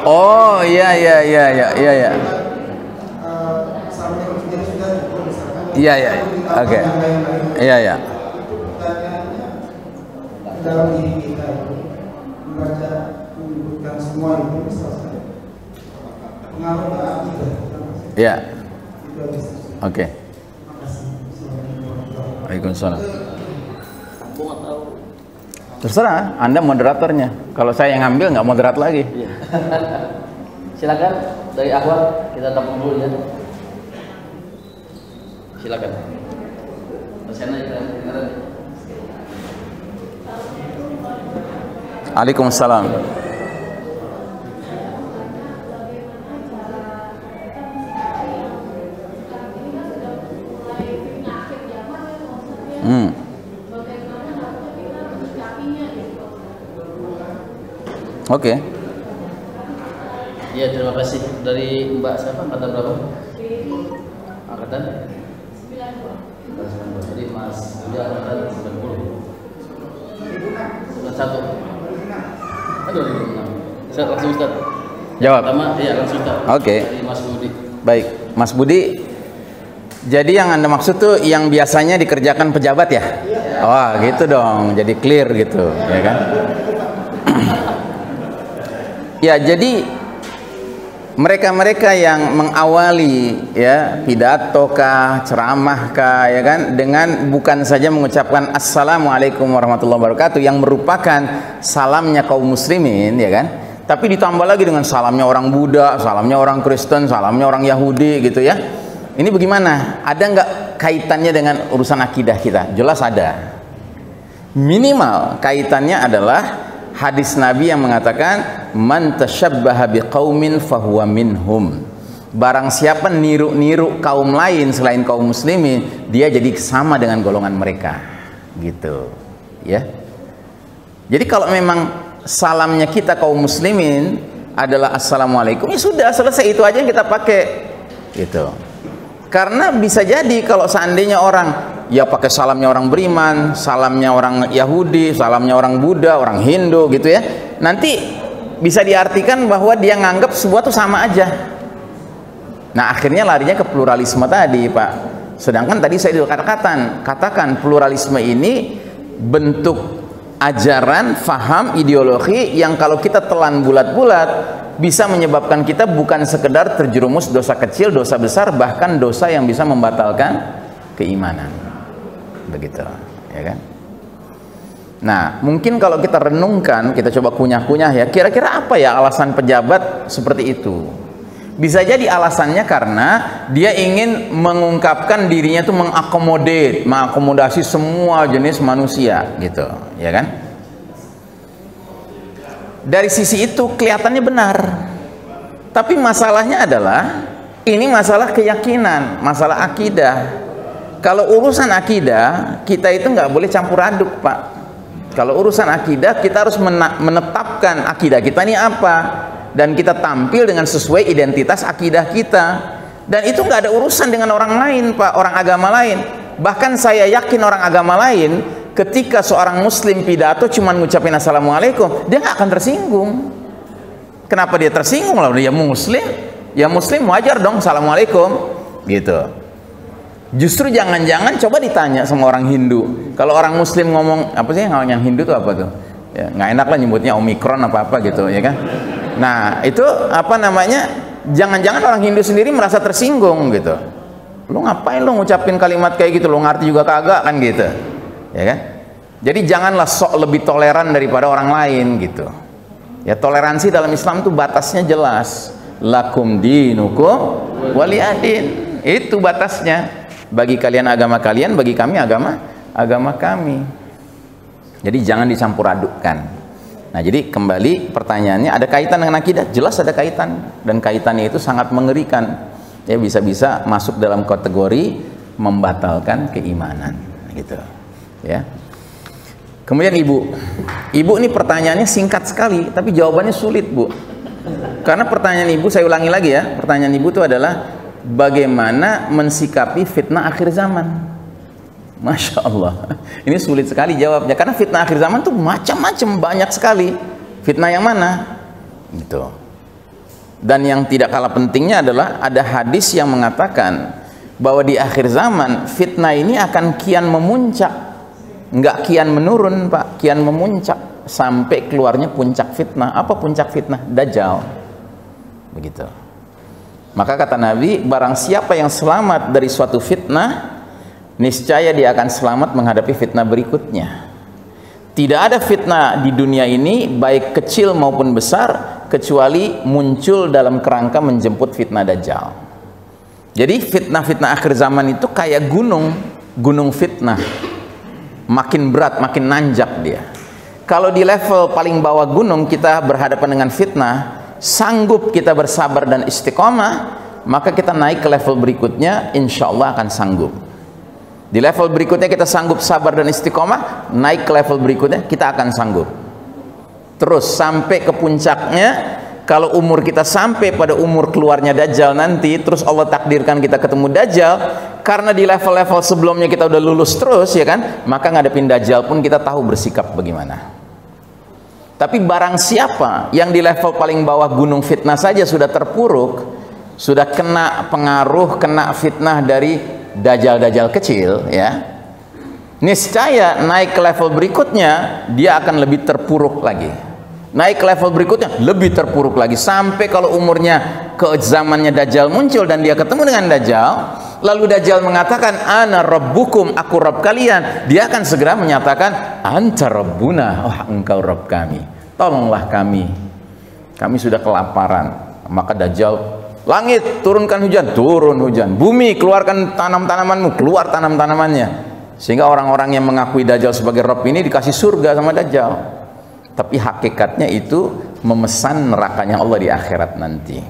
S1: Oh iya. Iya. Oke. Iya.
S3: Pertanyaannya dalam diri kita itu membaca menyebutkan semua itu selesai. Pengaruh ke akidah.
S1: Iya.
S3: Itu aja.
S1: Oke.
S3: Terima kasih.
S1: Waalaikumsalam. Terserah, Anda moderatornya. Kalau saya yang ngambil nggak moderat lagi.
S2: Silakan dari akhwat kita tampung dulu ya. Silakan. Pasien aja dengaran.
S1: Waalaikumsalam. Oke.
S2: Iya, terima kasih. Dari Mbak siapa? Angkatan berapa? Angkatan 19. Jadi Mas Budi angkatan 90. 91. Aduh, 2006. Saya langsung Ustaz.
S1: Jawab.
S2: Pertama, iya langsung Ustaz.
S1: Oke.
S2: Dari Mas Budi.
S1: Baik, Mas Budi. Jadi yang Anda maksud tuh yang biasanya dikerjakan pejabat ya? Wah, gitu dong. Jadi clear gitu, ya kan? Ya, jadi mereka-mereka yang mengawali ya pidatokah, ceramahkah ya kan dengan bukan saja mengucapkan Assalamualaikum warahmatullahi wabarakatuh yang merupakan salamnya kaum muslimin ya kan, tapi ditambah lagi dengan salamnya orang Buddha, salamnya orang Kristen, salamnya orang Yahudi gitu ya. Ini bagaimana? Ada nggak kaitannya dengan urusan akidah kita? Jelas ada. Minimal kaitannya adalah hadis Nabi yang mengatakan man tasyabbaha biqaumin fahuwa minhum. Barang siapa niru-niru kaum lain selain kaum muslimin, dia jadi sama dengan golongan mereka. Gitu. Ya. Jadi kalau memang salamnya kita kaum muslimin adalah assalamualaikum, ya sudah selesai, itu aja yang kita pakai. Gitu. Karena bisa jadi kalau seandainya orang ya pakai salamnya orang beriman, salamnya orang Yahudi, salamnya orang Buddha, orang Hindu gitu ya, nanti bisa diartikan bahwa dia nganggap semua tuh sama aja. Nah akhirnya larinya ke pluralisme tadi Pak. Sedangkan tadi saya juga katakan pluralisme ini bentuk ajaran, faham, ideologi yang kalau kita telan bulat-bulat bisa menyebabkan kita bukan sekedar terjerumus dosa kecil, dosa besar, bahkan dosa yang bisa membatalkan keimanan. Begitu, ya kan? Nah, mungkin kalau kita renungkan, kita coba kunyah-kunyah ya, kira-kira apa ya alasan pejabat seperti itu? Bisa jadi alasannya karena dia ingin mengungkapkan dirinya itu mengakomodasi semua jenis manusia, gitu, ya kan? Dari sisi itu kelihatannya benar, tapi masalahnya adalah ini masalah keyakinan, masalah akidah. Kalau urusan akidah kita itu nggak boleh campur aduk Pak. Kalau urusan akidah kita harus menetapkan akidah kita ini apa, dan kita tampil dengan sesuai identitas akidah kita, dan itu nggak ada urusan dengan orang lain Pak, orang agama lain. Bahkan saya yakin orang agama lain ketika seorang muslim pidato cuma ngucapin assalamualaikum, dia nggak akan tersinggung. Kenapa dia tersinggung? Lah dia muslim, ya muslim wajar dong assalamualaikum gitu. Justru jangan-jangan coba ditanya sama orang Hindu, kalau orang muslim ngomong apa sih yang Hindu tuh apa tuh ya, nggak enak lah nyebutnya omikron apa gitu ya kan. Nah itu apa namanya, jangan-jangan orang Hindu sendiri merasa tersinggung gitu. Lu ngapain lu ngucapin kalimat kayak gitu, lu ngerti juga kagak kan gitu ya kan. Jadi janganlah sok lebih toleran daripada orang lain gitu ya. Toleransi dalam Islam tuh batasnya jelas, lakum dinukum waliyadin, itu batasnya. Bagi kalian agama kalian, bagi kami agama kami. Jadi jangan dicampur adukkan. Nah jadi kembali pertanyaannya, ada kaitan dengan akidah? Jelas ada kaitan, dan kaitannya itu sangat mengerikan ya, bisa-bisa masuk dalam kategori membatalkan keimanan gitu ya. Kemudian ibu ini pertanyaannya singkat sekali tapi jawabannya sulit Bu, karena pertanyaan ibu, saya ulangi lagi ya, pertanyaan ibu itu adalah bagaimana mensikapi fitnah akhir zaman. Masya Allah, ini sulit sekali jawabnya, karena fitnah akhir zaman tuh macam-macam, banyak sekali. Fitnah yang mana gitu. Dan yang tidak kalah pentingnya adalah ada hadis yang mengatakan bahwa di akhir zaman fitnah ini akan kian memuncak, nggak kian menurun Pak, kian memuncak sampai keluarnya puncak fitnah. Apa puncak fitnah? Dajjal. Begitu. Maka kata Nabi, barang siapa yang selamat dari suatu fitnah, niscaya dia akan selamat menghadapi fitnah berikutnya. Tidak ada fitnah di dunia ini, baik kecil maupun besar, kecuali muncul dalam kerangka menjemput fitnah Dajjal. Jadi fitnah-fitnah akhir zaman itu kayak gunung fitnah. Makin berat, makin nanjak dia. Kalau di level paling bawah gunung kita berhadapan dengan fitnah, sanggup kita bersabar dan istiqomah, maka kita naik ke level berikutnya, insya Allah akan sanggup. Di level berikutnya kita sanggup sabar dan istiqomah, naik ke level berikutnya kita akan sanggup. Terus sampai ke puncaknya, kalau umur kita sampai pada umur keluarnya Dajjal nanti, terus Allah takdirkan kita ketemu Dajjal, karena di level-level sebelumnya kita udah lulus terus ya kan, maka ngadepin Dajjal pun kita tahu bersikap bagaimana. Tapi barang siapa yang di level paling bawah gunung fitnah saja sudah terpuruk, sudah kena pengaruh, kena fitnah dari Dajjal-Dajjal kecil ya, niscaya naik ke level berikutnya dia akan lebih terpuruk lagi. Naik ke level berikutnya lebih terpuruk lagi, sampai kalau umurnya ke zamannya Dajjal muncul dan dia ketemu dengan Dajjal, lalu Dajjal mengatakan ana rabbukum, aku Rabb kalian, dia akan segera menyatakan anta rabbuna, oh engkau Rabb kami, tolonglah kami sudah kelaparan. Maka Dajjal, langit turunkan hujan, turun hujan, bumi keluarkan tanam-tanamanmu, keluar tanam-tanamannya, sehingga orang-orang yang mengakui Dajjal sebagai Rabb ini dikasih surga sama Dajjal. Tapi hakikatnya itu memesan nerakanya Allah di akhirat nanti.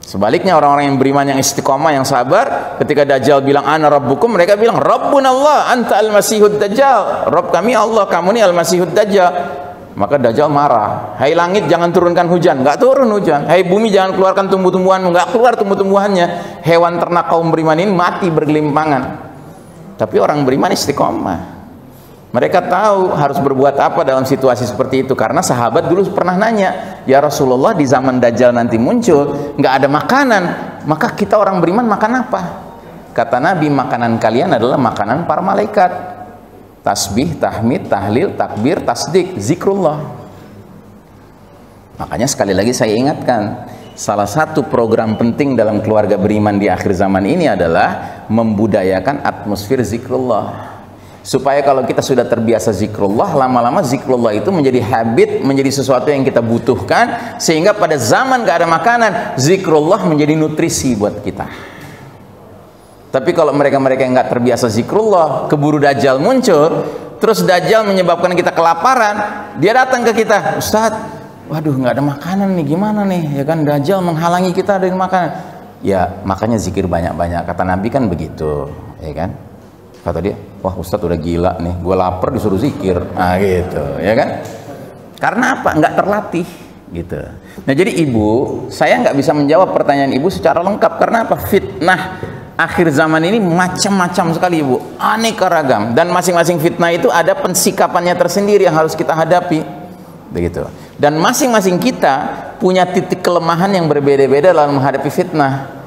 S1: Sebaliknya orang-orang yang beriman, yang istiqomah, yang sabar, ketika Dajjal bilang ana rabbukum, mereka bilang Rabbuna Allah, anta al-masihud Dajjal, Rabb kami Allah, kamu ini al-masihud Dajjal. Maka Dajjal marah, hai langit jangan turunkan hujan, nggak turun hujan, hai bumi jangan keluarkan tumbuh-tumbuhanmu, nggak keluar tumbuh-tumbuhannya, hewan ternak kaum beriman ini mati bergelimpangan. Tapi orang beriman istiqomah, mereka tahu harus berbuat apa dalam situasi seperti itu. Karena sahabat dulu pernah nanya, ya Rasulullah, di zaman Dajjal nanti muncul nggak ada makanan, maka kita orang beriman makan apa? Kata Nabi, makanan kalian adalah makanan para malaikat, tasbih, tahmid, tahlil, takbir, tasdik, zikrullah. Makanya sekali lagi saya ingatkan, salah satu program penting dalam keluarga beriman di akhir zaman ini adalah membudayakan atmosfer zikrullah. Supaya kalau kita sudah terbiasa zikrullah, lama-lama zikrullah itu menjadi habit, menjadi sesuatu yang kita butuhkan, sehingga pada zaman gak ada makanan, zikrullah menjadi nutrisi buat kita. Tapi kalau mereka-mereka yang gak terbiasa zikrullah, keburu Dajjal muncul, terus Dajjal menyebabkan kita kelaparan, dia datang ke kita, Ustadz, waduh gak ada makanan nih, gimana nih, ya kan, Dajjal menghalangi kita dari makanan. Ya makanya zikir banyak-banyak, kata Nabi kan begitu, ya kan. Kata dia, wah Ustadz udah gila nih, gue lapar disuruh zikir, nah gitu, ya kan? Karena apa? Nggak terlatih, gitu. Nah jadi ibu, saya nggak bisa menjawab pertanyaan ibu secara lengkap, karena apa? Fitnah akhir zaman ini macam-macam sekali ibu, aneka ragam, dan masing-masing fitnah itu ada pensikapannya tersendiri yang harus kita hadapi, begitu. Dan masing-masing kita punya titik kelemahan yang berbeda-beda dalam menghadapi fitnah.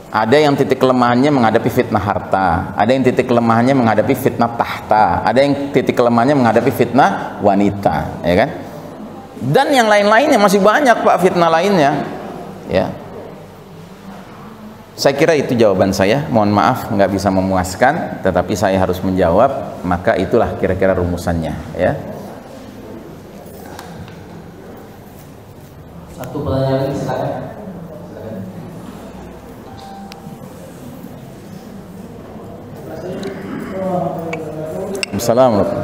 S1: Ada yang titik kelemahannya menghadapi fitnah harta, ada yang titik kelemahannya menghadapi fitnah tahta, ada yang titik kelemahannya menghadapi fitnah wanita, ya kan? Dan yang lain-lainnya masih banyak Pak, fitnah lainnya, ya. Saya kira itu jawaban saya. Mohon maaf nggak bisa memuaskan, tetapi saya harus menjawab, maka itulah kira-kira rumusannya, ya.
S2: Satu pertanyaan lagi silakan.
S1: Assalamualaikum.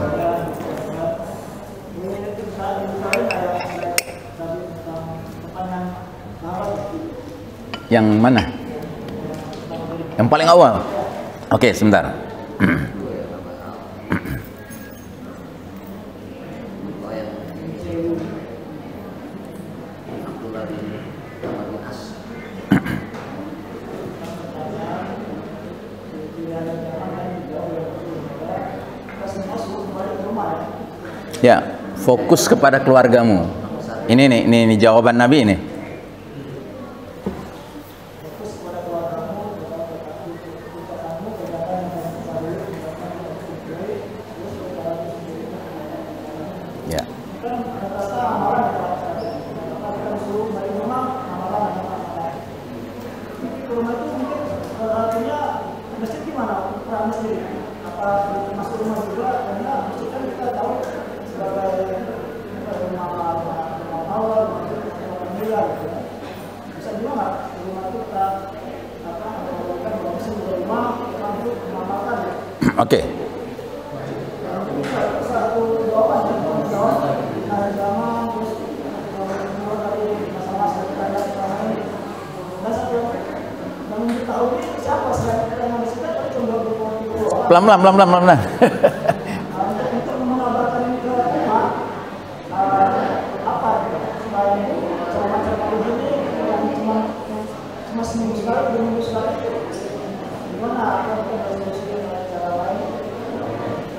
S1: Yang mana? Yang paling awal. Oke, sebentar. Ya, fokus kepada keluargamu. Ini nih, ini jawaban Nabi ini. Ya. Oke. Pelan-pelan.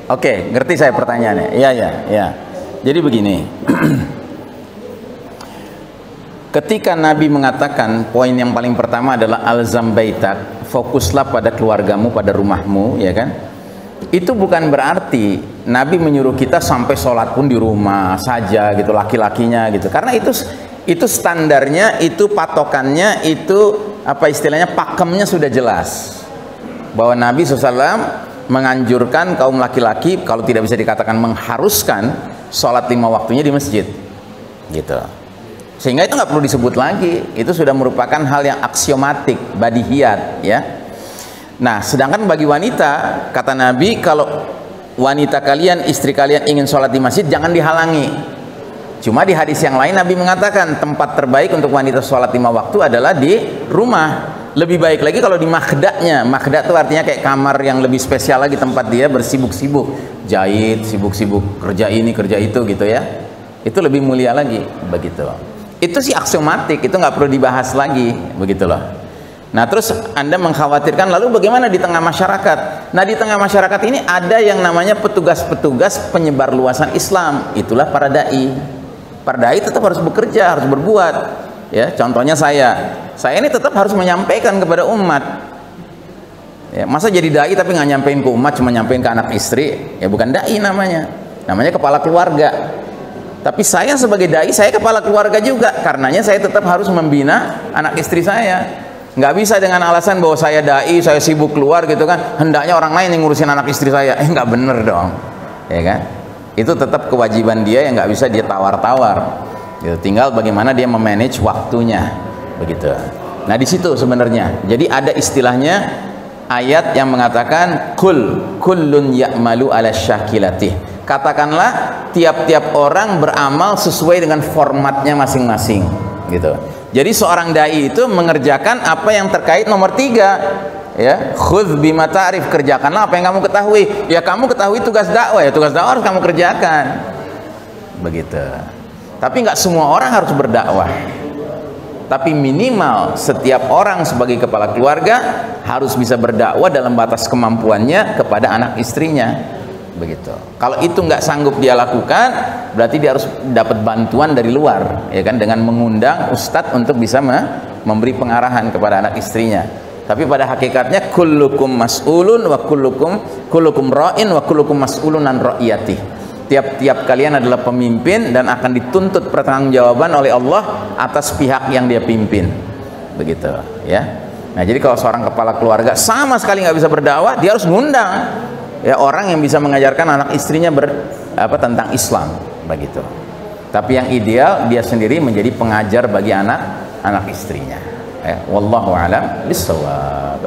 S1: Oke, ngerti saya pertanyaannya. Iya. Jadi begini. Ketika Nabi mengatakan poin yang paling pertama adalah alzam baitak, fokuslah pada keluargamu, pada rumahmu, ya kan? Itu bukan berarti Nabi menyuruh kita sampai sholat pun di rumah saja gitu, laki-lakinya gitu. Karena itu standarnya, itu patokannya, itu apa istilahnya, pakemnya sudah jelas. Bahwa Nabi SAW menganjurkan kaum laki-laki, kalau tidak bisa dikatakan mengharuskan, sholat 5 waktunya di masjid gitu. Sehingga itu nggak perlu disebut lagi, itu sudah merupakan hal yang aksiomatik, badihiyat, ya. Nah, sedangkan bagi wanita, kata Nabi, kalau wanita kalian, istri kalian ingin sholat di masjid, jangan dihalangi. Cuma di hadis yang lain Nabi mengatakan tempat terbaik untuk wanita sholat 5 waktu adalah di rumah. Lebih baik lagi kalau di makhdaknya. Makhdak itu artinya kayak kamar yang lebih spesial lagi, tempat dia bersibuk-sibuk, jahit, sibuk-sibuk kerja ini kerja itu gitu ya. Itu lebih mulia lagi begitu. Itu sih aksiomatik, itu nggak perlu dibahas lagi begitu loh. Nah, terus Anda mengkhawatirkan lalu bagaimana di tengah masyarakat? Nah, di tengah masyarakat ini ada yang namanya petugas-petugas penyebar luasan Islam. Itulah para dai. Para dai tetap harus bekerja, harus berbuat. Ya, contohnya saya ini tetap harus menyampaikan kepada umat. Ya, masa jadi dai tapi nggak nyampein ke umat, cuma nyampein ke anak istri? Ya bukan dai namanya kepala keluarga. Tapi saya sebagai dai, saya kepala keluarga juga. Karenanya saya tetap harus membina anak istri saya. Nggak bisa dengan alasan bahwa saya dai, saya sibuk keluar gitu kan, hendaknya orang lain yang ngurusin anak istri saya. Nggak bener dong, ya kan? Itu tetap kewajiban dia yang nggak bisa dia tawar-tawar. Gitu. Tinggal bagaimana dia memanage waktunya, begitu. Nah, di situ sebenarnya. Jadi ada istilahnya ayat yang mengatakan kullun ya'malu ala syakilatih. Katakanlah tiap-tiap orang beramal sesuai dengan formatnya masing-masing, gitu. Jadi seorang dai itu mengerjakan apa yang terkait nomor 3, ya. Khudz bima ta'rif, kerjakanlah apa yang kamu ketahui. Ya kamu ketahui tugas dakwah, ya tugas dakwah harus kamu kerjakan, begitu. Tapi nggak semua orang harus berdakwah. Tapi minimal setiap orang sebagai kepala keluarga harus bisa berdakwah dalam batas kemampuannya kepada anak istrinya, begitu. Kalau itu nggak sanggup dia lakukan, berarti dia harus dapat bantuan dari luar, ya kan, dengan mengundang ustadz untuk bisa memberi pengarahan kepada anak istrinya. Tapi pada hakikatnya kullukum mas'ulun wa kullukum ra'in wa kullukum mas'ulun an ra'iyatih. Tiap-tiap kalian adalah pemimpin dan akan dituntut pertanggungjawaban oleh Allah atas pihak yang dia pimpin, begitu ya. Nah, jadi kalau seorang kepala keluarga sama sekali nggak bisa berdakwah, dia harus ngundang ya orang yang bisa mengajarkan anak istrinya tentang Islam, begitu. Tapi yang ideal dia sendiri menjadi pengajar bagi anak istrinya. Wallahu a'lam bishawab.